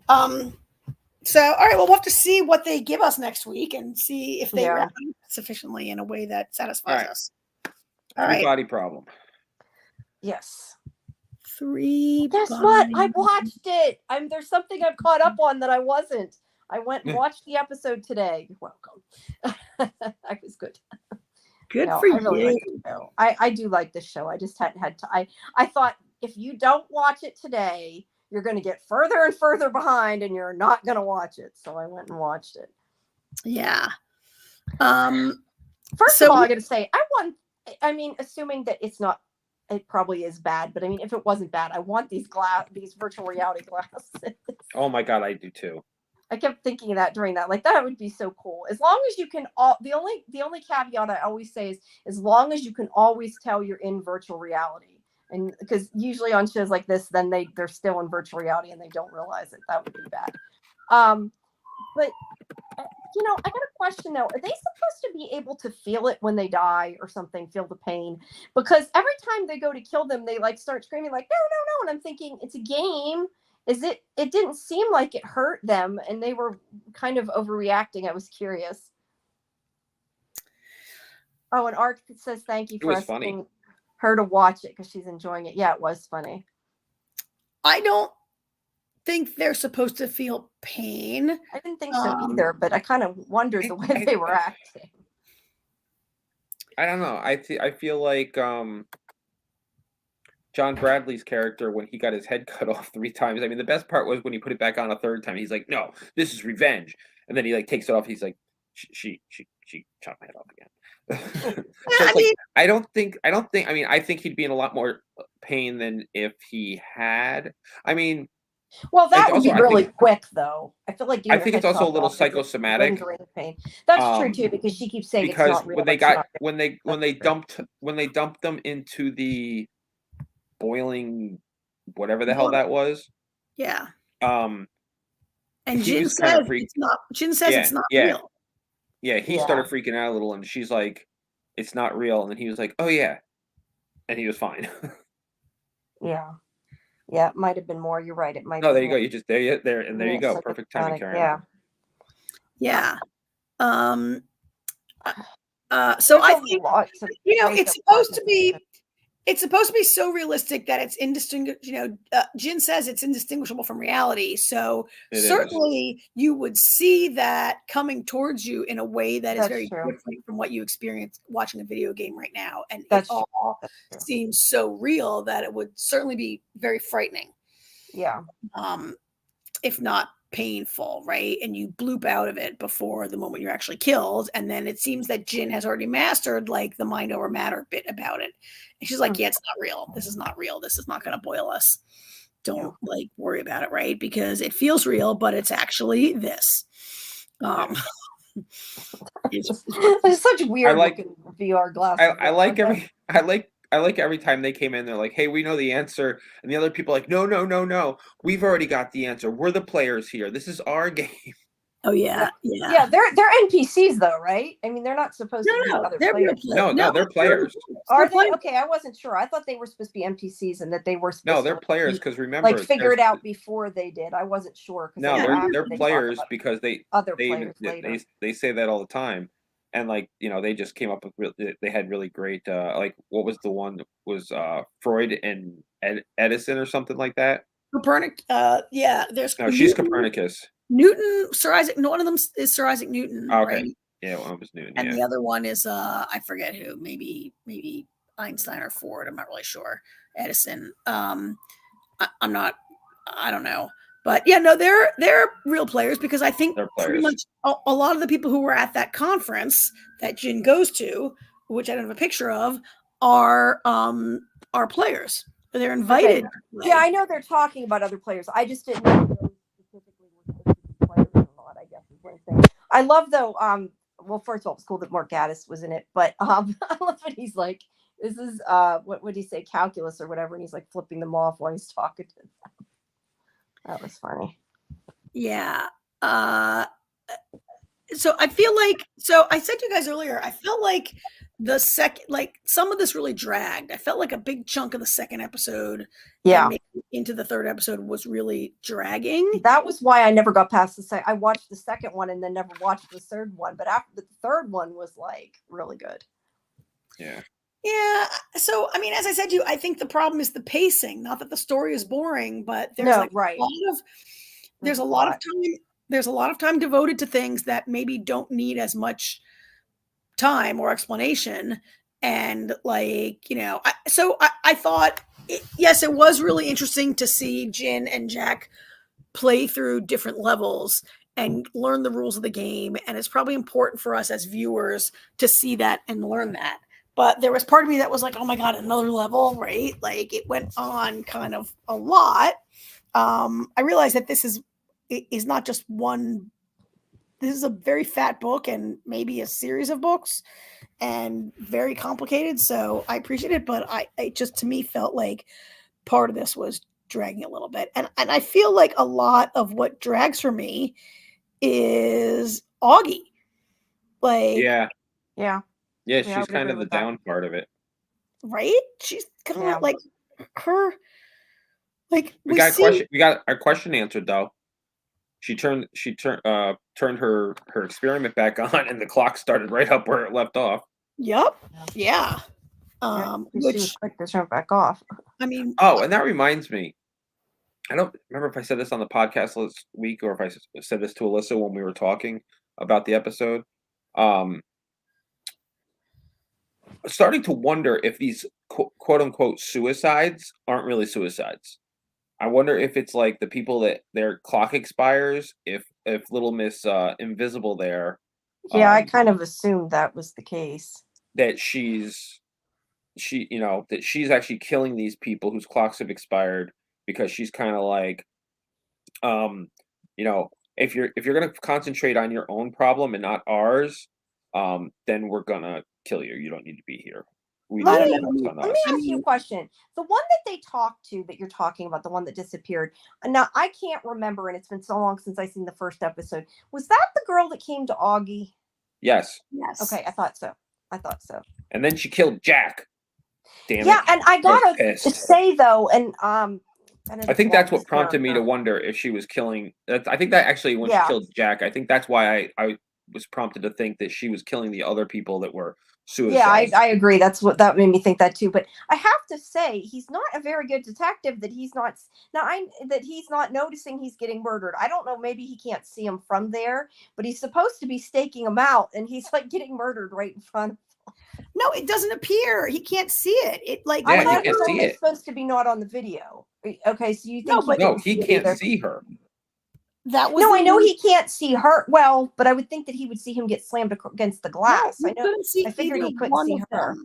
So, all right, well, we'll have to see what they give us next week and see if they wrap it sufficiently in a way that satisfies us. All right. Three-body problem. Yes. Guess what? I watched it. There's something I've caught up on that I wasn't. I went and watched the episode today. You're welcome. I was good. Good for you. Really like the show. I do like this show. I just hadn't had to. I thought if you don't watch it today, you're going to get further and further behind, and you're not going to watch it. So I went and watched it. Yeah. First of all, I got to say, assuming that it probably is bad, but I mean, if it wasn't bad, I want these virtual reality glasses. Oh my god, I do too. I kept thinking of that during that. Like, that would be so cool. As long as you can the only caveat I always say is as long as you can always tell you're in virtual reality. And because usually on shows like this, then they're still in virtual reality and they don't realize it. That would be bad. But I got a question though. Are they supposed to be able to feel it when they die or something, feel the pain? Because every time they go to kill them, they like start screaming like, no, no, no. And I'm thinking it's a game. It didn't seem like it hurt them, and they were kind of overreacting. I was curious. Oh, and Art says thank you for asking her to watch it because she's enjoying it. Yeah, it was funny. I don't think they're supposed to feel pain. I didn't think so either, but I kind of wondered the way they were acting. I don't know. I feel like John Bradley's character, when he got his head cut off 3 times. I mean, the best part was when he put it back on a 3rd time. He's like, "No, this is revenge," and then he like takes it off. He's like, "She chopped my head off again." I think he'd be in a lot more pain than if he had. I mean, well, that would be really quick, though. I feel like I think it's also a little psychosomatic. Pain. That's true too, because she keeps saying because it's not real. When they dumped them into the boiling whatever the hell that was. Yeah. And Jin says it's not. Jin says it's not real. Yeah, he started freaking out a little, and she's like, "It's not real," and then he was like, "Oh yeah," and he was fine. Yeah, it might have been more. You're right. It might. No, there you go. You just there you go. Perfect timing, Karen. Yeah. So I think it's supposed to be so realistic that it's indistinguishable. Jin says it's indistinguishable from reality. So certainly you would see that coming towards you in a way that is very different from what you experience watching a video game right now. And it all seems so real that it would certainly be very frightening. Yeah. If not painful, right? And you bloop out of it before the moment you're actually killed. And then it seems that Jin has already mastered like the mind over matter bit about it. And she's like, yeah, it's not real. This is not real. This is not going to boil us. Don't worry about it, right? Because it feels real, but it's actually this. There's such weird like- looking VR glasses. I like every time they came in, they're like, "Hey, we know the answer," and the other people are like, "No, no, no, no, we've already got the answer. We're the players here. This is our game." Oh yeah. Yeah, they're NPCs though, right? I mean, they're not supposed to be other they're players. No, they're players. Are they? Okay, I wasn't sure. I thought they were supposed to be NPCs and that they were supposed No, to they're players because remember, like figure it out before they did. I wasn't sure. No, they're players because other players later. they say that all the time, and like they just came up with they had really great like what was the one that was Freud and Edison or something like that. Copernicus. There's No, she's Copernicus. Newton, Sir Isaac. One of them is Sir Isaac Newton. Okay. Right? Yeah, one was Newton. And the other one is I forget who. Maybe Einstein or Ford. I'm not really sure. Edison. I'm not. I don't know. But yeah, no, they're real players because I think pretty much a lot of the people who were at that conference that Jin goes to, which I don't have a picture of, are players. They're invited. Okay. Yeah, I know they're talking about other players. I just didn't know those specifically were supposed to be players or not. I guess is what I'm saying. I love though. Well, first of all, it's cool that Mark Gaddis was in it, but I love when he's like, "This is what would he say, calculus or whatever," and he's like flipping them off while he's talking to them. That was funny. Yeah. So I feel like, I said to you guys earlier, I felt like some of this really dragged. I felt like a big chunk of the second episode, and into the third episode was really dragging. That was why I never got past the second. I watched the second one and then never watched the third one. But after the third one was like really good. Yeah. Yeah. So I mean, as I said to you, I think the problem is the pacing. Not that the story is boring, but there's a lot of time devoted to things that maybe don't need as much time or explanation. And I thought, yes, it was really interesting to see Jin and Jack play through different levels and learn the rules of the game. And it's probably important for us as viewers to see that and learn that. But there was part of me that was like, oh my God, another level, right? Like it went on kind of a lot. I realized that this is not just one. This is a very fat book and maybe a series of books and very complicated. So I appreciate it, but I just, to me, felt like part of this was dragging a little bit. And I feel like a lot of what drags for me is Augie. Yeah, she's kind of the down part of it. Right? She's kind of like her. Like we got our question answered though. She turned her experiment back on, and the clock started right up where it left off. Yep. Yeah. Which she was quick to turn back off. I mean. Oh, and that reminds me. I don't remember if I said this on the podcast last week or if I said this to Alyssa when we were talking about the episode. Starting to wonder if these quote unquote suicides aren't really suicides. I wonder if it's like the people that their clock expires, if little Miss Invisible there. Yeah, I kind of assumed that was the case. That she's actually killing these people whose clocks have expired because she's kind of like, if you're gonna concentrate on your own problem and not ours, then we're gonna kill you. You don't need to be here. Let me ask you a question. The one that they talked to that you're talking about, the one that disappeared. Now I can't remember, and it's been so long since I've seen the first episode. Was that the girl that came to Augie? Yes. Okay, I thought so. And then she killed Jack. Damn it. Yeah, and I gotta say though, and I think that's what prompted me to wonder if she was killing. I think that actually when she killed Jack, I think that's why I was prompted to think that she was killing the other people that were suicides. Yeah, I agree. That's what that made me think that too. But I have to say, he's not a very good detective. That he's not noticing he's getting murdered. I don't know. Maybe he can't see him from there, but he's supposed to be staking him out, and he's like getting murdered right in front of him. No, it doesn't appear. He can't see it. You can see it. It's supposed to be not on the video. Okay, so you think he can't see her. I know he can't see her. Well, but I would think that he would see him get slammed against the glass. No, I figured he couldn't see her.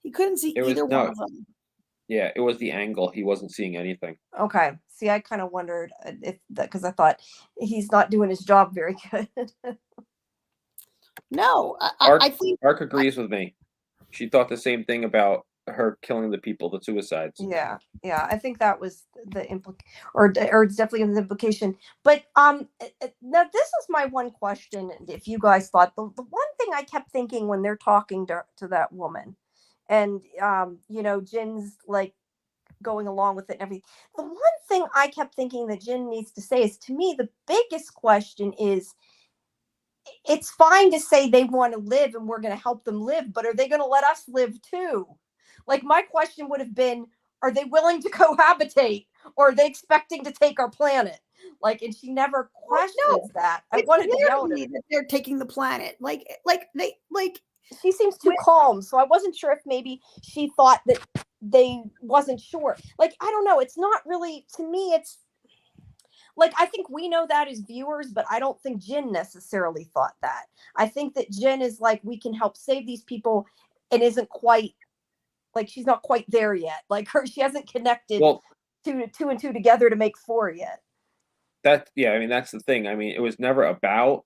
He couldn't see either one of them. Yeah, it was the angle. He wasn't seeing anything. Okay. See, I kind of wondered if that because I thought he's not doing his job very good. No, Ark, I think Ark agrees with me. She thought the same thing about her killing the people, the suicides. Yeah, I think that was the or it's definitely an implication. But now this is my one question. If you guys thought the one thing I kept thinking when they're talking to that woman, and Jin's like going along with it and everything. The one thing I kept thinking that Jin needs to say is, to me, the biggest question is, it's fine to say they want to live and we're going to help them live, but are they going to let us live too? Like, my question would have been, are they willing to cohabitate, or are they expecting to take our planet? Like, and she never questions that. I wanted to yell at her. That they're taking the planet. She seems too calm, so I wasn't sure if maybe she thought that they wasn't sure. Like, I don't know. It's not really, to me, it's like, I think we know that as viewers, but I don't think Jin necessarily thought that. I think that Jin is like, we can help save these people, and isn't quite, like, she's not quite there yet. Like, she hasn't connected two and two together to make four yet. I mean, that's the thing. I mean, it was never about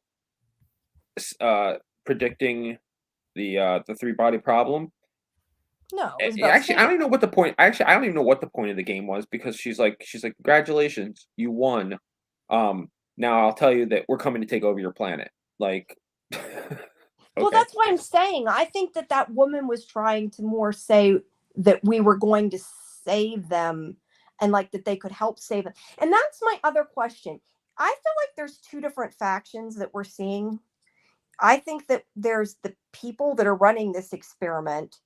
predicting the three-body problem. No, actually, I don't even know what the point. Actually, I don't even know what the point of the game was, because she's like, congratulations, you won. Now I'll tell you that we're coming to take over your planet. Like, okay. Well, that's why I'm saying I think that woman was trying to more say that we were going to save them, and like that they could help save them. And that's my other question. I feel like there's two different factions that we're seeing. I think that there's the people that are running this experiment,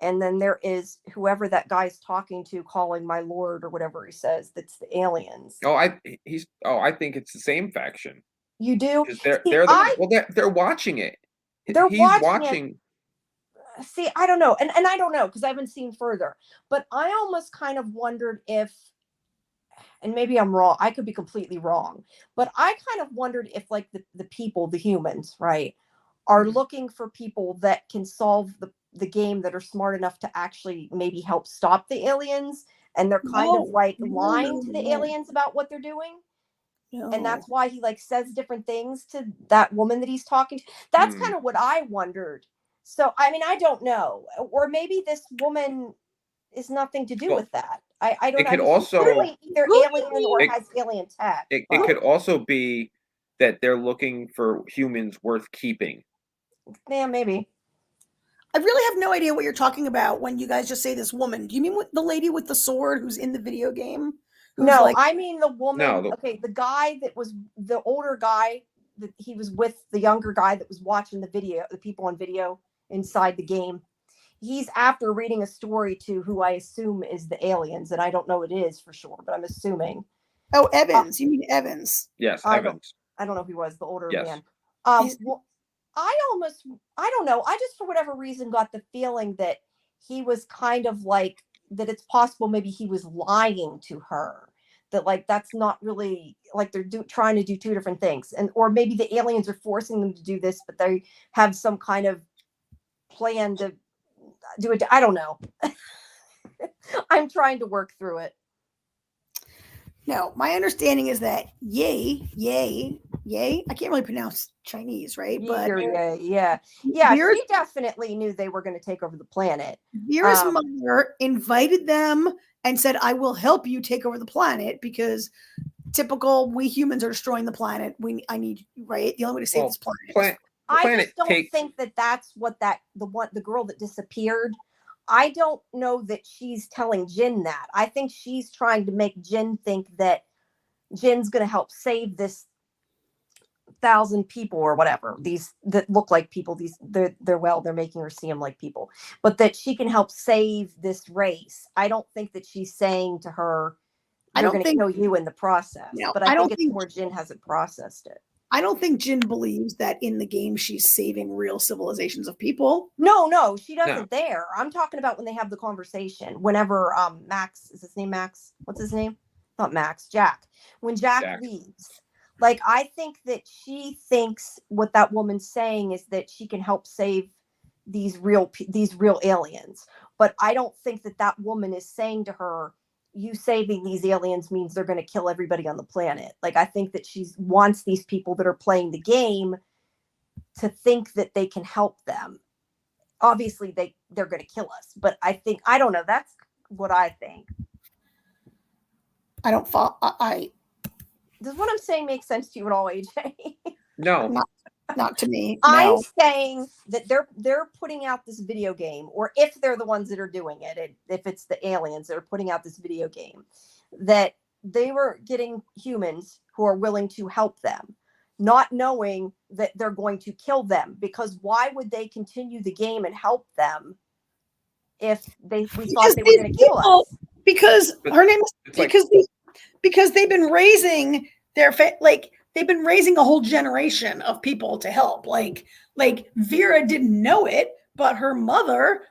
and then there is whoever that guy's talking to, calling my lord or whatever he says. That's the aliens. I think it's the same faction. You do? They're watching it. He's watching. See, I don't know, and I don't know because I haven't seen further. But I almost kind of wondered if, and maybe I'm wrong, I could be completely wrong, but I kind of wondered if, like, the people, the humans, right, are looking for people that can solve the game, that are smart enough to actually maybe help stop the aliens, and they're kind of like lying to the aliens about what they're doing. No. And that's why he like says different things to that woman that he's talking to. That's kind of what I wondered. So, I mean, I don't know. Or maybe this woman is nothing to do with that. I don't know. It could also either alien or has alien tech. It could also be that they're looking for humans worth keeping. Yeah, maybe. I really have no idea what you're talking about when you guys just say this woman. Do you mean the lady with the sword who's in the video game? No, I mean the woman. Okay, the guy that was the older guy, that he was with the younger guy that was watching the video, the people on video inside the game. He's after reading a story to who I assume is the aliens, and I don't know it is for sure, but I'm assuming. Oh, Evans. You mean Evans? Yes, Evans. I don't know who he was, the older man. Well, I don't know. I just, for whatever reason, got the feeling that he was kind of like, that it's possible maybe he was lying to her, that like that's not really, like they're trying to do two different things, and or maybe the aliens are forcing them to do this, but they have some kind of plan to do it. I don't know. I'm trying to work through it. No, my understanding is that Yay, I can't really pronounce Chinese, right? But yeah. She definitely knew they were going to take over the planet. Vera's mother invited them and said, "I will help you take over the planet," because typical, we humans are destroying the planet. I need, right? The only way to save this planet. I just don't think that that's what the girl that disappeared. I don't know that she's telling Jin that. I think she's trying to make Jin think that Jin's going to help save this 1,000 people or whatever. These that look like people. They're making her see them like people, but that she can help save this race. I don't think that she's saying to her, "I'm going to kill you in the process." No, but I think it's more Jin hasn't processed it. I don't think Jin believes that in the game she's saving real civilizations of people. No, she doesn't there. I'm talking about when they have the conversation. Whenever Max, is his name Max? What's his name? Not Max, Jack. When Jack leaves. Like, I think that she thinks what that woman's saying is that she can help save these real aliens. But I don't think that woman is saying to her, you saving these aliens means they're going to kill everybody on the planet. Like, I think that she wants these people that are playing the game to think that they can help them. Obviously they're going to kill us, but I don't know. That's what I think. I don't follow. Does what I'm saying make sense to you at all, AJ? No, not to me. I'm No. saying that they're putting out this video game, or if they're the ones that are doing it, if it's the aliens that are putting out this video game, that they were getting humans who are willing to help them, not knowing that they're going to kill them. Because why would they continue the game and help them if we thought they were going to kill us? Because her name is it's because they've been raising they've been raising a whole generation of people to help. Like Vera didn't know it, but her mother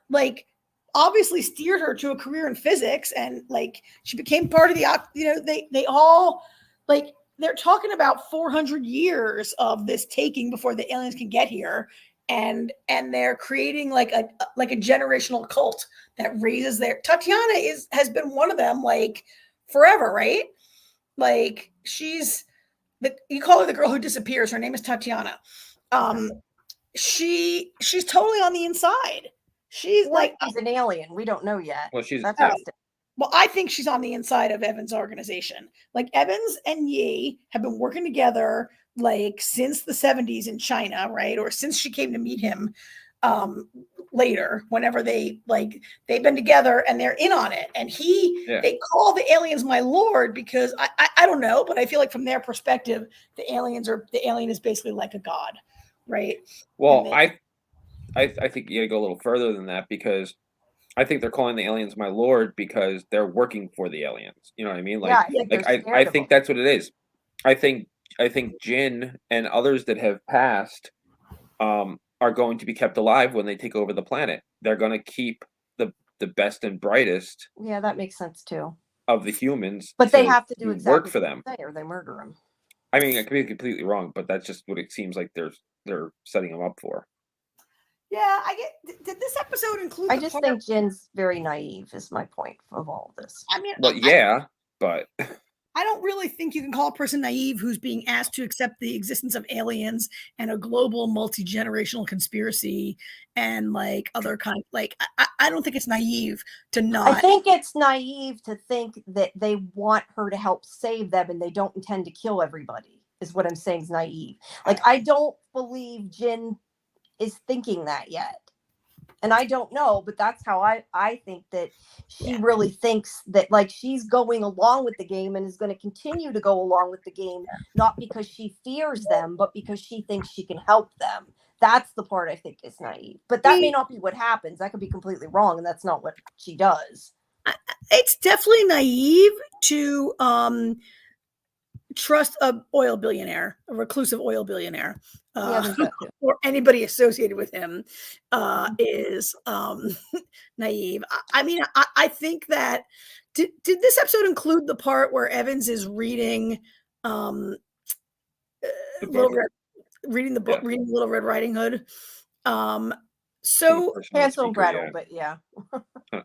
obviously steered her to a career in physics, and she became part of the they all they're talking about 400 years of this taking before the aliens can get here, and they're creating a generational cult that raises their Tatiana has been one of them forever, right? She's you call her the girl who disappears. Her name is Tatiana. She's totally on the inside. She's she's an alien. We don't know yet. Well, she's well, I think she's on the inside of Evan's organization. Evans and Yi have been working together since the 70s in China, right? Or since she came to meet him later, whenever they've been together, and they're in on it. And they call the aliens my lord because I don't know, but I feel from their perspective, the alien is basically like a god, right? Well, I think you gotta go a little further than that, because I think they're calling the aliens my lord because they're working for the aliens. You know what I mean? I think that's what it is. I think Jin and others that have passed are going to be kept alive when they take over the planet. They're going to keep the best and brightest. Yeah, that makes sense too. Of the humans, but they have to do exactly work for them, or they murder them. I mean, I could be completely wrong, but that's just what it seems like they're setting them up for. Yeah, did this episode include? I just think Jin's very naive. Is my point of all of this. I mean, but I don't really think you can call a person naive who's being asked to accept the existence of aliens and a global multi-generational conspiracy and other kind. I don't think it's naive to not. I think it's naive to think that they want her to help save them and they don't intend to kill everybody. Is what I'm saying is naive. I don't believe Jin is thinking that yet. And I don't know, but that's how I think that she really thinks that she's going along with the game and is going to continue to go along with the game, not because she fears them, but because she thinks she can help them. That's the part I think is naive. But that may not be what happens. I could be completely wrong, and that's not what she does. It's definitely naive to trust a reclusive oil billionaire, or anybody associated with him is naive. I mean, I think that did this episode include the part where Evans is reading reading the book, reading Little Red Riding Hood? So Hansel and Gretel, but yeah.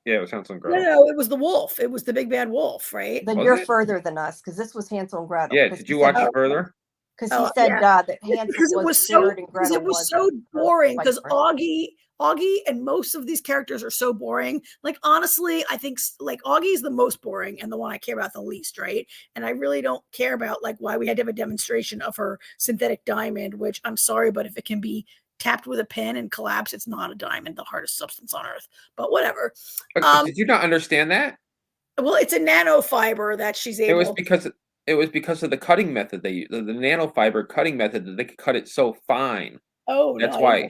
Yeah, it was Hansel and Gretel. No, it was the wolf. It was the big bad wolf, right? Then you're further than us, because this was Hansel and Gretel. Yeah, did you watch it further? Because he said that Hansel was scared and Gretel it was so boring, because Augie and most of these characters are so boring. Honestly, I think Augie's the most boring and the one I care about the least, right? And I really don't care about why we had to have a demonstration of her synthetic diamond, which I'm sorry, but if it can be tapped with a pen and collapse, it's not a diamond, the hardest substance on earth. But whatever. Did you not understand that? Well, it's a nanofiber that she's able. It was because of the cutting method they used, the nanofiber cutting method, that they could cut it so fine. Oh, that's why.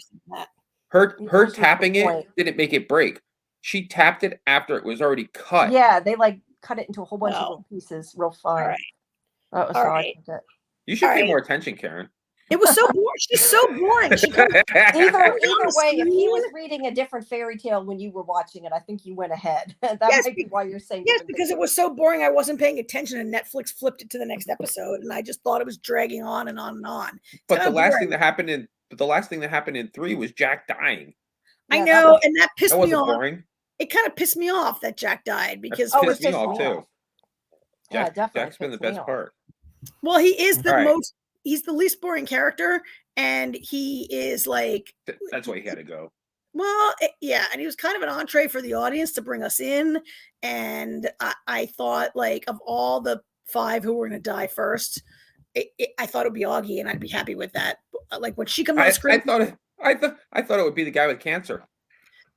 Her tapping it didn't make it break. She tapped it after it was already cut. Yeah, they cut it into a whole bunch of little pieces, real fine. All right. That was all right. You should pay more attention, Karen. It was so boring. She's so boring. Either way, if he was reading a different fairy tale when you were watching it, I think you went ahead. That might be why you're saying. Yes, because it was so boring. I wasn't paying attention, and Netflix flipped it to the next episode, and I just thought it was dragging on and on and on. But the last thing that happened in 3 was Jack dying. I know, and that pissed me off. Boring. It kind of pissed me off that Jack died, because it pissed me off too. Yeah, definitely. Jack's been the best part. Well, he is the most he's the least boring character, and he is like That's why he had to go. Well, yeah, and he was kind of an entree for the audience to bring us in, and I thought like of all the 5 who were going to die first, I thought it would be Augie, and I'd be happy with that. Like when she comes on screen, I thought it would be the guy with cancer.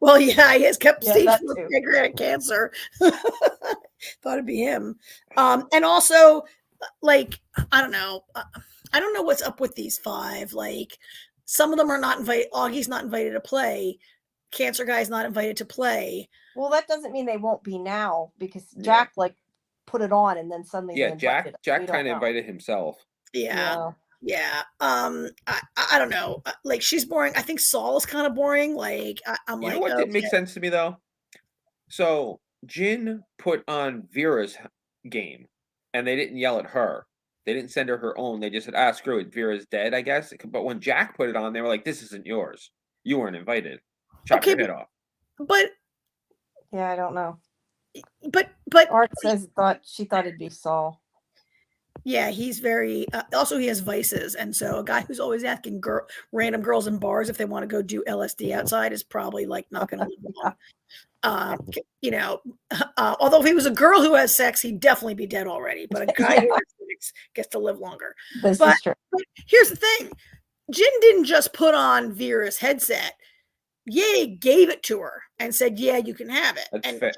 Well, yeah, he has kept stage 4 too. pancreatic cancer. Thought it'd be him. And also, like, I don't know. I don't know what's up with these 5. Like, some of them are not invited. Augie's not invited to play. Cancer Guy's not invited to play. Well, that doesn't mean they won't be now, because Jack like put it on and then suddenly Jack kind of invited himself. Yeah. I don't know. Like, she's boring. I think Saul is kind of boring. Like, I'm You like, know what didn't make sense to me though? So Jin put on Vera's game, and they didn't yell at her. They didn't send her own. They just said, screw it, Vera's dead, I guess. But when Jack put it on, they were like, this isn't yours. You weren't invited. Chop your head off. But yeah, I don't know. But Art says she thought it'd be Saul. Yeah, he's very. Also, he has vices, and so a guy who's always asking random girls in bars if they want to go do LSD outside is probably like not going to live long. You know, although if he was a girl who has sex, he'd definitely be dead already. But a guy who has sex gets to live longer. This is true. But here's the thing: Jin didn't just put on Vera's headset. Ye gave it to her and said, "Yeah, you can have it."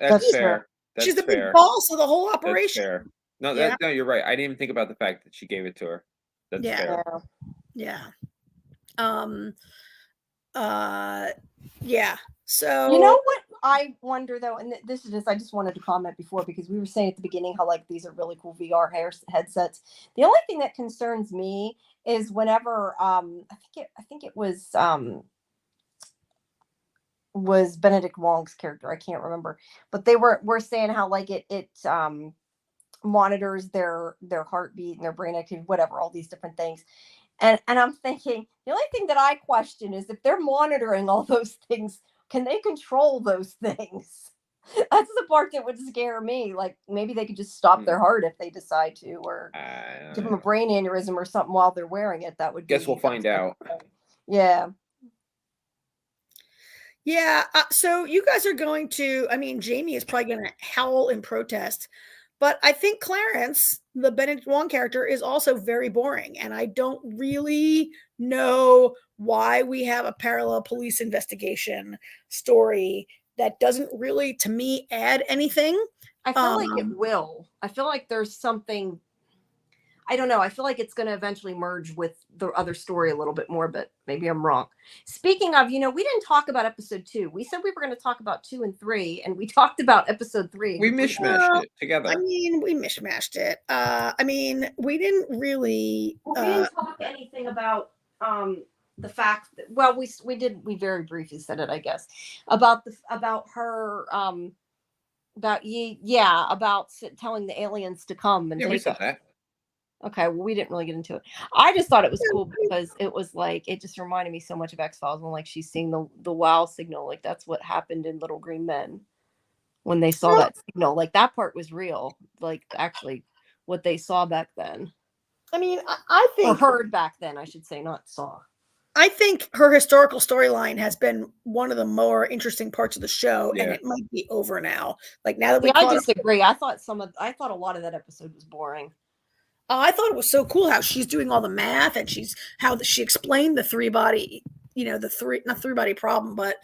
That's fair. She's the big boss of the whole operation. That's fair. No, you're right. I didn't even think about the fact that she gave it to her. That's fair. Yeah. Yeah. So you know what I wonder though, and this is just I just wanted to comment before, because we were saying at the beginning how like these are really cool VR headsets. The only thing that concerns me is whenever I think it was Benedict Wong's character. I can't remember, but they were saying how like it monitors their heartbeat and their brain activity, whatever, all these different things. And I'm thinking the only thing that I question is if they're monitoring all those things, can they control those things? That's the part that would scare me. Like maybe they could just stop their heart if they decide to, or give them a brain aneurysm or something while they're wearing it. That would guess we'll find out. Yeah. Yeah. So you guys are going to, I mean, Jamie is probably going to howl in protest, but I think Clarence, the Benedict Wong character, is also very boring. And I don't really know why we have a parallel police investigation story that doesn't really, to me, add anything. I feel like it will. I feel like there's something, I don't know. I feel like it's going to eventually merge with the other story a little bit more, but maybe I'm wrong. Speaking of, we didn't talk about episode 2. We said we were going to talk about 2 and 3, and we talked about episode 3. We mishmashed it together. I mean, we mishmashed it. I mean, we didn't really. We didn't talk anything about the fact that, well, we very briefly said it, I guess, about her about telling the aliens to come and we saw that. Okay, well, we didn't really get into it. I just thought it was cool because it was like, it just reminded me so much of X-Files when like she's seeing the wow signal. Like that's what happened in Little Green Men when they saw that signal. Like that part was real. Like actually what they saw back then. I mean, I think, or heard back then, I should say, not saw. I think her historical storyline has been one of the more interesting parts of the show, and it might be over now. Like now that I disagree. I thought a lot of that episode was boring. I thought it was so cool how she's doing all the math, and how she explained the 3-body, not 3-body problem, but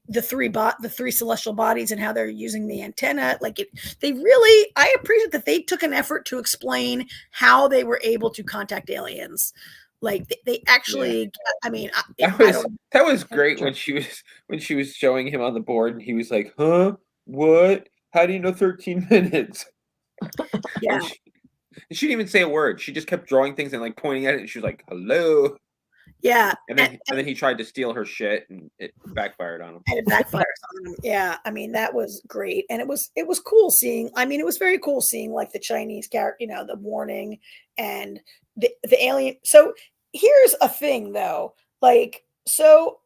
the three celestial bodies and how they're using the antenna. Like I appreciate that they took an effort to explain how they were able to contact aliens. Like they actually, I mean, that was great when she was showing him on the board, and he was like, "Huh? What? How do you know 13 minutes?" Yeah. She didn't even say a word. She just kept drawing things and like pointing at it. And she was like, "Hello." Yeah. And then he tried to steal her shit, and it backfired on him. And it backfires on him. Yeah. I mean, that was great. And it was cool seeing, I mean, it was very cool seeing like the Chinese character, the warning and the alien. So here's a thing though. Like, so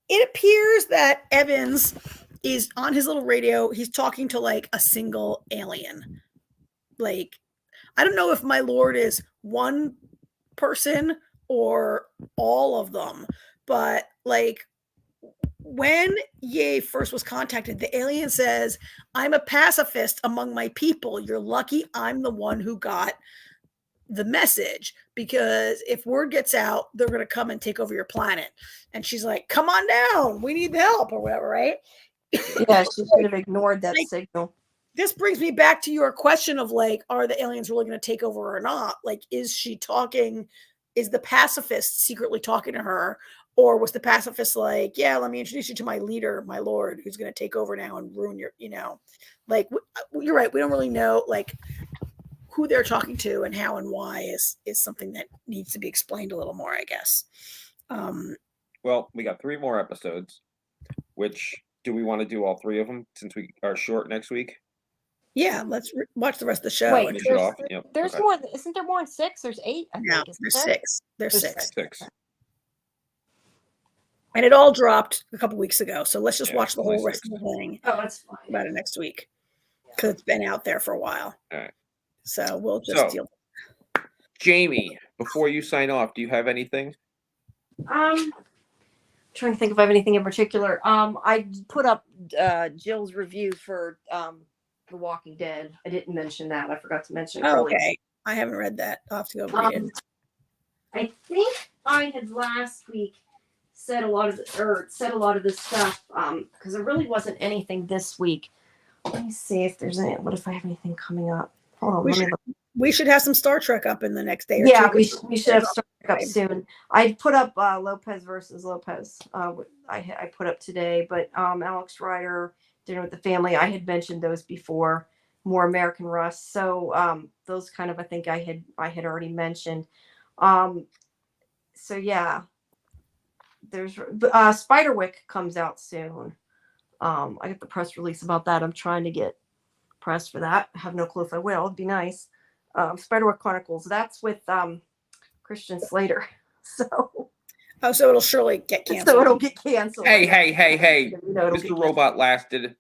it appears that Evans is on his little radio. He's talking to like a single alien. Like, I don't know if my lord is one person or all of them, but like when Ye first was contacted, the alien says, "I'm a pacifist among my people. You're lucky I'm the one who got the message, because if word gets out, they're going to come and take over your planet." And she's like, "Come on down. We need help," or whatever, right? Yeah, she should have ignored that signal. This brings me back to your question of like, are the aliens really going to take over or not? Like, is she talking? Is the pacifist secretly talking to her? Or was the pacifist like, yeah, let me introduce you to my leader, my lord, who's going to take over now and ruin your, like, you're right. We don't really know, like, who they're talking to and how and why is something that needs to be explained a little more, I guess. Well, we got 3 more episodes. Which, do we want to do all 3 of them since we are short next week? Yeah, let's watch the rest of the show. Wait, there's more. Isn't there more than 6? There's 8. I no, think. There's 6. There's 6. 6. And it all dropped a couple weeks ago. So let's just watch the whole rest 6. of the thing. Oh, that's fine. About it next week, because it's been out there for a while. All right. So we'll just deal. Jamie, before you sign off, do you have anything? Trying to think if I have anything in particular. I put up Jill's review for The Walking Dead. I didn't mention that. I forgot to mention it earlier. Okay. I haven't read that. I'll have to go read it. I think I had last week said a lot of this stuff because there really wasn't anything this week. Let me see if there's any. What if I have anything coming up? Hold on. We should have some Star Trek up in the next day or two. Yeah, we should have Star Trek up soon. I put up Lopez versus Lopez. I put up today, but Alex Rider, Dinner with the Family. I had mentioned those before. More American Rust. So those kind of I think I had already mentioned. So yeah, there's Spiderwick comes out soon. I got the press release about that. I'm trying to get press for that. I have no clue if I will. It'd be nice. Spiderwick Chronicles. That's with Christian Slater. So. Oh, so it'll surely get canceled. So it'll get canceled. Hey! Mr. Robot lasted.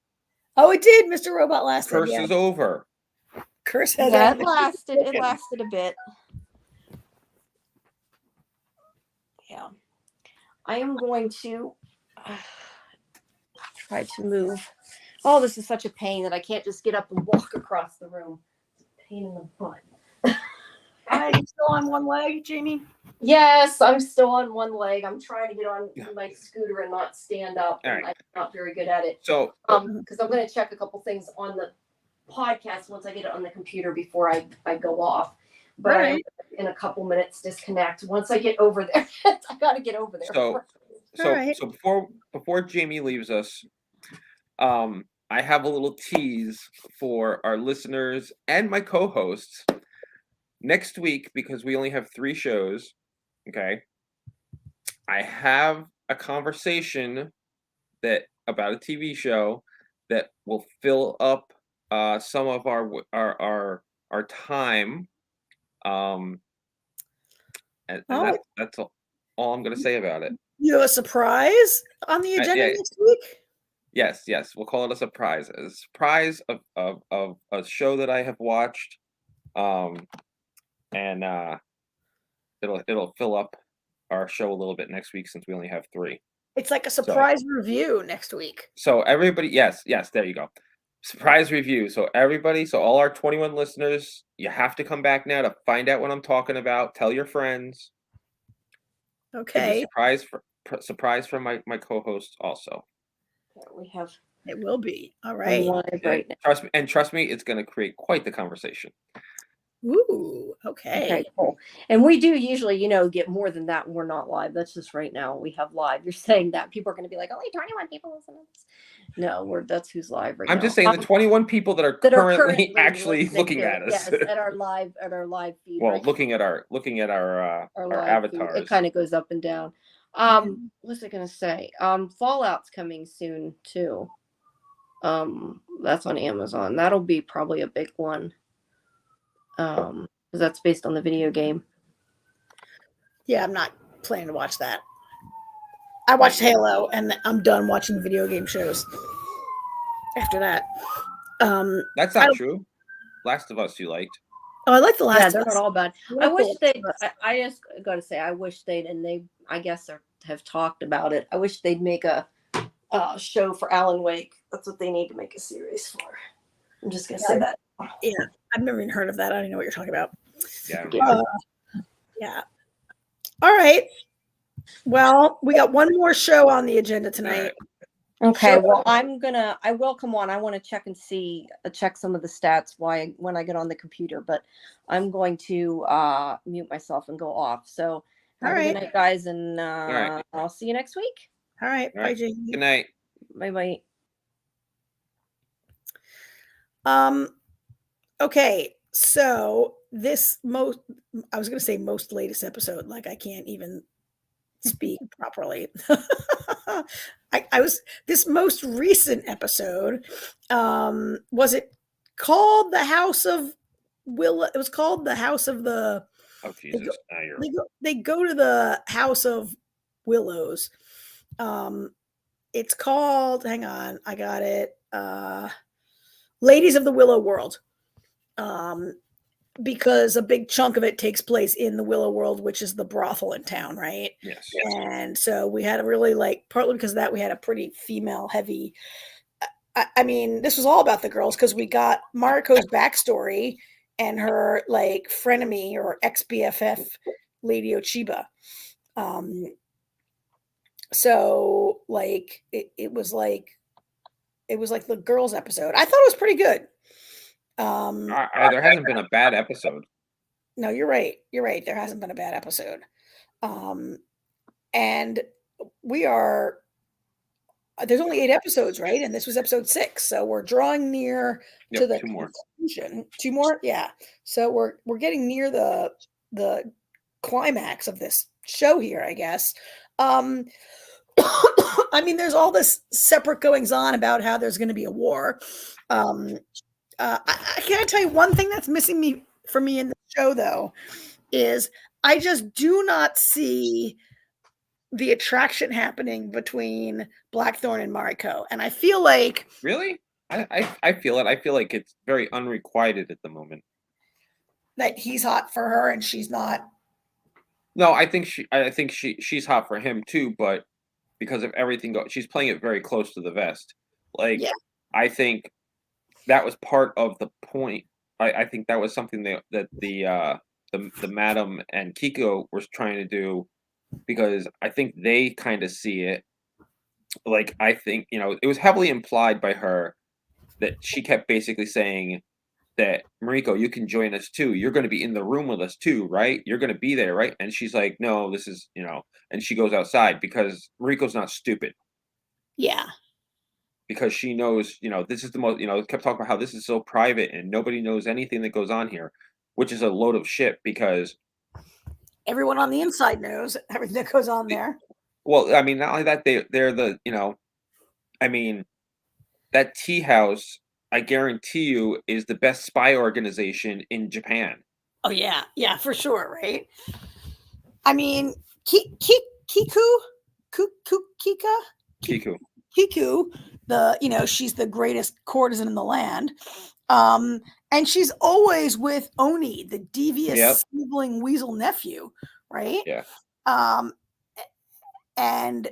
Oh, it did. Mr. Robot lasted. Curse is over. Curse has It lasted a bit. Yeah. I am going to try to move. Oh, this is such a pain that I can't just get up and walk across the room. It's a pain in the butt. Are you still on one leg, Jamie? Yes, I'm still on one leg. I'm trying to get on my scooter and not stand up. All right. I'm not very good at it. So, because I'm going to check a couple things on the podcast once I get it on the computer before I go off. But I'm in a couple minutes disconnect. Once I get over there, I got to get over there. So before Jamie leaves us, I have a little tease for our listeners and my co-hosts. Next week, because we only have 3 shows, okay, I have a conversation about a TV show that will fill up some of our time. And that's all I'm going to say about it. You have a surprise on the agenda next week? Yes. We'll call it a surprise. A surprise of a show that I have watched. And it'll fill up our show a little bit next week since we only have 3. It's like a surprise review next week. So everybody, yes, there you go. Surprise review. So all our 21 listeners, you have to come back now to find out what I'm talking about. Tell your friends. Okay. Surprise from my co-host also. We have. It will be. All right. Trust me, it's going to create quite the conversation. Ooh, okay. Cool. And we do usually, get more than that when we're not live. That's just right now. We have live. You're saying that people are going to be like, only 21 people listen to this. No, that's who's live right now. I'm just saying the 21 people that are currently actually looking at us. Yes, at our live feed. Well, looking at our avatars. It kind of goes up and down. What was I going to say? Fallout's coming soon too. That's on Amazon. That'll be probably a big one. Because that's based on the video game. Yeah, I'm not planning to watch that. I watched Halo, and I'm done watching video game shows. After that, that's not true. Last of Us, you liked. Oh, I like the Yeah, last. they're of not Us. all bad. I I like wish The they'd. Last of Us. I just got to say, I wish they'd, and they, I guess, have talked about it. I wish they'd make a show for Alan Wake. That's what they need to make a series for. I'm just gonna say that. Yeah, I've never even heard of that. I don't even know what you're talking about. Yeah. Yeah. All right. Well, we got one more show on the agenda tonight. Okay, Sure. well, I will come on. I want to check and check some of the stats when I get on the computer, but I'm going to mute myself and go off. So have a good night, guys, and right. I'll see you next week. All right. All Bye, right. Jamie. Good night. Bye. Okay, so I was going to say most latest episode, like I can't even speak properly. This most recent episode, was it called The House of Willow? It was called The House of the. Oh Jesus! They go to the House of Willows. It's called. Hang on, I got it. Ladies of the Willow World. Because a big chunk of it takes place in the Willow World, which is the brothel in town, right? Yes. And so we had a really partly because of that, we had a pretty female heavy. I mean, this was all about the girls because we got Mariko's backstory and her frenemy or ex-BFF, Lady Ochiba. So it was like the girls episode. I thought it was pretty good. There hasn't been a bad episode. No, you're right. There hasn't been a bad episode. And there's only 8 episodes, right? And this was episode 6. So we're drawing near to the conclusion. 2 more? Yeah. So we're getting near the climax of this show here, I guess. I mean, there's all this separate goings on about how there's going to be a war. I can't tell you one thing that's missing for me in the show, though, is I just do not see the attraction happening between Blackthorn and Mariko. And I feel like... Really? I feel it. I feel like it's very unrequited at the moment. That he's hot for her and she's not? No, I think she's hot for him too, but because of everything she's playing it very close to the vest. Yeah. I think that was part of the point. I think that was something that the Madam and Kiko was trying to do, because I think they kind of see it. I think, it was heavily implied by her that she kept basically saying that, Mariko, you can join us too. You're going to be in the room with us too, right? You're going to be there, right? And she's like, no, this is, and she goes outside because Mariko's not stupid. Yeah. Because she knows, this is the most, kept talking about how this is so private and nobody knows anything that goes on here, which is a load of shit because everyone on the inside knows everything that goes on there. Well, I mean, not only that, they're the, I mean, that tea house, I guarantee you, is the best spy organization in Japan. Oh yeah, yeah, for sure, right? I mean, Kiku, she's the greatest courtesan in the land. And she's always with Oni, the devious sniveling weasel nephew, right? Yeah. And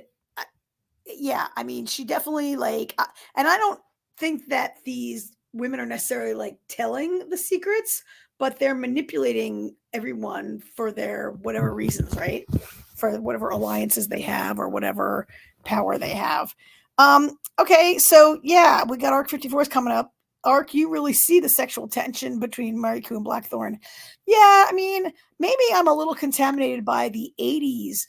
yeah, I mean, she definitely and I don't think that these women are necessarily telling the secrets, but they're manipulating everyone for their whatever reasons, right? For whatever alliances they have or whatever power they have. Okay, so yeah, we got Arc 54 is coming up. Arc, you really see the sexual tension between Mariko and Blackthorn. Yeah, I mean, maybe I'm a little contaminated by the 80s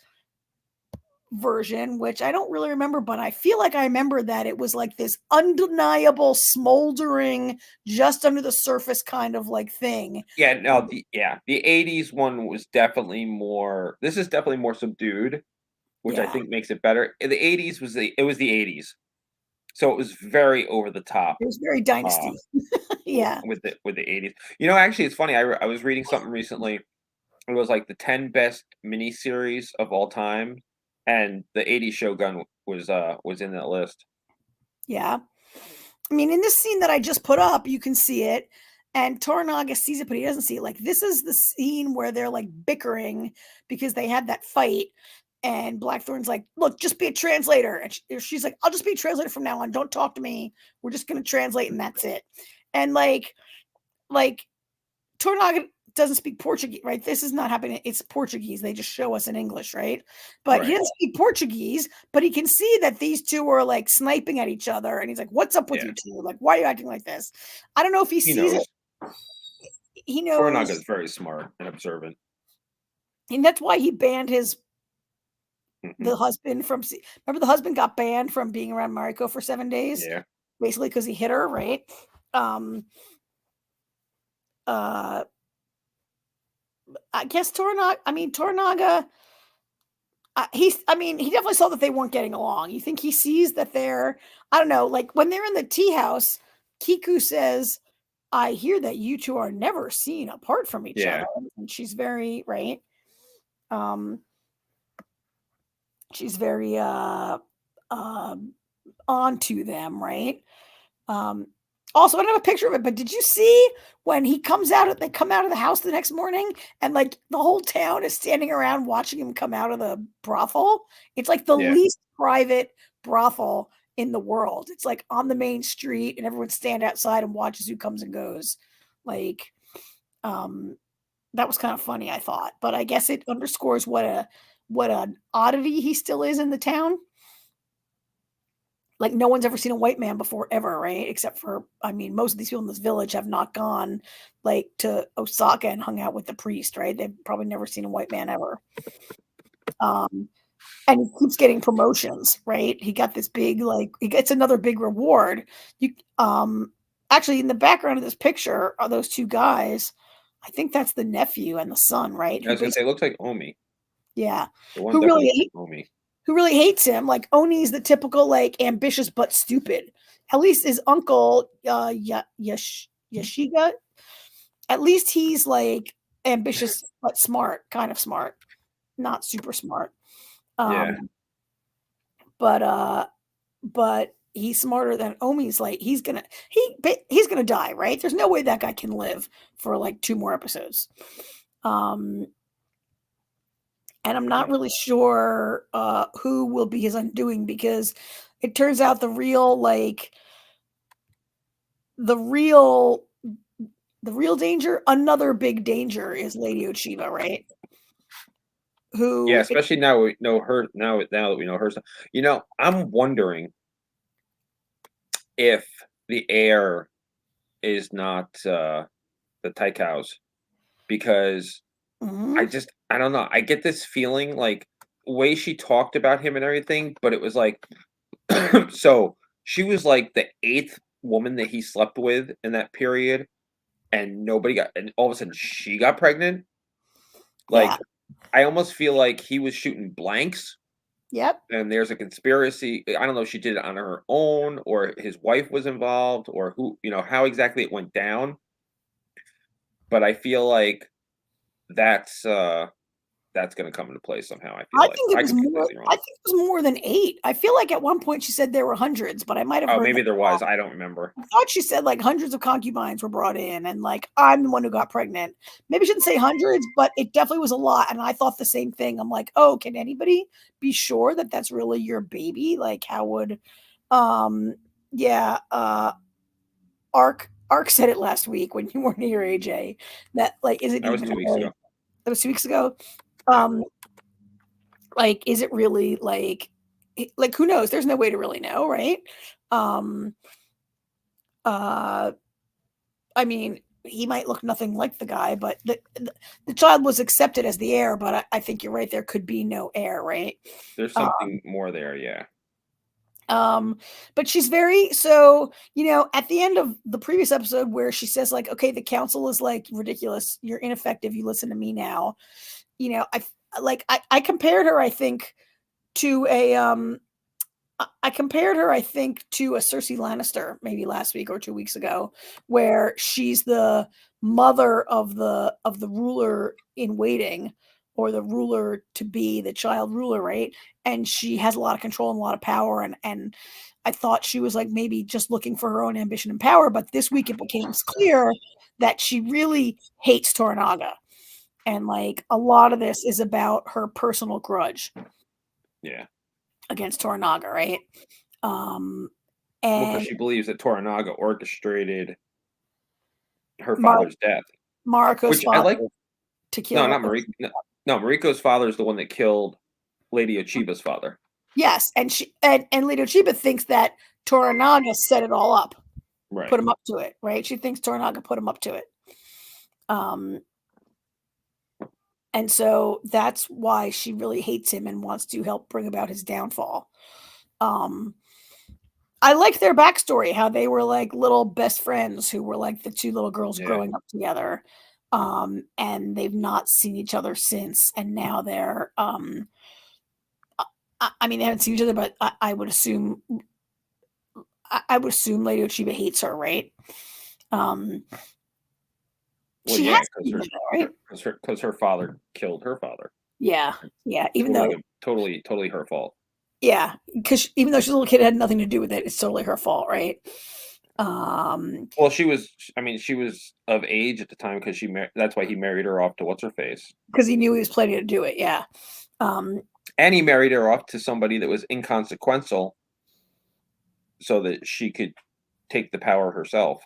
version, which I don't really remember, but I feel like I remember that it was this undeniable, smoldering, just under the surface kind of thing. Yeah, no, the 80s one was definitely more. This is definitely more subdued, which I think makes it better. The 80s was the 80s, so it was very over the top. It was very Dynasty. Yeah, with the 80s. Actually, it's funny. I was reading something recently. It was the 10 best miniseries of all time. And the 80s Shogun was in that list. Yeah. I mean, in this scene that I just put up, you can see it. and Toranaga sees it, but he doesn't see it. Like, this is the scene where they're like bickering because they had that fight, and Blackthorn's like, look, just be a translator. And she's like, I'll just be a translator from now on. Don't talk to me. We're just going to translate, and that's it. And like Toranaga doesn't speak Portuguese, right? This is not happening. It's Portuguese. They just show us in English, right? But he doesn't speak Portuguese, but he can see that these two are like sniping at each other. And he's like, what's up with you two? Like, why are you acting like this? I don't know if he sees knows. it. He knows. Toranaga's very smart and observant. And that's why he banned the husband from, remember the husband got banned from being around Mariko for 7 days? Yeah. Basically because he hit her, right? I guess Toranaga, he definitely saw that they weren't getting along. You think he sees that they're, I don't know, like when they're in the tea house, Kiku says, I hear that you two are never seen apart from each other. And she's very, right? She's very onto them, right? Also, I don't have a picture of it, but did you see when they come out of the house the next morning and like the whole town is standing around watching him come out of the brothel? It's like the least private brothel in the world. It's like on the main street and everyone stand outside and watches who comes and goes. Like, that was kind of funny, I thought, but I guess it underscores what an oddity he still is in the town. Like, no one's ever seen a white man before, ever, right? Except for, most of these people in this village have not gone, like, to Osaka and hung out with the priest, right? They've probably never seen a white man ever. And he keeps getting promotions, right? He got this big, like, he gets another big reward. Actually, in the background of this picture are those two guys. I think that's the nephew and the son, right? I was going to say, it looks like Omi. Yeah. The one Omi. Who really hates him. Like, Oni's the typical, like, ambitious but stupid. At least his uncle, Yashiga, at least he's, like, ambitious but smart. Kind of smart. Not super smart. But he's smarter than Omi's. Like, he's gonna die, right? There's no way that guy can live for, like, 2 more episodes. And I'm not really sure who will be his undoing, because it turns out the real danger, another big danger, is Lady Ochiba, right? Who? Especially now we know her. Now that we know her, I'm wondering if the heir is not the Taikaus, because I don't know. I get this feeling, like, the way she talked about him and everything, but it was like, so she was like the 8th woman that he slept with in that period, and and all of a sudden she got pregnant. Like, I almost feel like he was shooting blanks. Yep. And there's a conspiracy. I don't know if she did it on her own or his wife was involved, or who, how exactly it went down. But I feel like that's going to come into play somehow. I think it was more than 8. I feel like at one point she said there were hundreds, but I might have. Oh, maybe there was. I don't remember. I thought she said like hundreds of concubines were brought in, and like I'm the one who got pregnant. Maybe I shouldn't say hundreds, but it definitely was a lot. And I thought the same thing. I'm like, oh, can anybody be sure that that's really your baby? Like, how would, Ark said it last week when you weren't here, AJ. That, like, is it? That was 2 weeks ago. That was 2 weeks ago. Like, is it really like who knows? There's no way to really know, right? He might look nothing like the guy, but the child was accepted as the heir. But I think you're right. There could be no heir, right? There's something more there, yeah. But she's very, so, at the end of the previous episode where she says, like, okay, the council is like ridiculous, you're ineffective, you listen to me now. I compared her, I think, to a Cersei Lannister maybe last week or 2 weeks ago, where she's the mother of the ruler in waiting, or the ruler to be, the child ruler, right? And she has a lot of control and a lot of power. And I thought she was like maybe just looking for her own ambition and power. But this week it became clear that she really hates Toranaga. And like a lot of this is about her personal grudge. Yeah. Against Toranaga, right? Because And she believes that Toranaga orchestrated her father's death. Mariko's Which father I like. to kill. No, not Mariko. No, Mariko's father is the one that killed Lady Ochiba's father. Yes, and Lady Ochiba thinks that Toranaga set it all up, Right? Put him up to it, right? She thinks Toranaga put him up to it. And so that's why she really hates him and wants to help bring about his downfall. I like their backstory, how they were like little best friends who were like the two little girls growing up together. And they've not seen each other since. And now they're, I mean, they haven't seen each other, but I would assume Lady Ochiba hates her, right? Well, she yeah, because her father killed her father. Yeah. Even though totally her fault. Yeah, because even though she's a little kid, it had nothing to do with it. It's totally her fault, right? Well, she was of age at the time because that's why he married her off to what's her face. Because he knew he was planning to do it. Yeah. And he married her off to somebody that was inconsequential, so that she could take the power herself.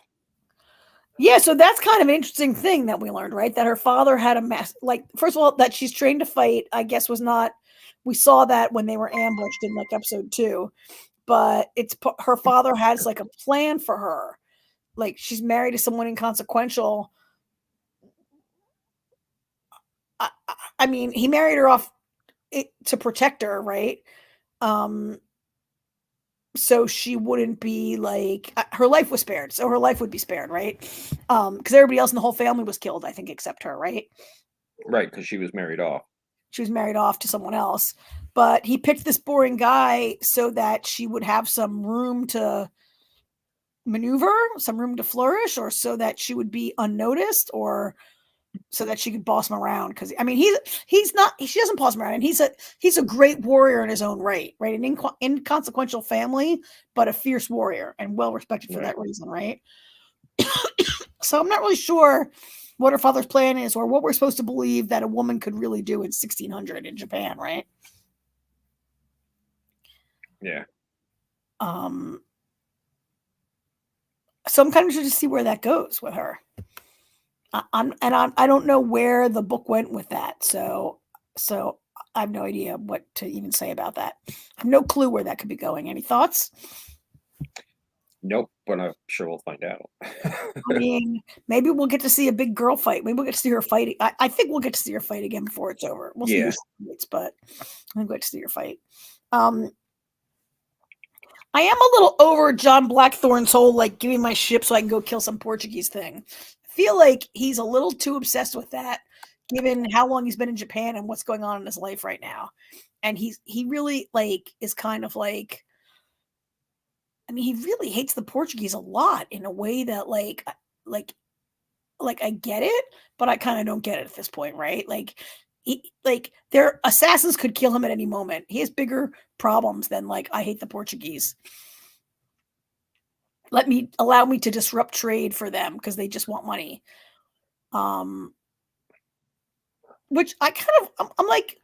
Yeah, so that's kind of an interesting thing that we learned, right? That her father had a mess. Like, first of all, that she's trained to fight, I guess was not. We saw that when they were ambushed in like episode 2, but it's her father has like a plan for her. Like she's married to someone inconsequential. I mean, he married her off to protect her, right? So she wouldn't be like her life was spared. So her life would be spared, right? Because everybody else in the whole family was killed, I think, except her, right? Right, because she was married off. She was married off to someone else. But he picked this boring guy so that she would have some room to maneuver, some room to flourish, or so that she would be unnoticed, or so that she could boss him around. Because I mean, he's not. She doesn't boss him around, and he's a great warrior in his own right, right? An inconsequential family, but a fierce warrior and well respected for that reason, right? So I'm not really sure what her father's plan is, or what we're supposed to believe that a woman could really do in 1600 in Japan, right? Yeah. So I'm kind of interested to see where that goes with her. I don't know where the book went with that, so I have no idea what to even say about that. I have no clue where that could be going. Any thoughts? Nope, but I'm sure we'll find out. I mean, maybe we'll get to see a big girl fight. Maybe we'll get to see her fight. I think we'll get to see her fight again before it's over. We'll see who fights, but I think we'll get to see her fight. I am a little over John Blackthorne's whole like giving my ship so I can go kill some Portuguese thing. I feel like he's a little too obsessed with that, given how long he's been in Japan and what's going on in his life right now. And he really like is kind of like, I mean, he really hates the Portuguese a lot in a way that like I get it, but I kind of don't get it at this point, right? Like their assassins could kill him at any moment. He has bigger problems than like I hate the Portuguese. Allow me to disrupt trade for them because they just want money. Which I'm like,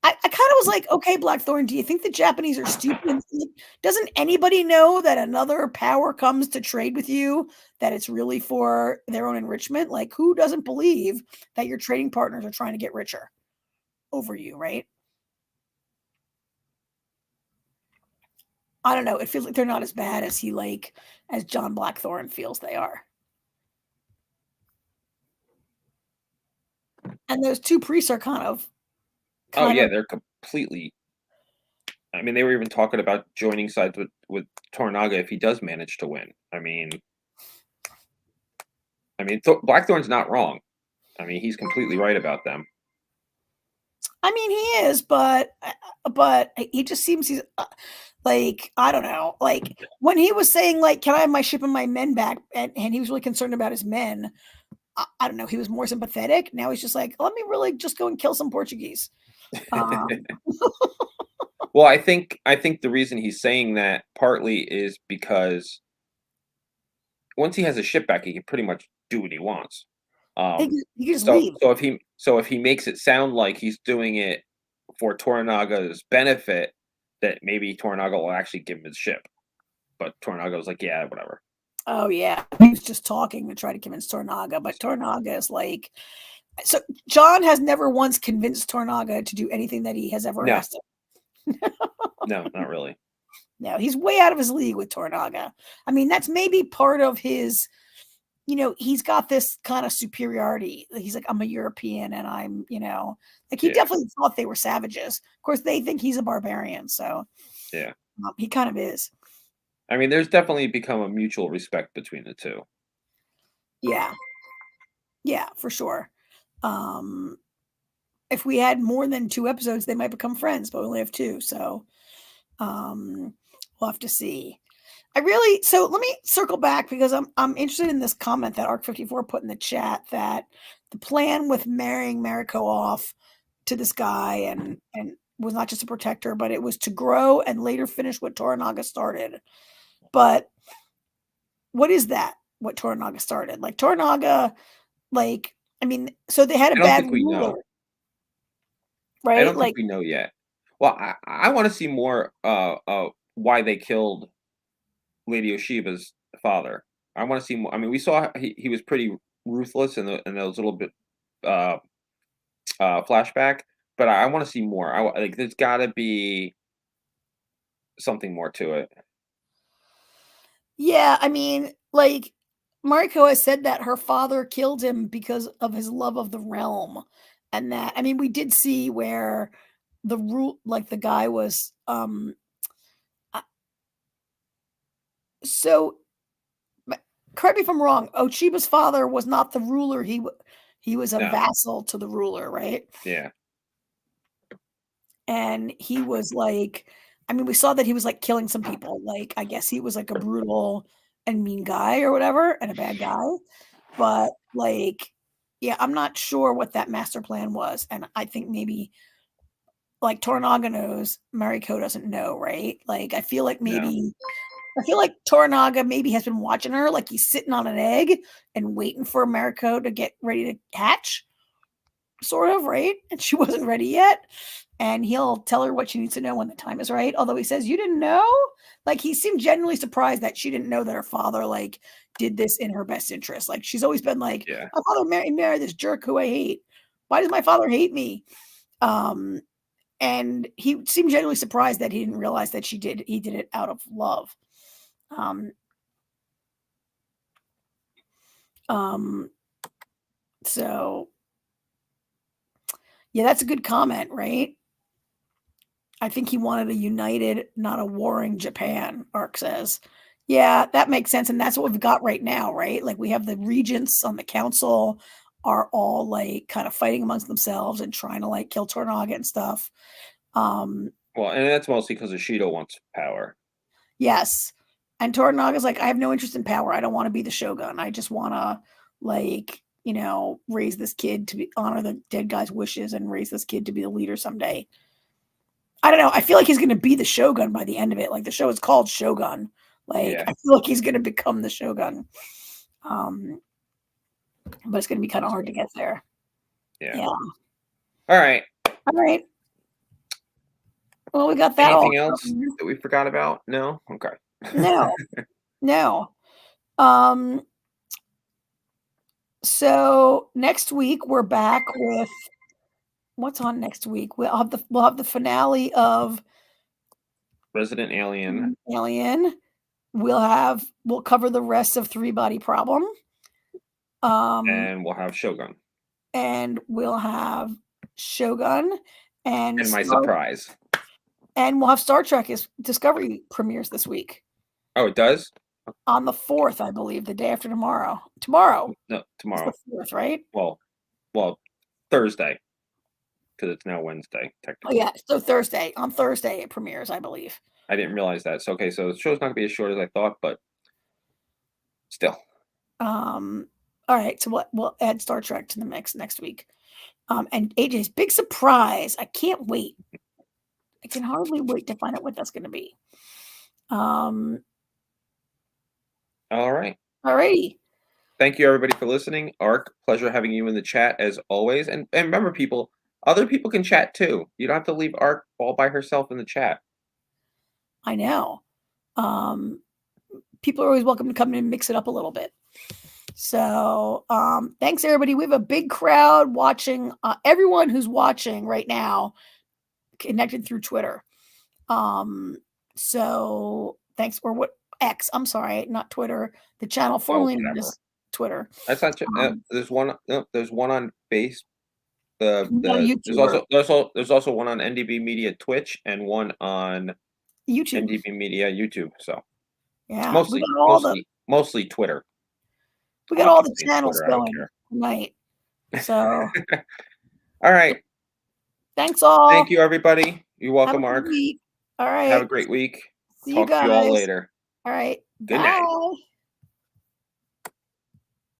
I kind of was like, okay, Blackthorne, do you think the Japanese are stupid? Doesn't anybody know that another power comes to trade with you, that it's really for their own enrichment? Like, who doesn't believe that your trading partners are trying to get richer over you, right? I don't know. It feels like they're not as bad as as John Blackthorne feels they are. And those two priests are kind of they're completely. I mean, they were even talking about joining sides with Toranaga if he does manage to win. I mean, Blackthorne's not wrong. I mean, he's completely right about them. I mean, he is, but he just seems he's like, I don't know, like when he was saying like, can I have my ship and my men back? And he was really concerned about his men. I don't know, he was more sympathetic. Now he's just like, let me really just go and kill some Portuguese. Well, I think the reason he's saying that partly is because once he has a ship back, he can pretty much do what he wants. He can just So leave. if he makes it sound like he's doing it for Toranaga's benefit, that maybe Toranaga will actually give him his ship. But Toranaga's like, yeah, whatever. Oh yeah, he was just talking to try to convince Toranaga, but Toranaga is like, so John has never once convinced Toranaga to do anything that he has ever asked him. No, not really. No, he's way out of his league with Toranaga. I mean, that's maybe part of his, he's got this kind of superiority. He's like, I'm a European and I'm, like he definitely thought they were savages. Of course, they think he's a barbarian. So yeah, he kind of is. I mean, there's definitely become a mutual respect between the two. Yeah. Yeah, for sure. If we had more than 2 episodes, they might become friends, but we only have 2. So we'll have to see. So let me circle back because I'm interested in this comment that Arc54 put in the chat that the plan with marrying Mariko off to this guy and was not just to protect her, but it was to grow and later finish what Toranaga started. But what is that? What Toranaga started? Like Toranaga, like, I mean, so they had a bad ruler, right? I don't Like, think we know yet. Well, I want to see more why they killed Lady Oshiba's father. I want to see more. I mean, we saw he was pretty ruthless in those little bit flashback, but I want to see more. Like there's got to be something more to it. yeah, I mean, like Mariko has said that her father killed him because of his love of the realm, and that I mean, we did see where the rule, like the guy was, so. Correct me if I'm wrong. Oshiba's father was not the ruler. He was a vassal to the ruler, right? Yeah. And he was like, I mean, we saw that he was like killing some people. Like, I guess he was like a brutal and mean guy or whatever, and a bad guy. But like, yeah, I'm not sure what that master plan was. And I think maybe like Toranaga knows, Mariko doesn't know, right? Like, I feel like Toranaga maybe has been watching her, like he's sitting on an egg and waiting for Mariko to get ready to hatch, sort of, right? And she wasn't ready yet. And he'll tell her what she needs to know when the time is right. Although he says, you didn't know? Like he seemed genuinely surprised that she didn't know that her father like did this in her best interest. Like she's always been like, my father married this jerk who I hate. Why does my father hate me? And he seemed genuinely surprised that he didn't realize that he did it out of love. So yeah, that's a good comment, right? I think he wanted a united, not a warring Japan, Ark says. Yeah, that makes sense. And that's what we've got right now, right? Like we have the regents on the council are all like kind of fighting amongst themselves and trying to like kill Toranaga and stuff. Well, and that's mostly because Ishido wants power. Yes. And Toranaga's like, I have no interest in power. I don't want to be the shogun. I just want to like, raise this kid to honor the dead guy's wishes and raise this kid to be the leader someday. I don't know. I feel like he's going to be the shogun by the end of it. Like the show is called Shogun. Like I feel like he's going to become the shogun. But it's going to be kind of hard to get there. Yeah. All right. Well, we got that. Anything else that we forgot about? No? Okay. No. So next week we're back with what's on next week? We'll have the finale of Resident Alien. We'll cover the rest of Three Body Problem. And we'll have Shogun. And my surprise. And we'll have Star Trek Discovery premieres this week. Oh, it does? On the 4th, I believe, the day after tomorrow. Tomorrow. No, tomorrow. It's the 4th, right? Well, Thursday. Because it's now Wednesday, technically. Oh, yeah. So Thursday. On Thursday, it premieres, I believe. I didn't realize that. So, okay. So the show's not going to be as short as I thought, but still. All right, so we'll add Star Trek to the mix next week. And AJ's big surprise. I can't wait. I can hardly wait to find out what that's going to be. All right. All righty. Thank you, everybody, for listening. Ark, pleasure having you in the chat as always. And remember, people, other people can chat too. You don't have to leave Ark all by herself in the chat. I know. People are always welcome to come in and mix it up a little bit. So thanks, everybody. We have a big crowd watching. Everyone who's watching right now connected through Twitter. So thanks. Or what? X. I'm sorry, not Twitter. The channel formerly known as Twitter. That's not. There's one. There's one on Base. There's also one on NDB Media Twitch and one on YouTube. NDB Media YouTube. So yeah, mostly Twitter. We got all the channels going tonight. So all right. Thanks all. Thank you, everybody. You're welcome, Mark. All right. Have a great week. See you guys. To you all later. All right. Good night.